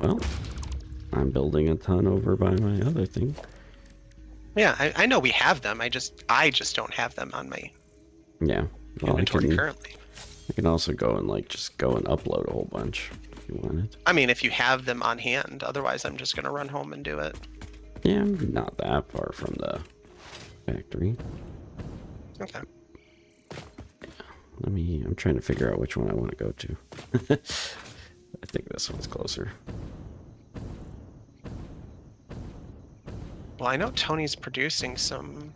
Well, I'm building a ton over by my other thing. Yeah, I know we have them. I just don't have them on my Yeah. Well, inventory currently. I can also go and like just go and upload a whole bunch if you wanted. I mean, if you have them on hand, otherwise I'm just gonna run home and do it. Yeah, I'm not that far from the factory. Okay. I'm trying to figure out which one I want to go to. I think this one's closer. Well, I know Tony's producing some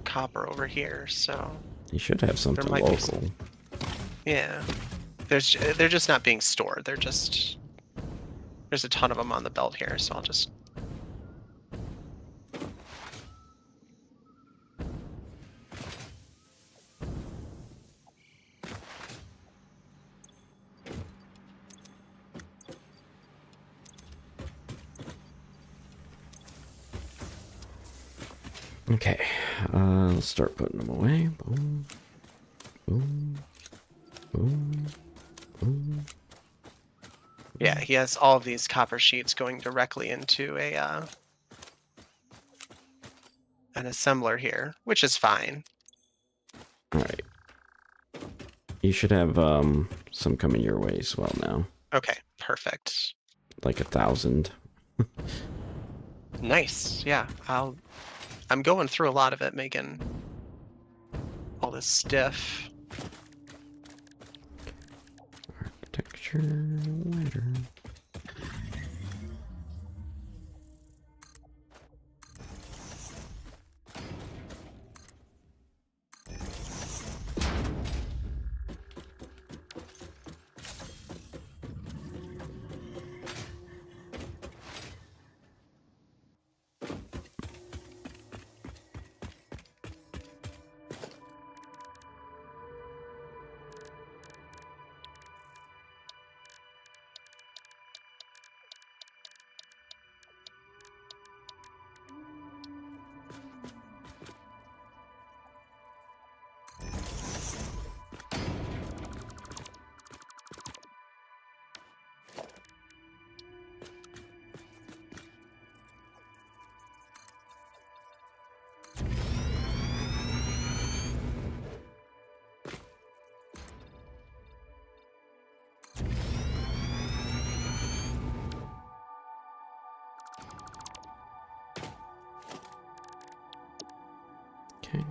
copper over here, so You should have something might be local. yeah. They're just not being stored. There's a ton of them on the belt here, so I'll just. Okay, let's start putting them away. Boom, boom, boom, boom. Yeah, he has all of these copper sheets going directly into a an assembler here, which is fine. All right. You should have some coming your way as well now. Okay, perfect. Like 1,000. Nice. Yeah, I'm going through a lot of it, making all this stuff. Architecture ladder. Okay.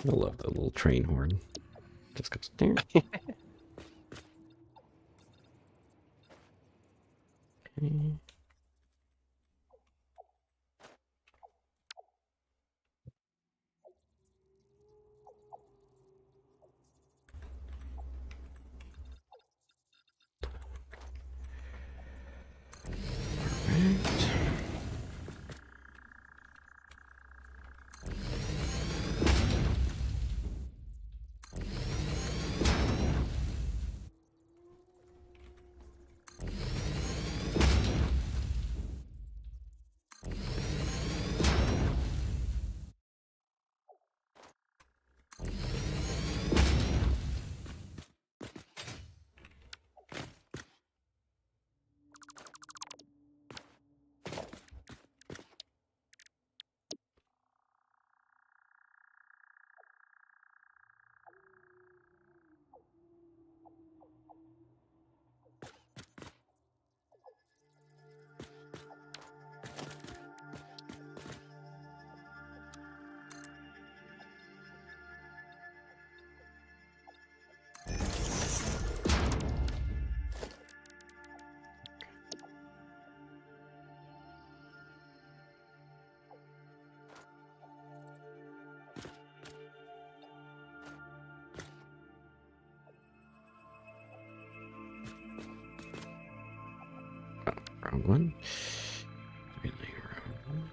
I love the little train horn. Just goes there. Okay. Alright. Wrong one. Really wrong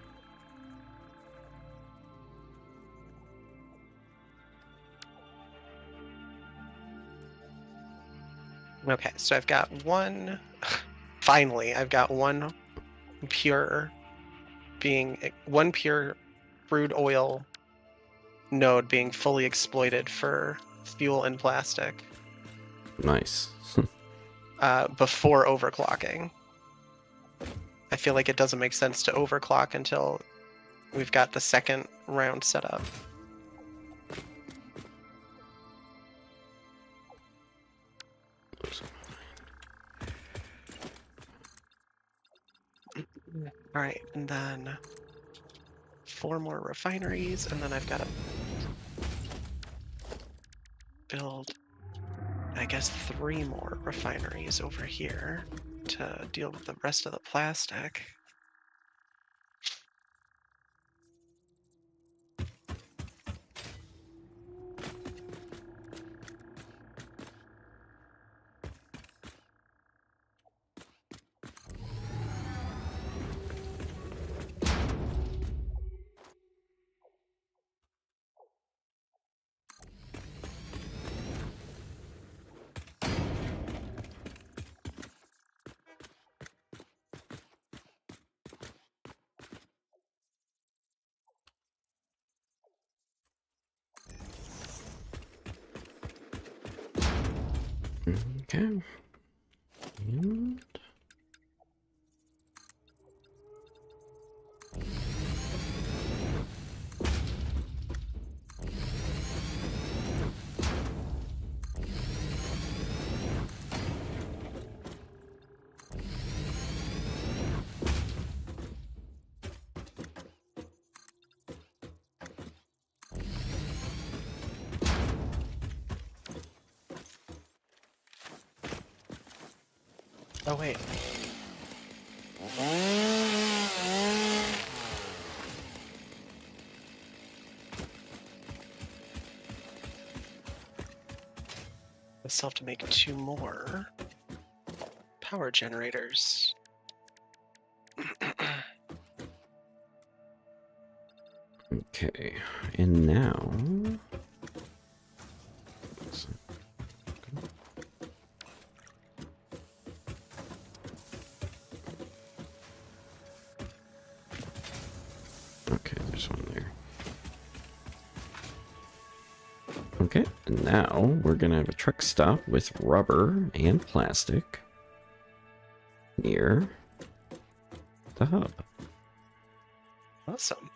one. Okay, so I've got one. Finally, I've got one pure crude oil node being fully exploited for fuel and plastic Nice. before overclocking. I feel like it doesn't make sense to overclock until we've got the second round set up. All right, and then 4 more refineries, and then I've got to build, I guess, 3 more refineries over here to deal with the rest of the plastic. Okay. And Oh, wait. I still have to make 2 more power generators. okay. And now okay, there's one there. Okay, and now we're gonna have a truck stop with rubber and plastic near the hub. Awesome.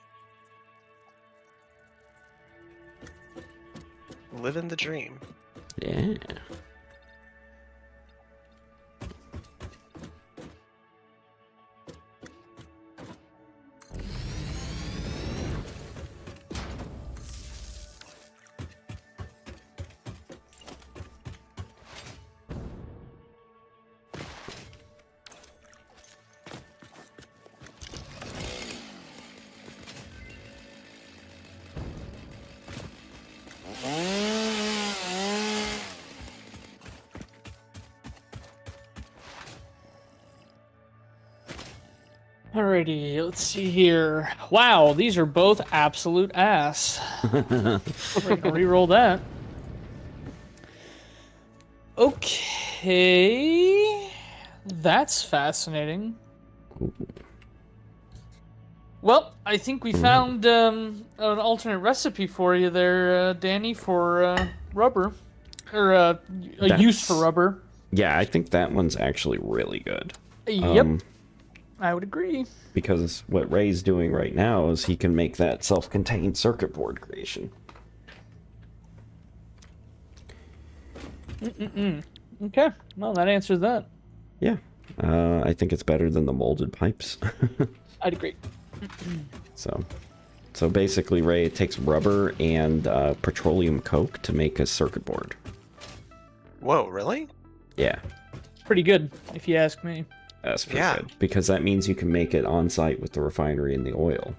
Living the dream. Yeah. Alrighty, let's see here. Wow, these are both absolute ass. We're gonna re-roll that. Okay, that's fascinating. Well, I think we found an alternate recipe for you there, Danny, for rubber, or a use for rubber. Yeah, I think that one's actually really good. Yep, I would agree. Because what Ray's doing right now is he can make that self-contained circuit board creation. Okay, well, that answers that. Yeah, I think it's better than the molded pipes. I'd agree. So basically, Ray, it takes rubber and petroleum coke to make a circuit board. Whoa, really? Yeah. Pretty good, if you ask me. That's pretty good. Because that means you can make it on site with the refinery and the oil.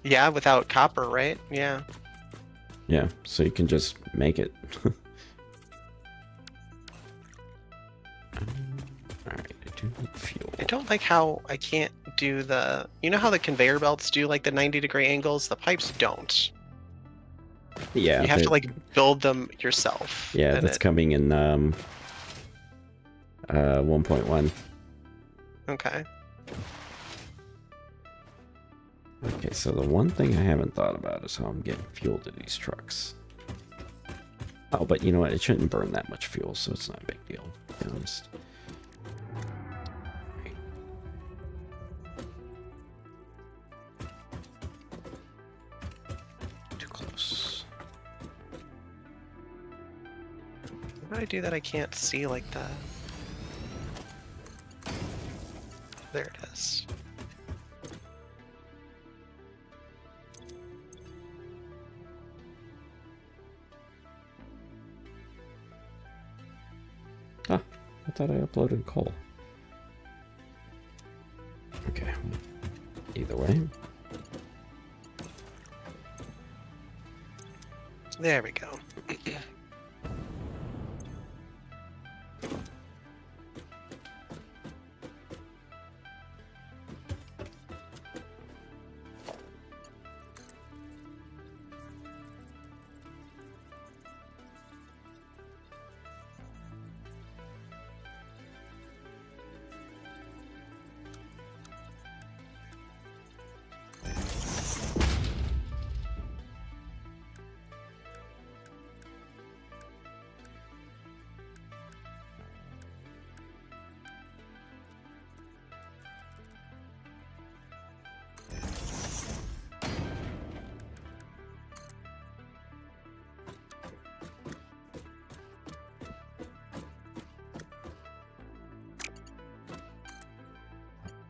Yeah, without copper, right? Yeah. Yeah, so you can just make it. Alright, I do need fuel. I don't like how I can't do the... You know how the conveyor belts do like the 90-degree angles? The pipes don't. Yeah. You have to like build them yourself. Yeah, that's coming in 1.1. Okay. Okay, so the one thing I haven't thought about is how I'm getting fuel to these trucks. Oh, but you know what? It shouldn't burn that much fuel, so it's not a big deal, to be honest. Too close. How do I do that? I can't see like the... There it is. Ah, I thought I uploaded coal. Okay, either way. There we go.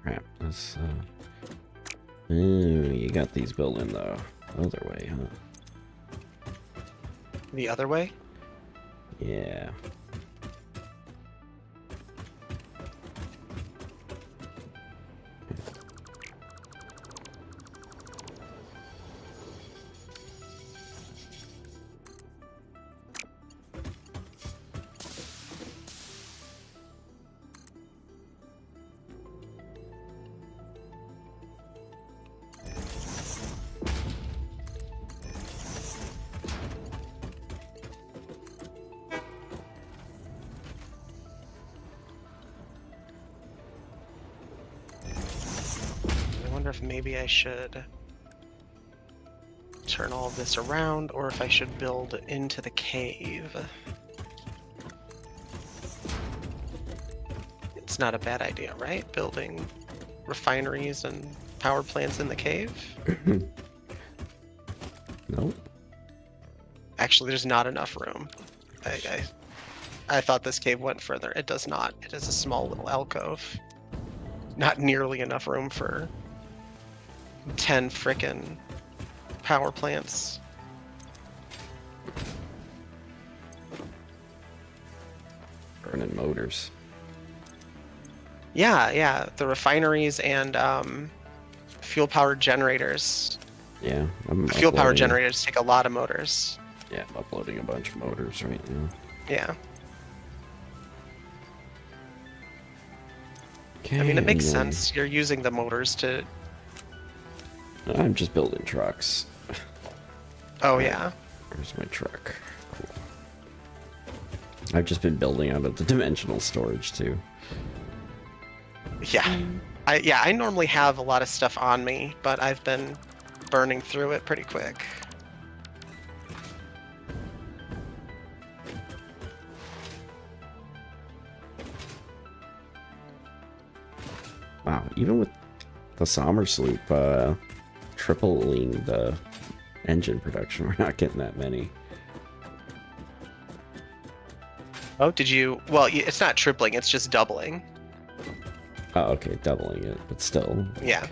Crap, that's, Ooh, you got these built in the other way, huh? The other way? Yeah. I wonder if maybe I should turn all of this around, or if I should build into the cave. It's not a bad idea, right? Building refineries and power plants in the cave? Nope. Actually, there's not enough room. I thought this cave went further. It does not. It is a small little alcove. Not nearly enough room for 10 frickin' power plants. Burning motors. Yeah, the refineries and fuel-powered generators. Yeah, I'm Fuel-powered uploading- generators take a lot of motors. Yeah, I'm uploading a bunch of motors right now. Yeah. Okay, I mean, it makes and then sense. You're using the motors to. I'm just building trucks. Oh Alright, yeah. Where's my truck? Cool. I've just been building out of the dimensional storage too. Yeah. I normally have a lot of stuff on me, but I've been burning through it pretty quick. Wow, even with the Sommersloop tripling the engine production, we're not getting that many. Oh, did you? Well, it's not tripling; it's just doubling. Oh, okay, doubling it, but still. Yeah.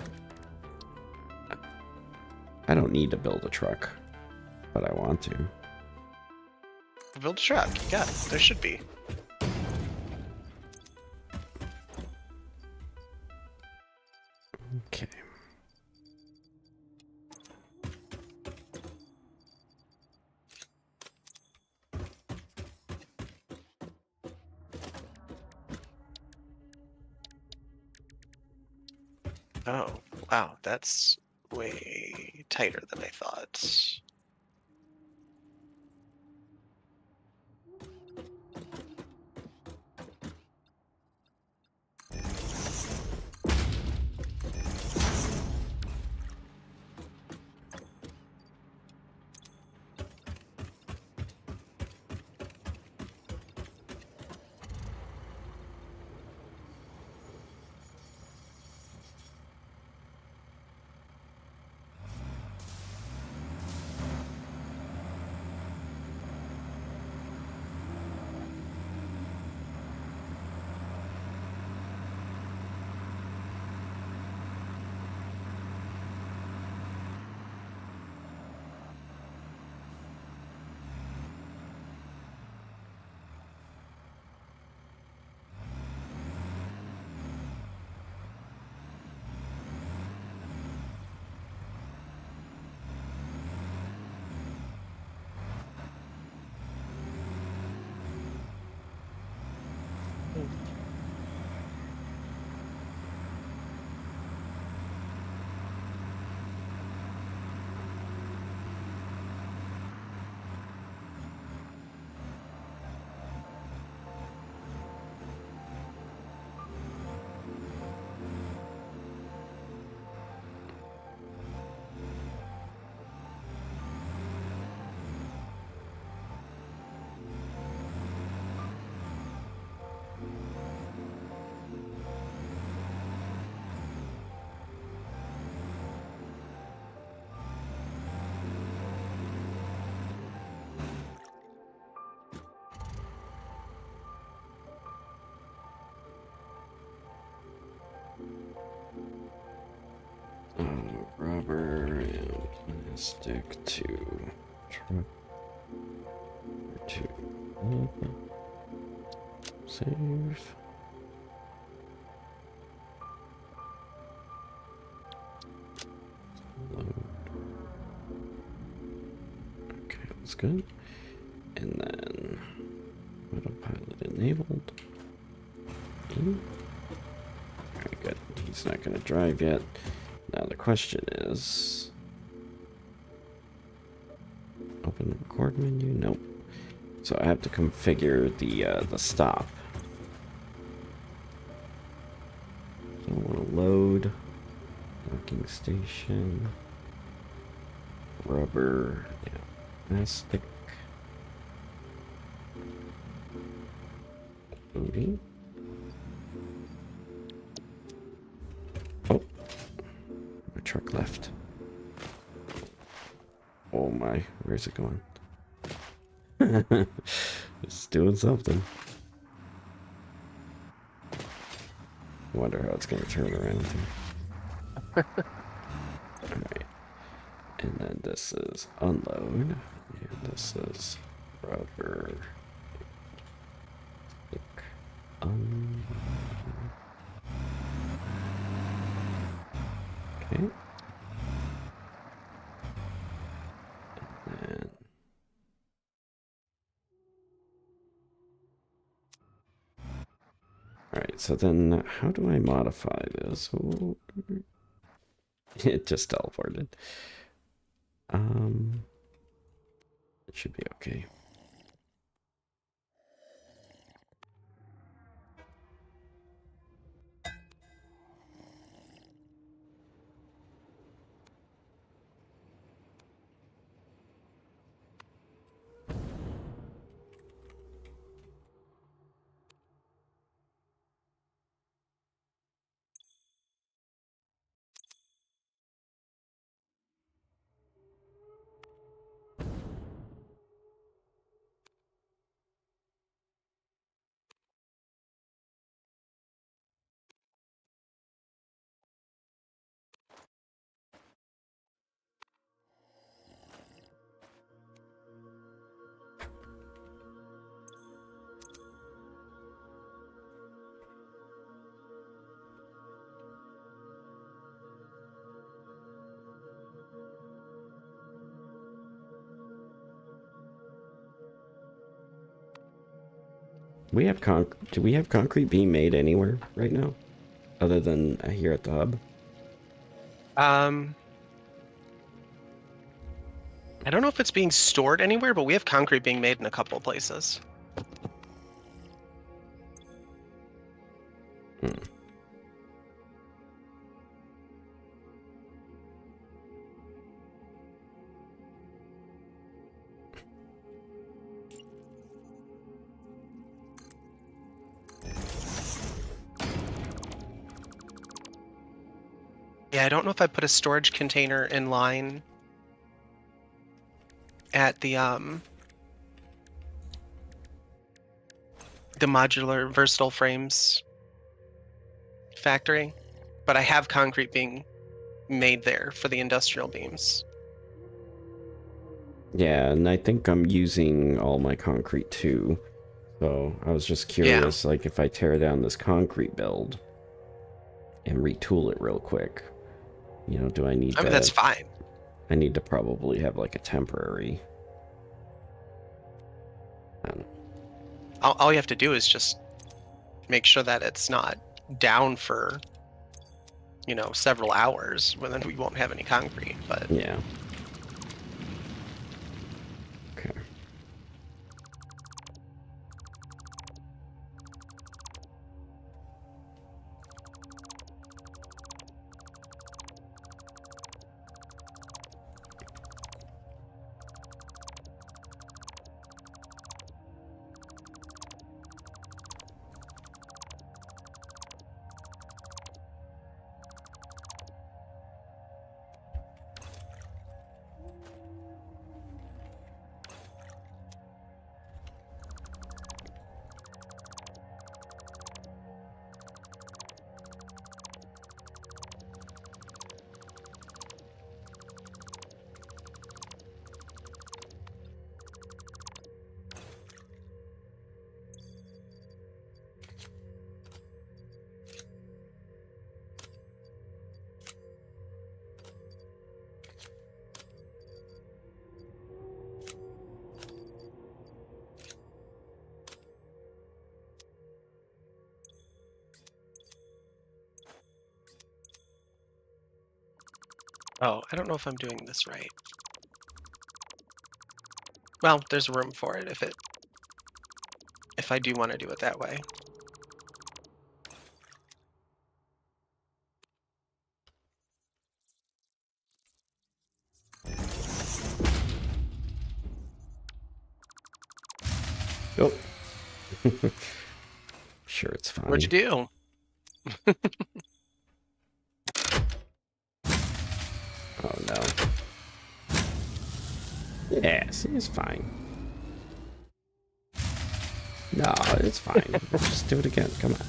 I don't need to build a truck, but I want to. Build a truck. Yeah, there should be. Okay. Oh, wow, that's way tighter than I thought. Rubber and plastic to truck to save. Load. Okay, that's good. And then autopilot enabled. Alright, good. He's not going to drive yet. Now the question is, open the record menu? Nope. So I have to configure the stop. So I want to load docking station, rubber, yeah, plastic, loading. Oh, my truck left. Oh my, where's it going? It's doing something. Wonder how it's gonna turn around here. Alright. And then this is unload. And this is rubber. Okay. And so then how do I modify this? Oh, it just teleported. It should be okay. We have do we have concrete being made anywhere right now, other than here at the hub? I don't know if it's being stored anywhere, but we have concrete being made in a couple of places. Hmm. Yeah, I don't know if I put a storage container in line at the modular versatile frames factory, but I have concrete being made there for the industrial beams. Yeah, and I think I'm using all my concrete too. So I was just curious, like if I tear down this concrete build and retool it real quick, you know, do I need I mean, that's fine. I need to probably have like a temporary. All you have to do is just make sure that it's not down for, you know, several hours, well, then we won't have any concrete, but... Yeah. Okay. Oh, I don't know if I'm doing this right. Well, there's room for it if I do want to do it that way. Oh. Sure, it's fine. What'd you do? Oh no. Yes, it's fine. No, it's fine. Just do it again. Come on.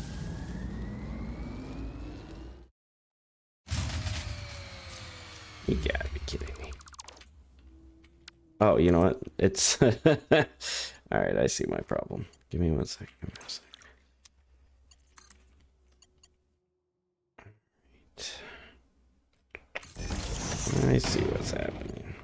You gotta be kidding me. Oh, you know what? It's... Alright, I see my problem. Give me 1 second. Give me 1 second. Right. I see what's happening.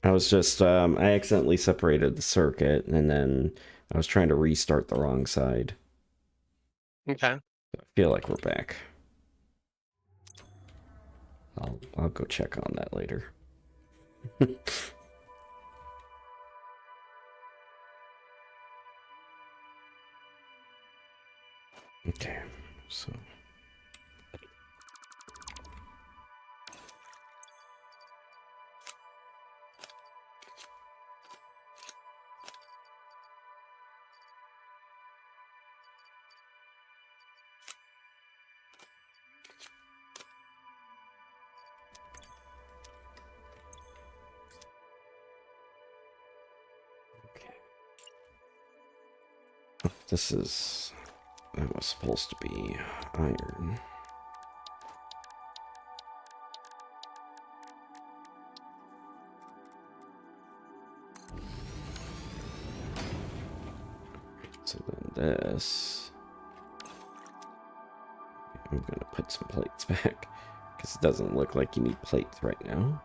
I was just, I accidentally separated the circuit, and then I was trying to restart the wrong side. Okay. I feel like we're back. I'll go check on that later. Okay, so... This is... That was supposed to be iron. So then this... I'm gonna put some plates back, because it doesn't look like you need plates right now.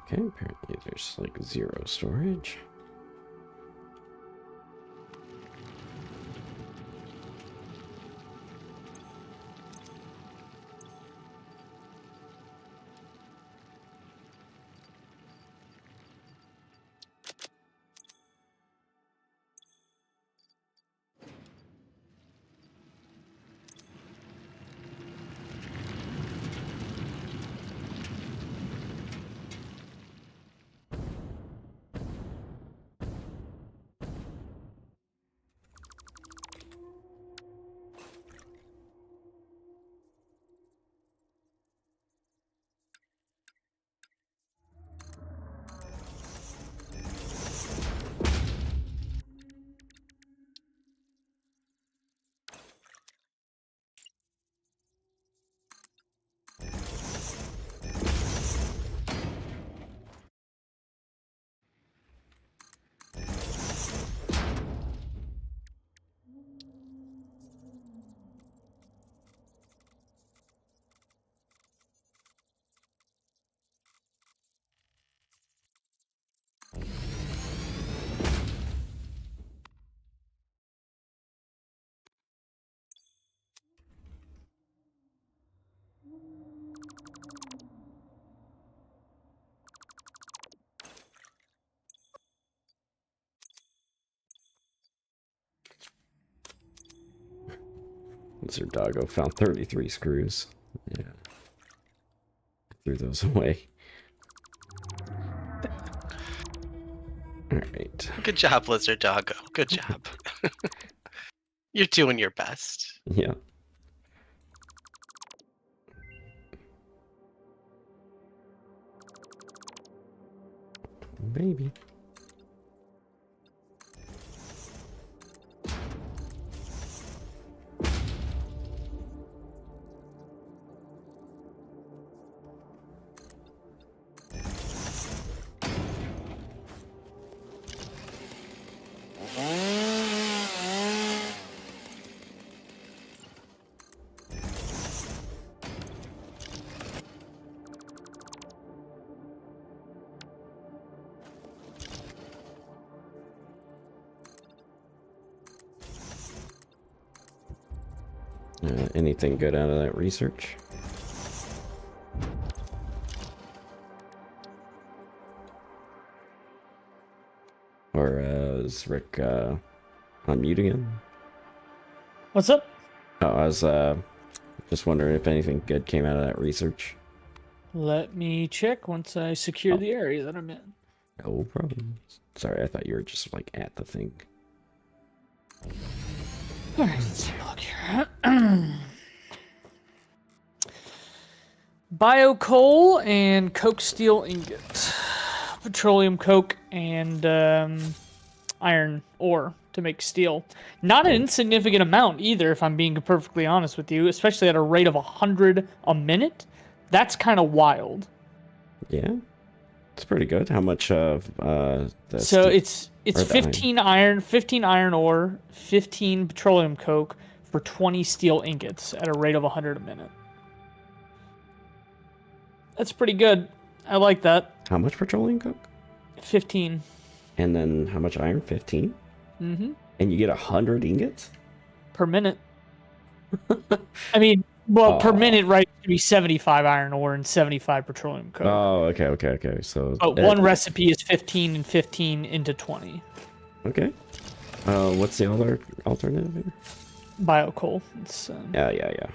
Okay, apparently there's like 0 storage. Lizard Doggo found 33 screws. Yeah. Threw those away. Alright. Good job, Lizard Doggo. Good job. You're doing your best. Yeah. Maybe. Anything good out of that research? Or is Rick on mute again? What's up? Oh, I was just wondering if anything good came out of that research. Let me check once I secure the area that I'm in. No problem. Sorry, I thought you were just like at the thing. Alright, let's take a look here. Bio coal and coke steel ingot. Petroleum coke and iron ore to make steel. Not an insignificant amount either, if I'm being perfectly honest with you, especially at a rate of 100 a minute. That's kind of wild. Yeah, it's pretty good. How much of So it's 15 iron, 15 iron ore, 15 petroleum coke for 20 steel ingots at a rate of 100 a minute. That's pretty good. I like that. How much petroleum coke? 15. And then how much iron? 15? Mm-hmm. And you get 100 ingots? Per minute. I mean, well, per minute, right, it's going to be 75 iron ore and 75 petroleum coke. Oh, okay. So But one recipe is 15 and 15 into 20. Okay. What's the other alternative here? Bio coal. It's, Yeah.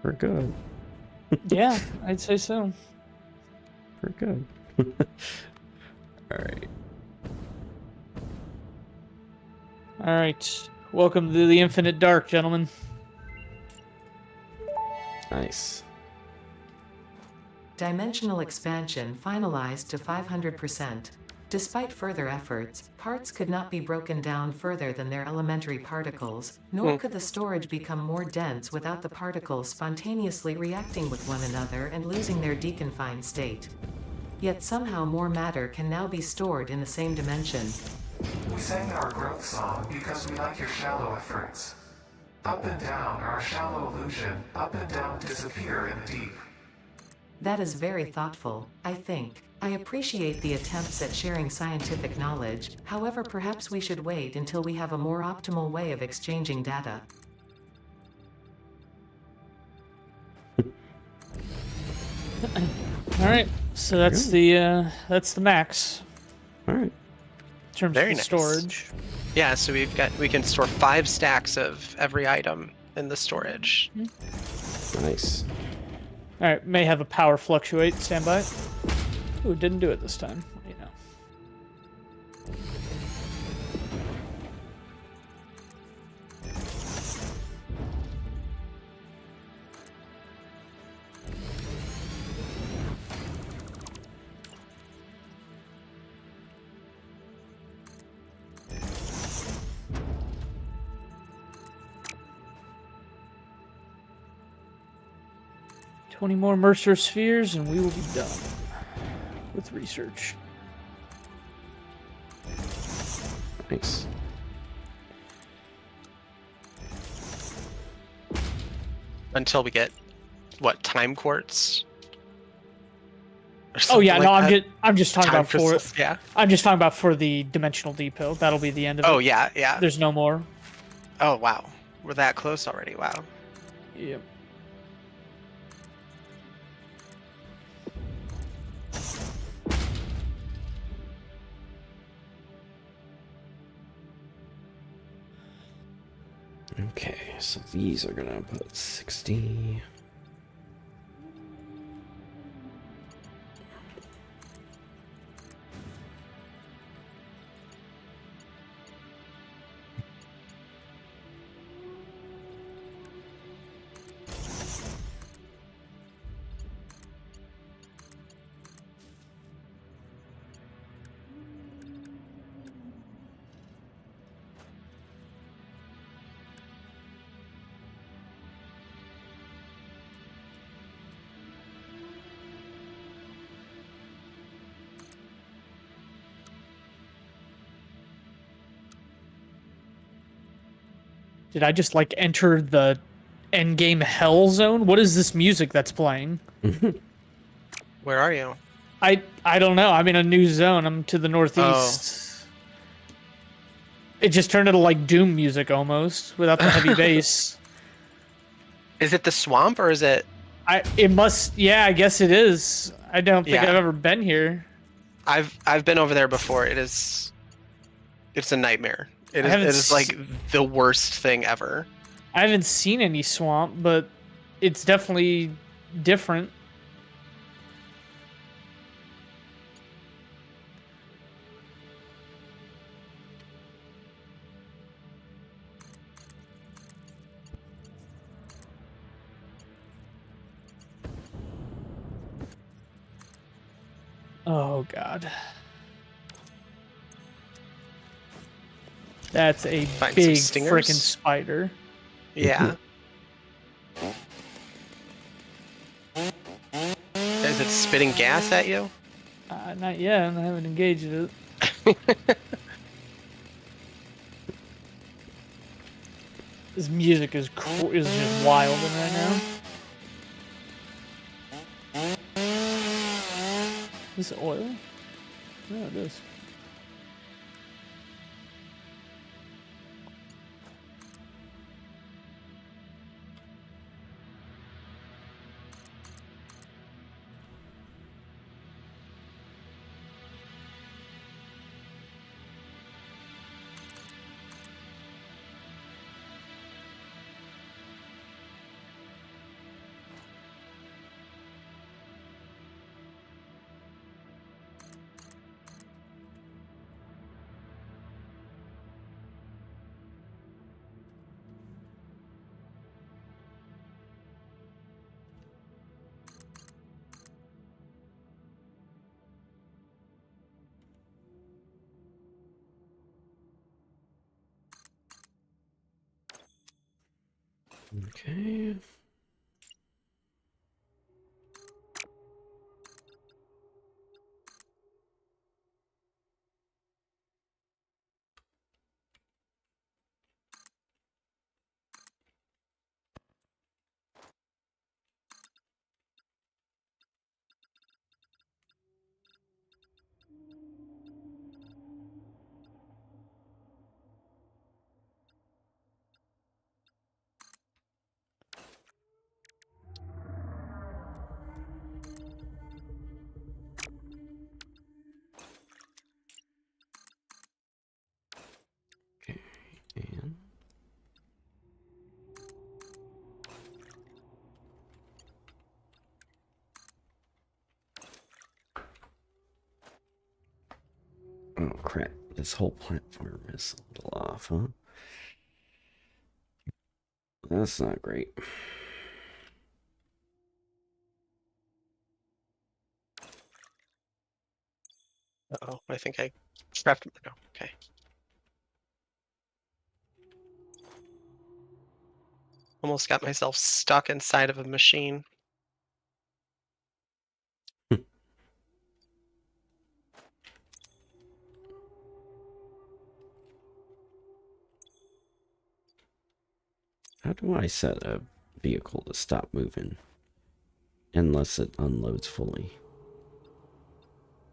We're good. yeah, I'd say so. We're good. All right. All right. Welcome to the infinite dark, gentlemen. Nice. Dimensional expansion finalized to 500%. Despite further efforts, parts could not be broken down further than their elementary particles, nor could the storage become more dense without the particles spontaneously reacting with one another and losing their deconfined state. Yet somehow more matter can now be stored in the same dimension. We sang our growth song because we like your shallow efforts. Up and down are a shallow illusion, up and down disappear in the deep. That is very thoughtful, I think. I appreciate the attempts at sharing scientific knowledge, however perhaps we should wait until we have a more optimal way of exchanging data. Alright, so that's the max. All right. In terms Very of the nice. storage. Yeah, so we can store 5 stacks of every item in the storage. Nice. Alright, may have a power fluctuate. Stand by. Ooh, didn't do it this time. You know. 20 more Mercer spheres and we will be done with research. Nice. Until we get, what, time quartz? Or Oh yeah, something no, like that? I'm just talking Time about for crystals, yeah. I'm just talking about for the dimensional depot. That'll be the end of it. Oh yeah. There's no more. Oh wow, we're that close already. Wow. Yep. Okay, so these are gonna put 60. Did I just like enter the end game hell zone? What is this music that's playing? Where are you? I don't know. I'm in a new zone. I'm to the northeast. It just turned into like Doom music almost without the heavy bass. Is it the swamp or is it? It must. Yeah, I guess it is. I don't think Yeah. I've ever been here. I've been over there before. It's a nightmare. It haven't is like the worst thing ever. I haven't seen any swamp, but it's definitely different. Oh god. That's a Find some big stingers? frickin' spider. Yeah. Is it spitting gas at you? Not yet. I haven't engaged it. This music is just wild right now. Is this oil? No, it is. Okay. Okay, and oh crap! This whole platform is a little off, huh? That's not great. Uh-oh, I think I trapped him. No, okay. Almost got myself stuck inside of a machine. How do I set a vehicle to stop moving unless it unloads fully?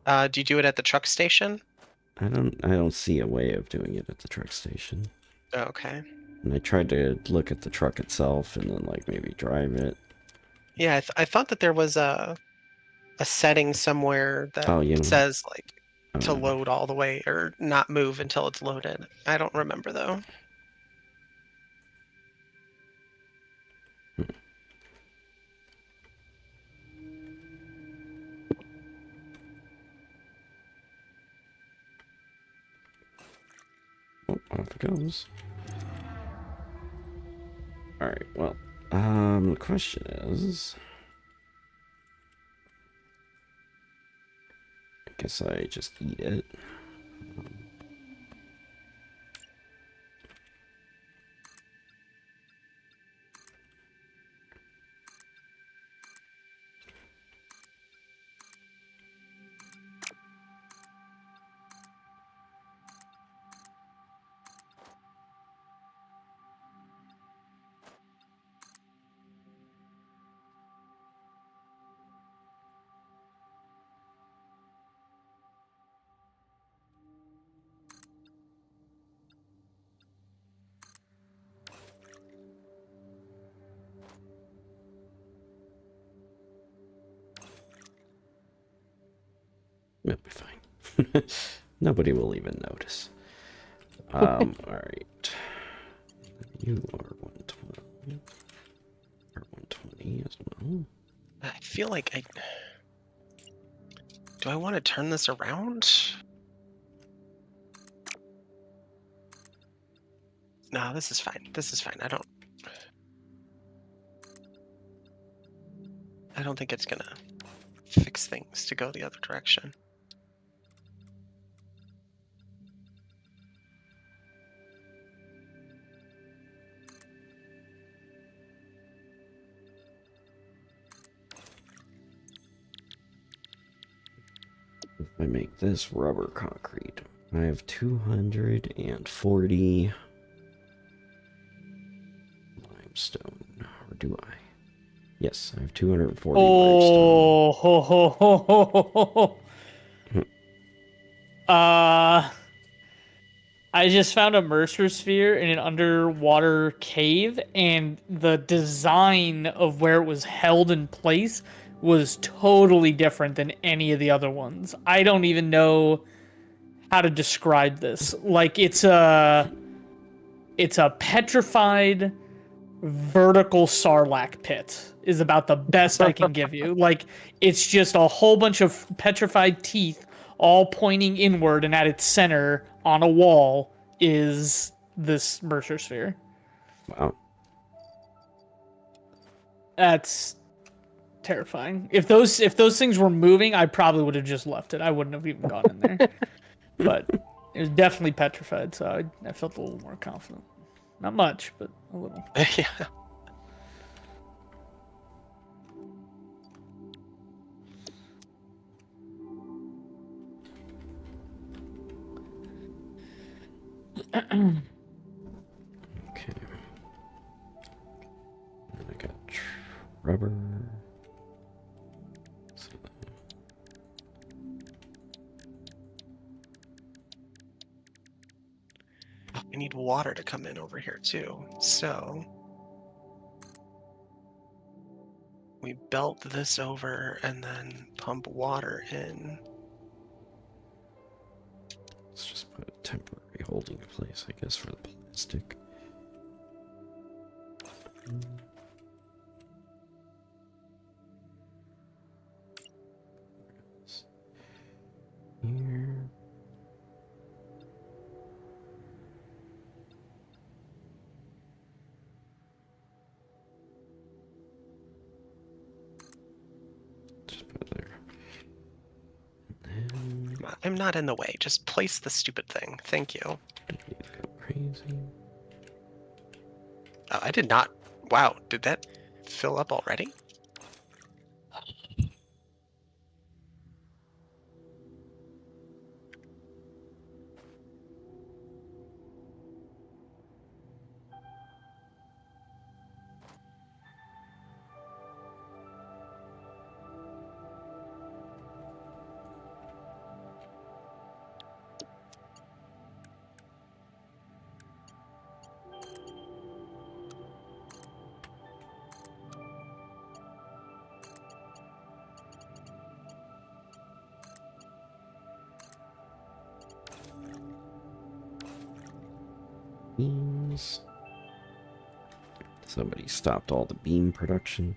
Do you do it at the truck station? I don't see a way of doing it at the truck station. Okay. And I tried to look at the truck itself and then like maybe drive it. Yeah, I thought that there was a setting somewhere that Oh, you know, says like to uh, load all the way or not move until it's loaded. I don't remember though. oh, off it goes. All right. Well, the question is, I guess I just eat it. It'll be fine. Nobody will even notice. All right. You are 120. Or 120 as well. I feel like do I want to turn this around? No, this is fine. This is fine. I don't think it's gonna fix things to go the other direction. if I make this rubber concrete, I have 240 limestone. Or do I? Yes, I have 240 limestone. Oh, ho, ho, ho, ho, ho, ho. I just found a Mercer sphere in an underwater cave, and the design of where it was held in place was totally different than any of the other ones. I don't even know how to describe this. Like it's a petrified vertical sarlacc pit is about the best I can give you. Like it's just a whole bunch of petrified teeth all pointing inward, and at its center on a wall is this Mercer sphere. Wow. That's terrifying. If those things were moving, I probably would have just left it. I wouldn't have even gone in there. But it was definitely petrified, so I felt a little more confident. Not much, but a little. Yeah. Okay. And I got rubber. So I need water to come in over here too. So we belt this over and then pump water in. let's just put a temporary holding place, I guess, for the plastic. Here. Just put it there. And then Come on, I'm not in the way. Just place the stupid thing. Thank you. you go crazy. Oh, I did not. Wow, did that fill up already? Beams. Somebody stopped all the beam production.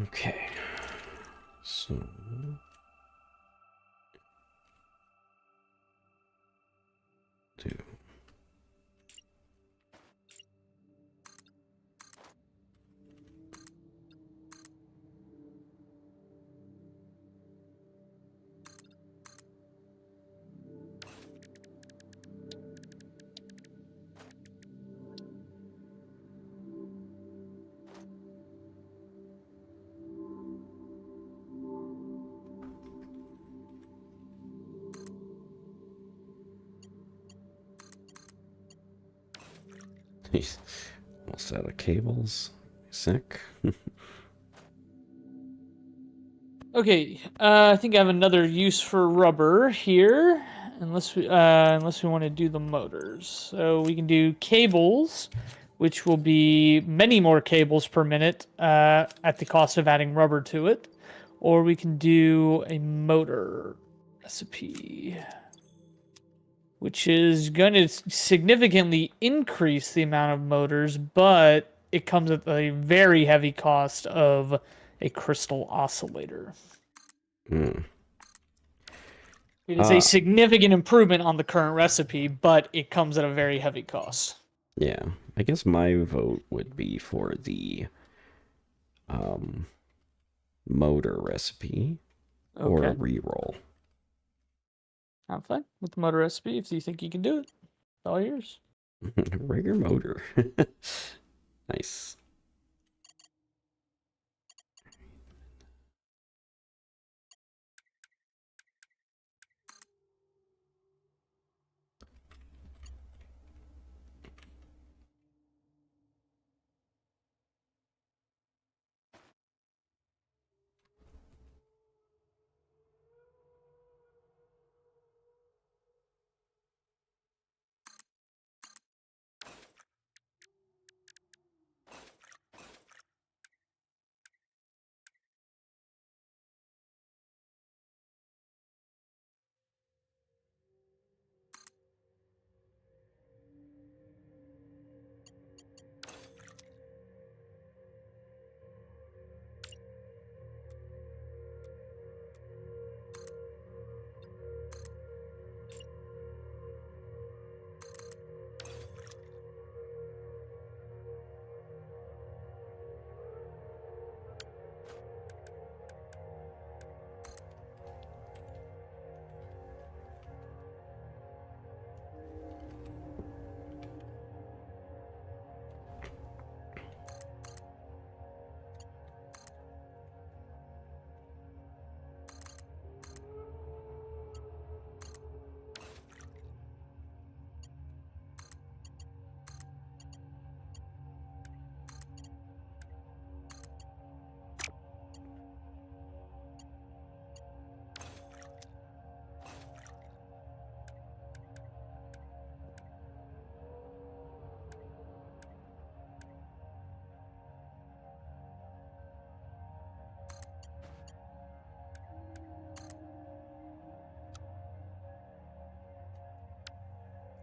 Okay. So do he's almost out of cables. Sick. Okay, I think I have another use for rubber here, unless we want to do the motors. So we can do cables, which will be many more cables per minute at the cost of adding rubber to it, or we can do a motor recipe, which is going to significantly increase the amount of motors, but it comes at a very heavy cost of a crystal oscillator. Mm. It is a significant improvement on the current recipe, but it comes at a very heavy cost. Yeah, I guess my vote would be for the motor recipe or a reroll. I'm fine with the motor recipe if you think you can do it. It's all yours. Rigor motor. Nice.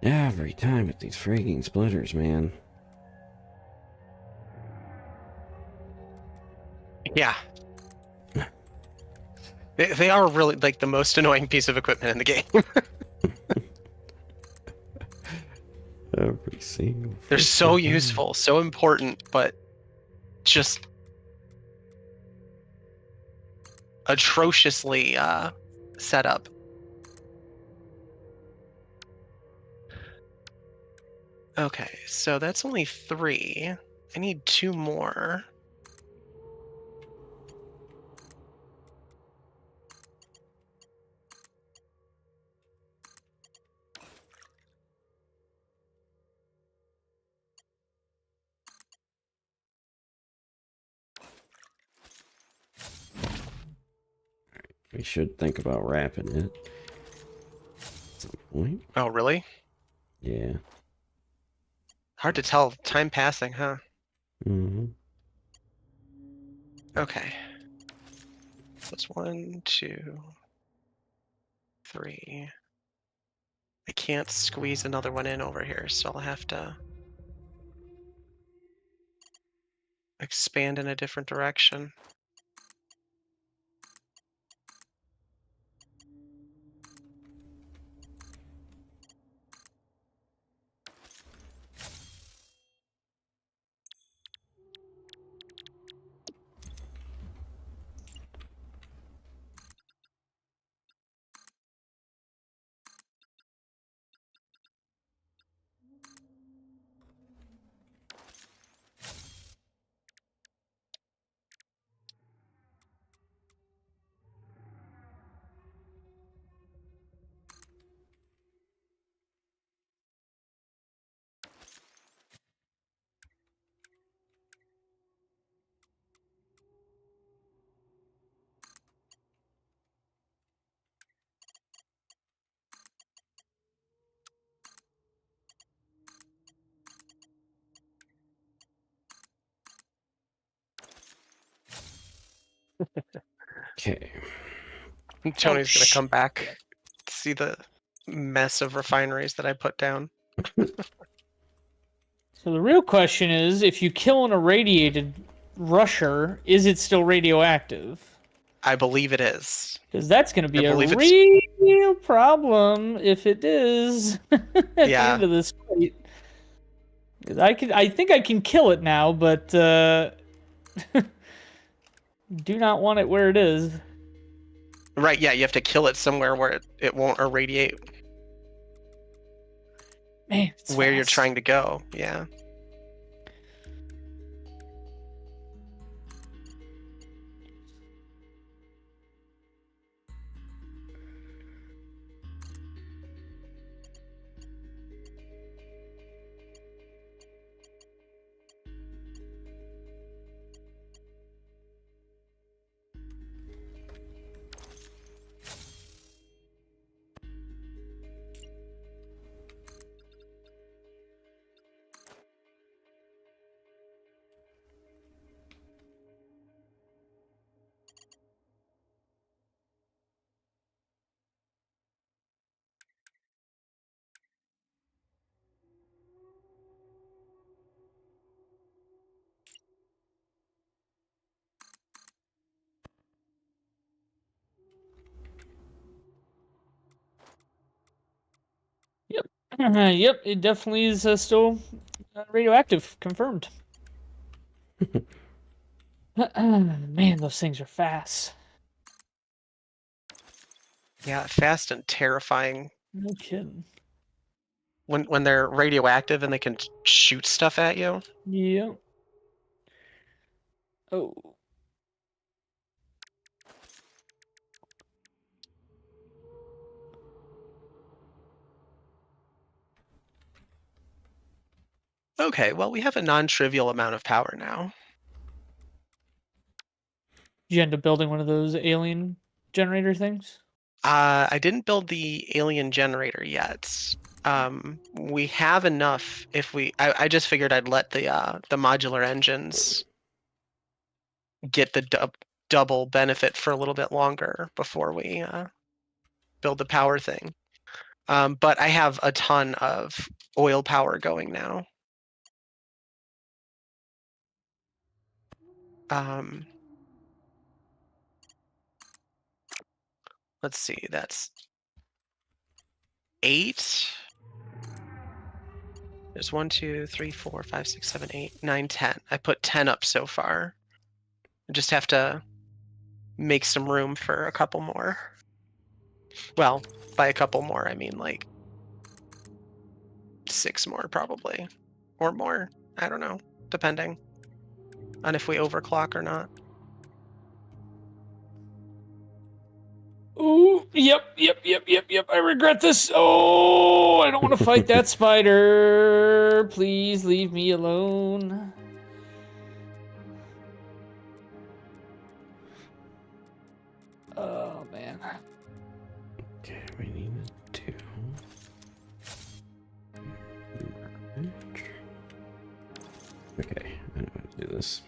Every time with these freaking splitters, man. Yeah. They are really like the most annoying piece of equipment in the game. Every single. They're so useful, so important, but just atrociously set up. Okay, so that's only 3. I need 2 more. We should think about wrapping it at some point. Oh, really? Yeah. Hard to tell. Time passing, huh? Mm-hmm. Okay. So it's 1, 2, 3. I can't squeeze another one in over here, so I'll have to expand in a different direction. Okay. Tony's gonna come back, see the mess of refineries that I put down. So the real question is, if you kill an irradiated rusher, is it still radioactive? I believe it is. Because that's going to be I a believe it's- really real problem if it is at the Yeah. end of this fight. 'Cause I think I can kill it now, but do not want it where it is. Right, yeah, you have to kill it somewhere where it won't irradiate Man, it's where you're fast. trying to go. Yeah. Yep. Yep, it definitely is still radioactive. Confirmed. Man, those things are fast. Yeah, fast and terrifying. No kidding. When they're radioactive and they can shoot stuff at you. Yep. Oh. Okay, well, we have a non-trivial amount of power now. You end up building one of those alien generator things? I didn't build the alien generator yet. We have enough if we. I just figured I'd let the modular engines get the double benefit for a little bit longer before we build the power thing. But I have a ton of oil power going now. Let's see, that's 8. There's 1, 2, 3, 4, 5, 6, 7, 8, 9, 10. I put 10 up so far. I just have to make some room for a couple more. Well, by a couple more, I mean like 6 more probably. Or more. I don't know. Depending on if we overclock or not. Ooh, yep. I regret this. Oh, I don't want to fight that spider. Please leave me alone. Oh, man. Okay, we need 2. Okay, I know how to do this.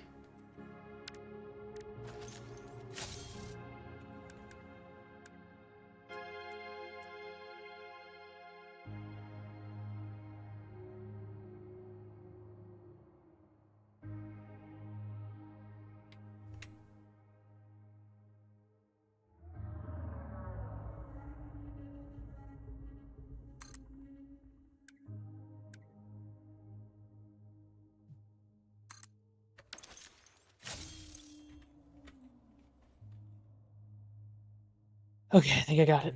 Okay, I think I got it.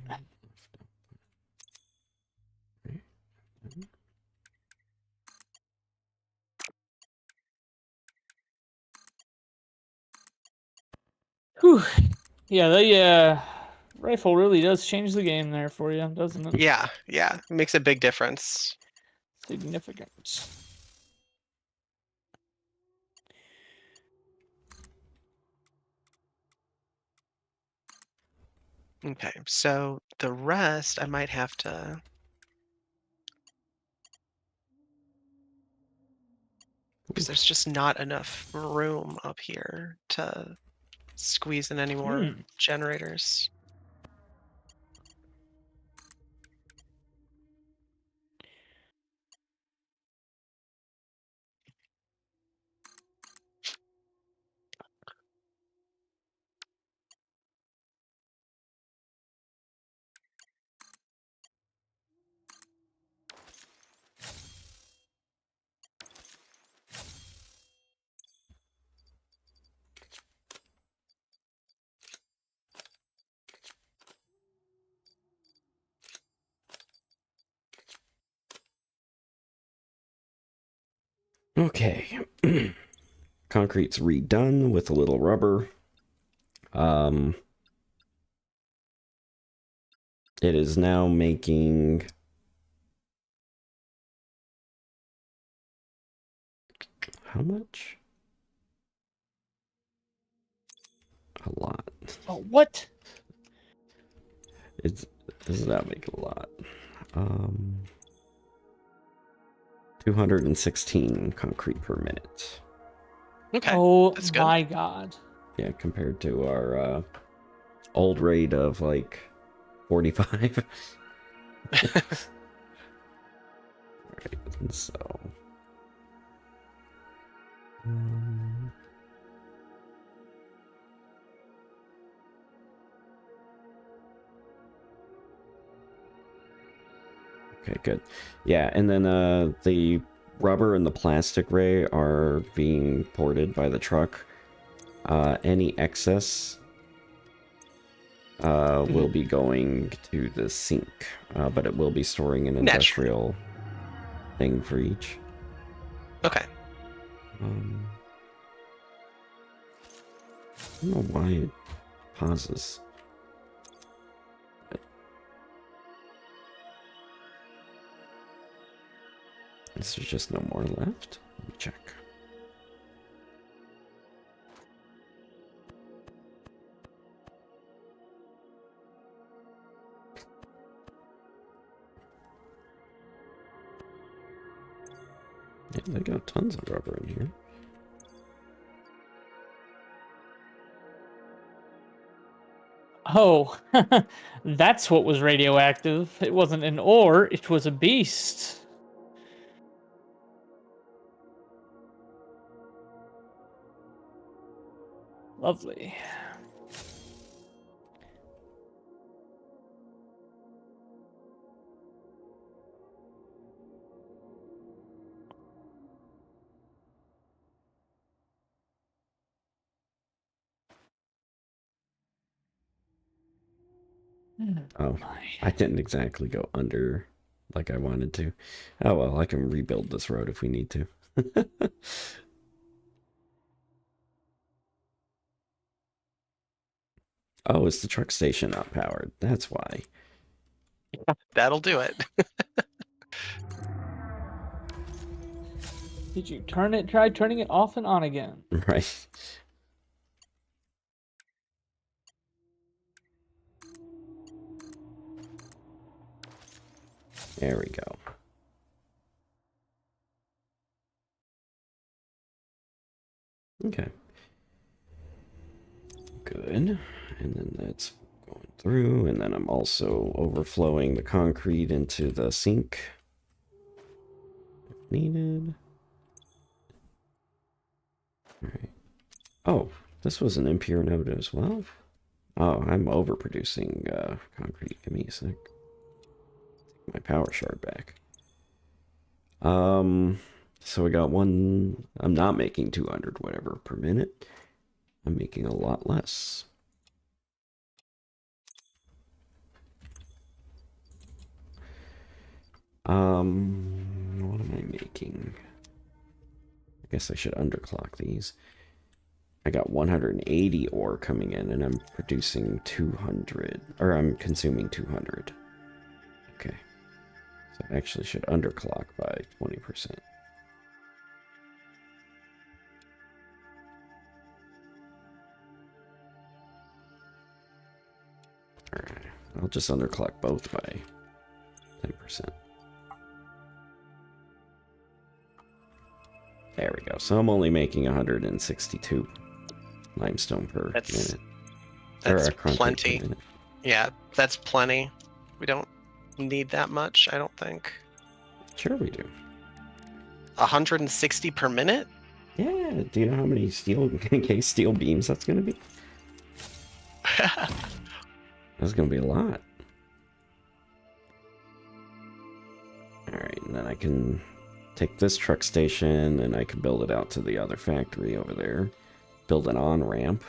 Whew. Yeah, the rifle really does change the game there for you, doesn't it? Yeah, it makes a big difference. Significant. Okay, so the rest I might have to. Because there's just not enough room up here to squeeze in any more generators. Okay. Concrete's redone with a little rubber. It is now making... How much? A lot. Oh, what? It does not make a lot. 216 concrete per minute. Okay. Oh that's good. my god. Yeah, compared to our old rate of like 45. Right, so... Okay, good. Yeah, and then the rubber and the plastic ray are being ported by the truck. Any excess will be going to the sink, but it will be storing an industrial thing for each. Okay. I don't know why it pauses. Is there just no more left? Let me check. Yeah, they got tons of rubber in here. Oh, that's what was radioactive. It wasn't an ore, it was a beast. Lovely. Oh, I didn't exactly go under like I wanted to. Oh well, I can rebuild this road if we need to. Oh, is the truck station not powered? That's why. That'll do it. Did you try turning it off and on again? Right. There we go. Okay. Good. And then that's going through, and then I'm also overflowing the concrete into the sink if needed. Alright. Oh, this was an impure node as well. Oh, I'm overproducing concrete. Give me a sec. Take my power shard back. So we got one. I'm not making 200 whatever per minute. I'm making a lot less. What am I making? I guess I should underclock these. I got 180 ore coming in, and I'm producing 200, or I'm consuming 200. Okay. So I actually should underclock by 20%. Alright, I'll just underclock both by 10%. There we go. So I'm only making 162 limestone per minute. That's concrete plenty. per minute. Yeah, that's plenty. We don't need that much, I don't think. Sure we do. 160 per minute? Yeah, do you know how many steel beams that's going to be? That's going to be a lot. Alright, and then I can take this truck station and I can build it out to the other factory over there. Build an on-ramp.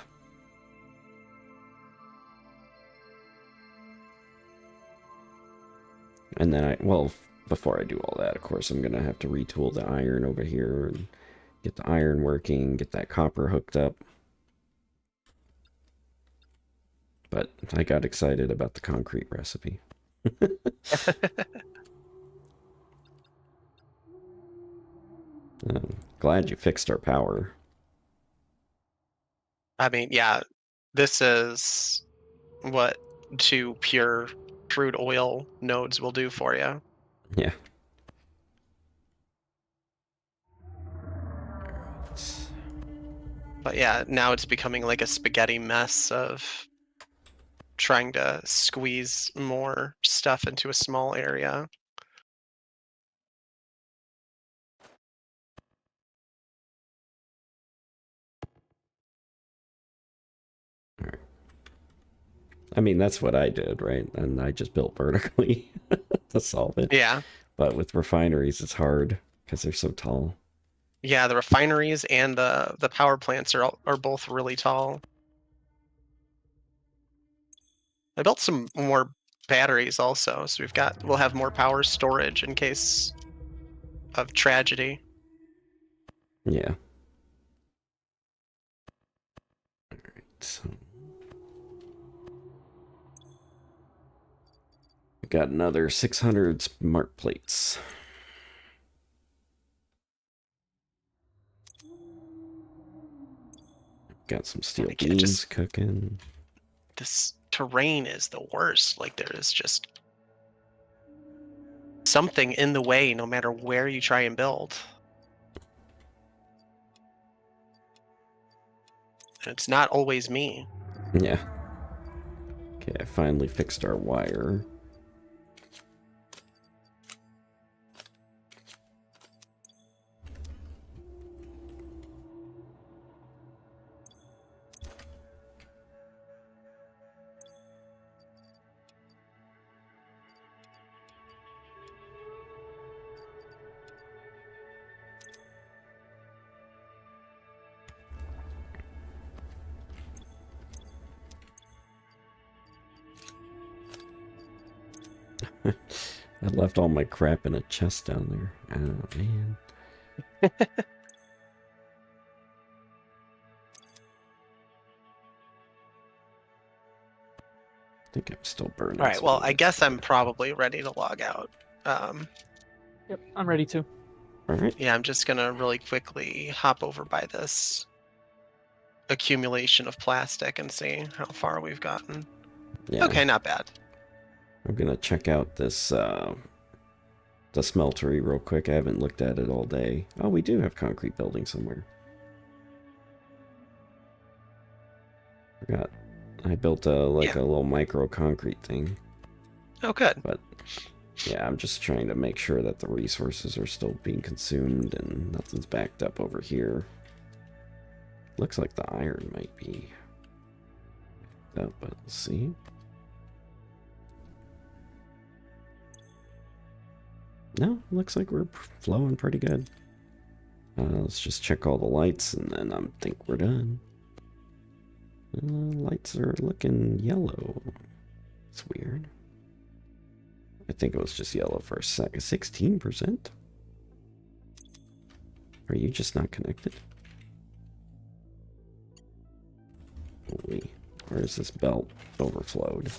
And then before I do all that, of course, I'm gonna have to retool the iron over here and get the iron working, get that copper hooked up. But I got excited about the concrete recipe. Glad you fixed our power. I mean, yeah, this is what 2 pure crude oil nodes will do for you. Yeah. But yeah, now it's becoming like a spaghetti mess of trying to squeeze more stuff into a small area. I mean, that's what I did, right? And I just built vertically to solve it. Yeah. But with refineries, it's hard because they're so tall. Yeah, the refineries and the power plants are both really tall. I built some more batteries also, so we'll have more power storage in case of tragedy. Yeah. All right. So we got another 600 smart plates. Got some steel beams cooking. This terrain is the worst. Like there is just something in the way no matter where you try and build. And it's not always me. Yeah. Okay, I finally fixed our wire. I left all my crap in a chest down there. Oh, man. I think I'm still burning. All right, well, I guess I'm probably ready to log out. Yep, I'm ready to. All right. Yeah, I'm just going to really quickly hop over by this accumulation of plastic and see how far we've gotten. Yeah. Okay, not bad. I'm going to check out this, the smeltery real quick. I haven't looked at it all day. Oh, we do have concrete building somewhere. Forgot. I built a little micro concrete thing. Oh, good. But yeah, I'm just trying to make sure that the resources are still being consumed and nothing's backed up over here. Looks like the iron might be up, but let's see. No, looks like we're flowing pretty good. Let's just check all the lights and then I think we're done. Lights are looking yellow. It's weird. I think it was just yellow for a second. 16%? Are you just not connected? Holy, where is this belt overflowed?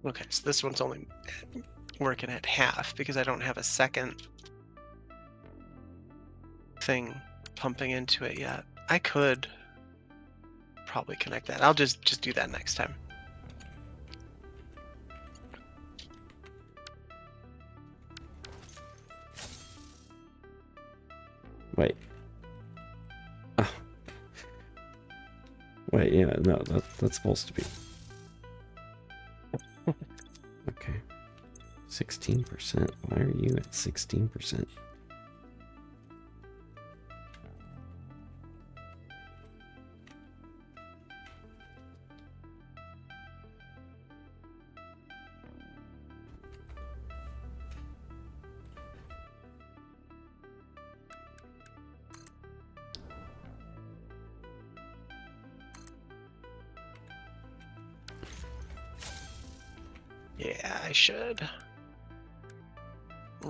Okay, so this one's only working at half because I don't have a second thing pumping into it yet. I could probably connect that. I'll just do that next time. Wait. Oh. Wait, yeah, no, that's supposed to be. Okay. 16%. Why are you at 16%? Yeah, I should.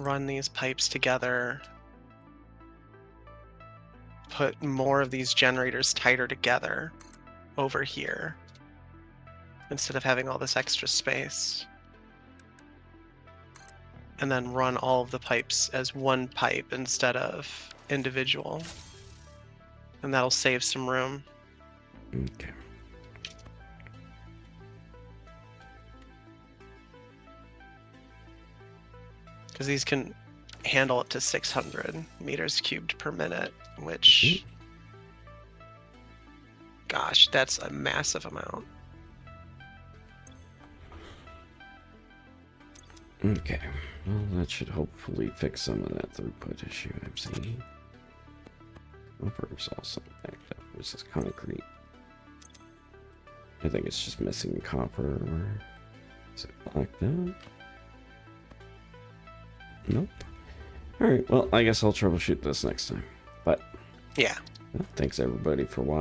run these pipes together, put more of these generators tighter together over here instead of having all this extra space. And then run all of the pipes as one pipe instead of individual. And that'll save some room. Okay. Because these can handle up to 600 meters cubed per minute, which, gosh, that's a massive amount. Okay. Well, that should hopefully fix some of that throughput issue I'm seeing. Copper's also backed up. This is concrete. I think it's just missing copper. Or is it blacked out? Nope. Alright, well, I guess I'll troubleshoot this next time. But, Yeah. well, thanks everybody for watching.